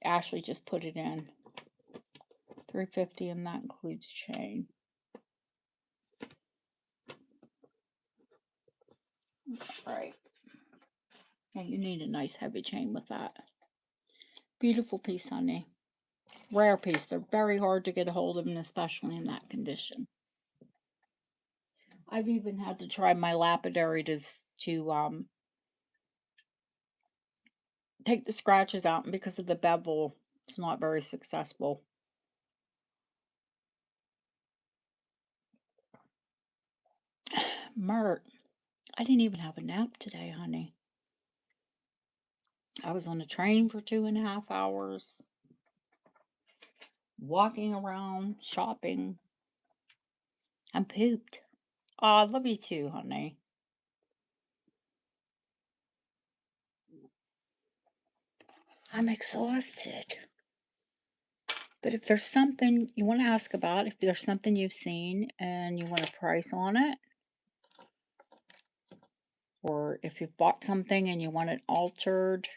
Ashley just put it in. $350, and that includes chain. Right. Yeah, you need a nice heavy chain with that. Beautiful piece, honey. Rare piece. They're very hard to get a hold of, and especially in that condition. I've even had to try my lapidary to take the scratches out, and because of the bevel, it's not very successful. Mert, I didn't even have a nap today, honey. I was on a train for 2.5 hours, walking around, shopping. I'm pooped. Oh, I love you too, honey. I'm exhausted. But if there's something you want to ask about, if there's something you've seen and you want a price on it, or if you've bought something and you want it altered,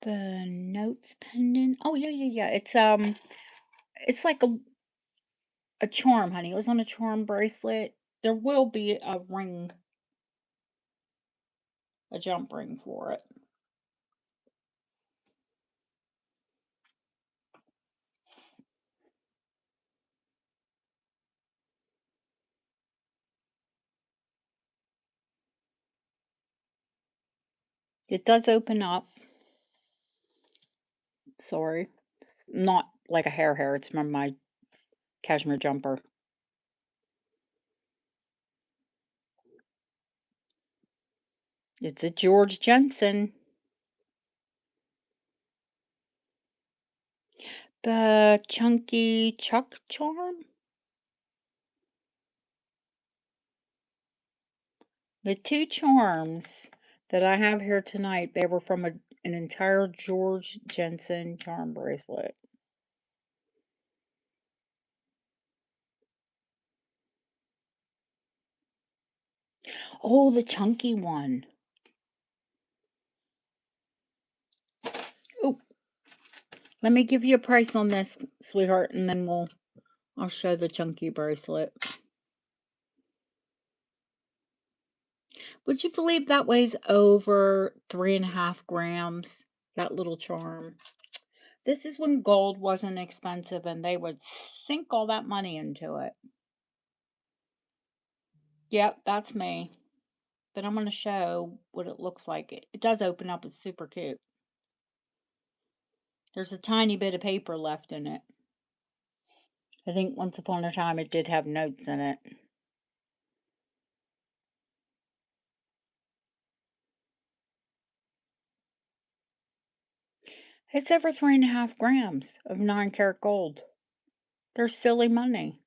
the notes pendant. Oh yeah. It's like a charm, honey. It was on a charm bracelet. There will be a ring, a jump ring for it. It does open up. Sorry. It's not like a hair. It's from my cashmere jumper. It's a George Jensen. The chunky chuck charm. The two charms that I have here tonight, they were from an entire George Jensen charm bracelet. Oh, the chunky one. Oh, let me give you a price on this, sweetheart, and then I'll show the chunky bracelet. Would you believe that weighs over 3.5 grams? That little charm. This is when gold wasn't expensive and they would sink all that money into it. Yep, that's me. But I'm going to show what it looks like. It does open up. It's super cute. There's a tiny bit of paper left in it. I think once upon a time it did have notes in it. It's over 3.5 grams of 9-karat gold. They're silly money.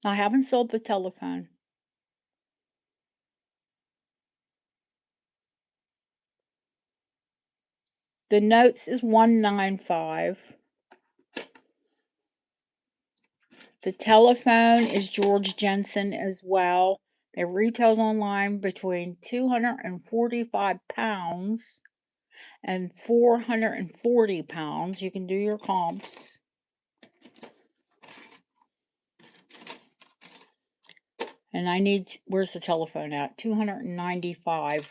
I haven't sold the telephone. The notes is $195. The telephone is Georgian as well. It retails online between £245 and £440. You can do your comps. And I need, where's the telephone at? $295.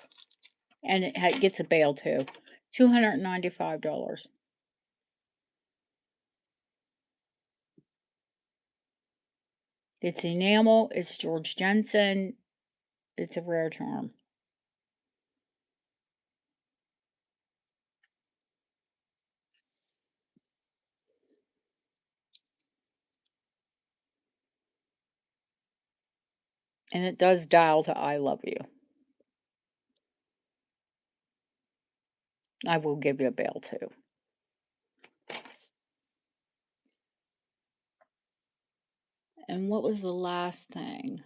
And it gets a bail too. $295. It's enamel. It's Georgian. It's a rare charm. And it does dial to I love you. I will give you a bail too. And what was the last thing?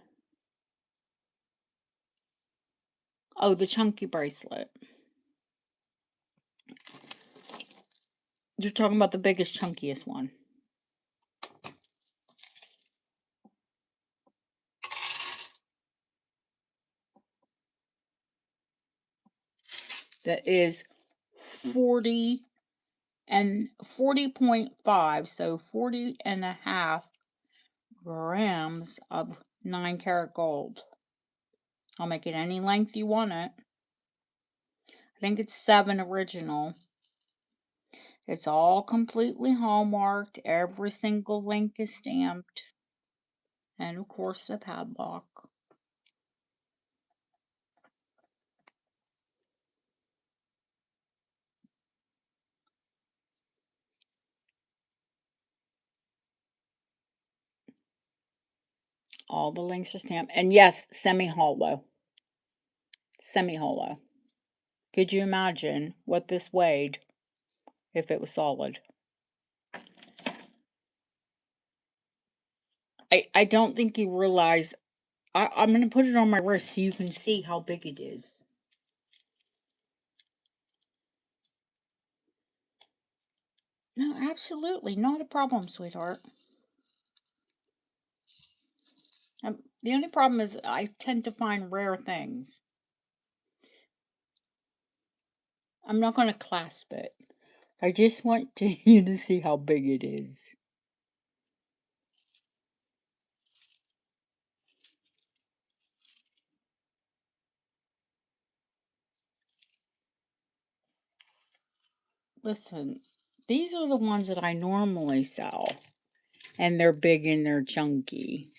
Oh, the chunky bracelet. You're talking about the biggest, chunkiest one. That is 40 and 40.5, so 40.5 grams of 9-karat gold. I'll make it any length you want it. I think it's 7 original. It's all completely hallmarked. Every single link is stamped. And of course the padlock. All the links are stamped. And yes, semi-hollow. Semi-hollow. Could you imagine what this weighed if it was solid? I don't think you realize. I'm going to put it on my wrist so you can see how big it is. No, absolutely. Not a problem, sweetheart. The only problem is I tend to find rare things. I'm not going to clasp it. I just want you to see how big it is. Listen, these are the ones that I normally sell. And they're big and they're chunky.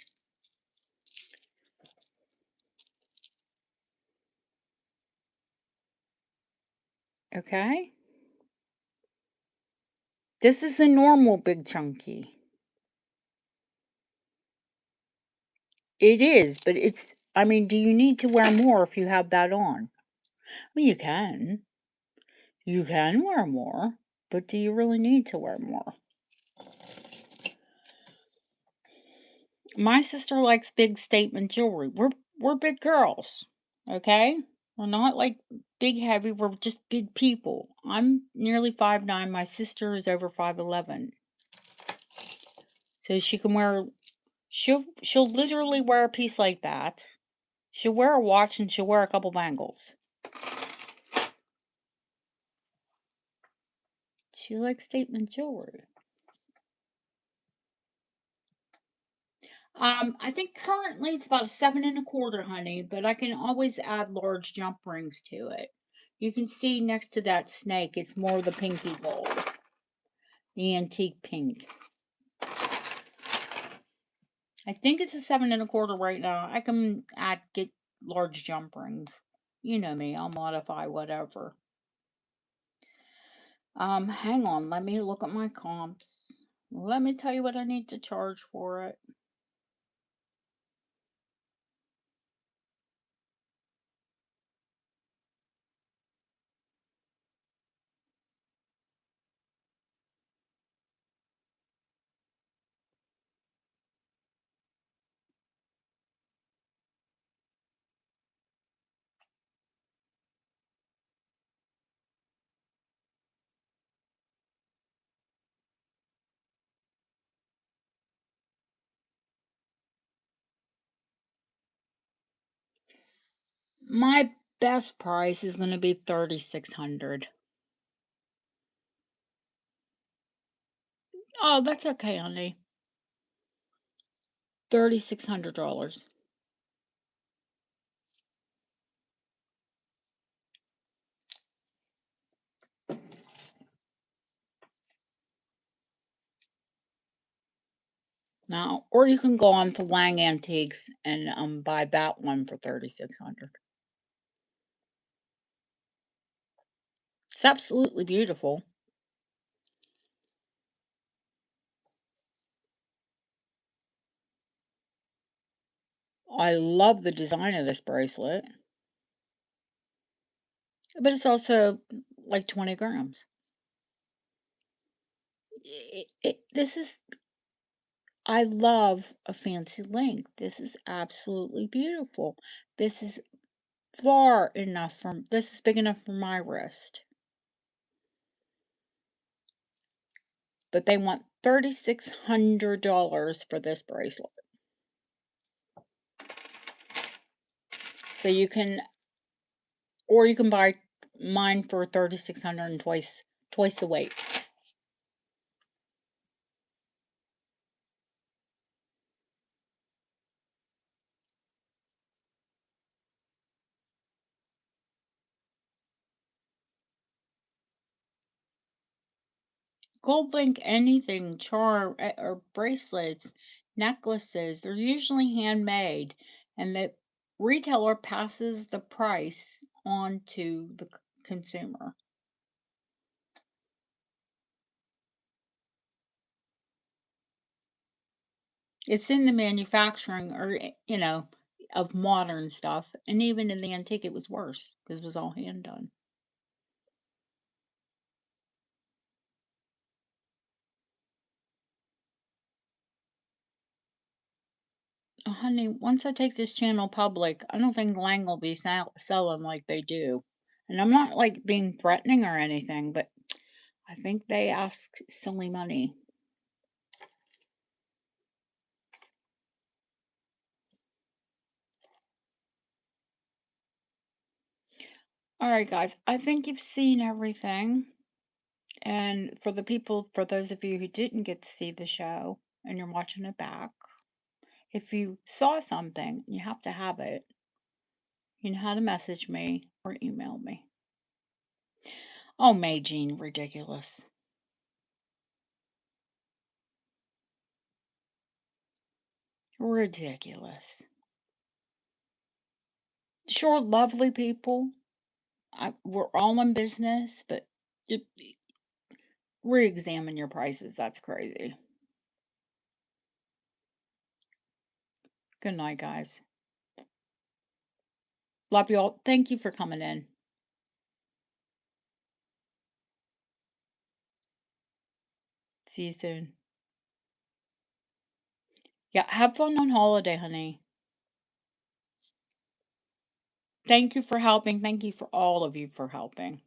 Okay? This is the normal big chunky. It is, but it's, I mean, do you need to wear more if you have that on? Well, you can. You can wear more, but do you really need to wear more? My sister likes big statement jewelry. We're big girls, okay? We're not like big heavy, we're just big people. I'm nearly 5'9", my sister is over 5'11". So she She'll literally wear a piece like that. She'll wear a watch and she'll wear a couple bangles. She likes statement jewelry. I think currently it's about a 7 1/4, honey, but I can always add large jump rings to it. You can see next to that snake, it's more the pinky gold, the antique pink. I think it's a 7 1/4 right now. I can get large jump rings. You know me, I'll modify whatever. Hang on, let me look at my comps. Let me tell you what I need to charge for it. My best price is going to be 3,600. Oh, that's okay, honey. $3,600. Now, or you can go on to Lang Antiques and buy that one for 3,600. It's absolutely beautiful. I love the design of this bracelet, but it's also like 20 grams. This is, I love a fancy link. This is absolutely beautiful. This is this is big enough for my wrist. But they want $3,600 for this bracelet. So you can, or you can buy mine for 3,600 and twice the weight. Gold link anything, or bracelets, necklaces, they're usually handmade, and the retailer passes the price on to the consumer. It's in the manufacturing or, of modern stuff. And even in the antique, it was worse because it was all hand done. Oh, honey, once I take this channel public, I don't think Lang will be selling like they do. And I'm not like being threatening or anything, but I think they ask silly money. All right, guys, I think you've seen everything. And for those of you who didn't get to see the show and you're watching it back, if you saw something, you have to have it. You know how to message me or email me. Oh, May Jean, ridiculous. Ridiculous. Sure, lovely people. We're all in business, but re-examine your prices. That's crazy. Good night, guys. Love you all. Thank you for coming in. See you soon. Yeah, have fun on holiday, honey. Thank you for helping. Thank you for all of you for helping.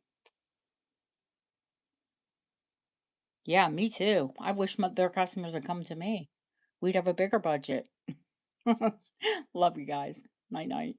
Yeah, me too. I wish their customers had come to me. we'd have a bigger budget. Love you guys. Night night.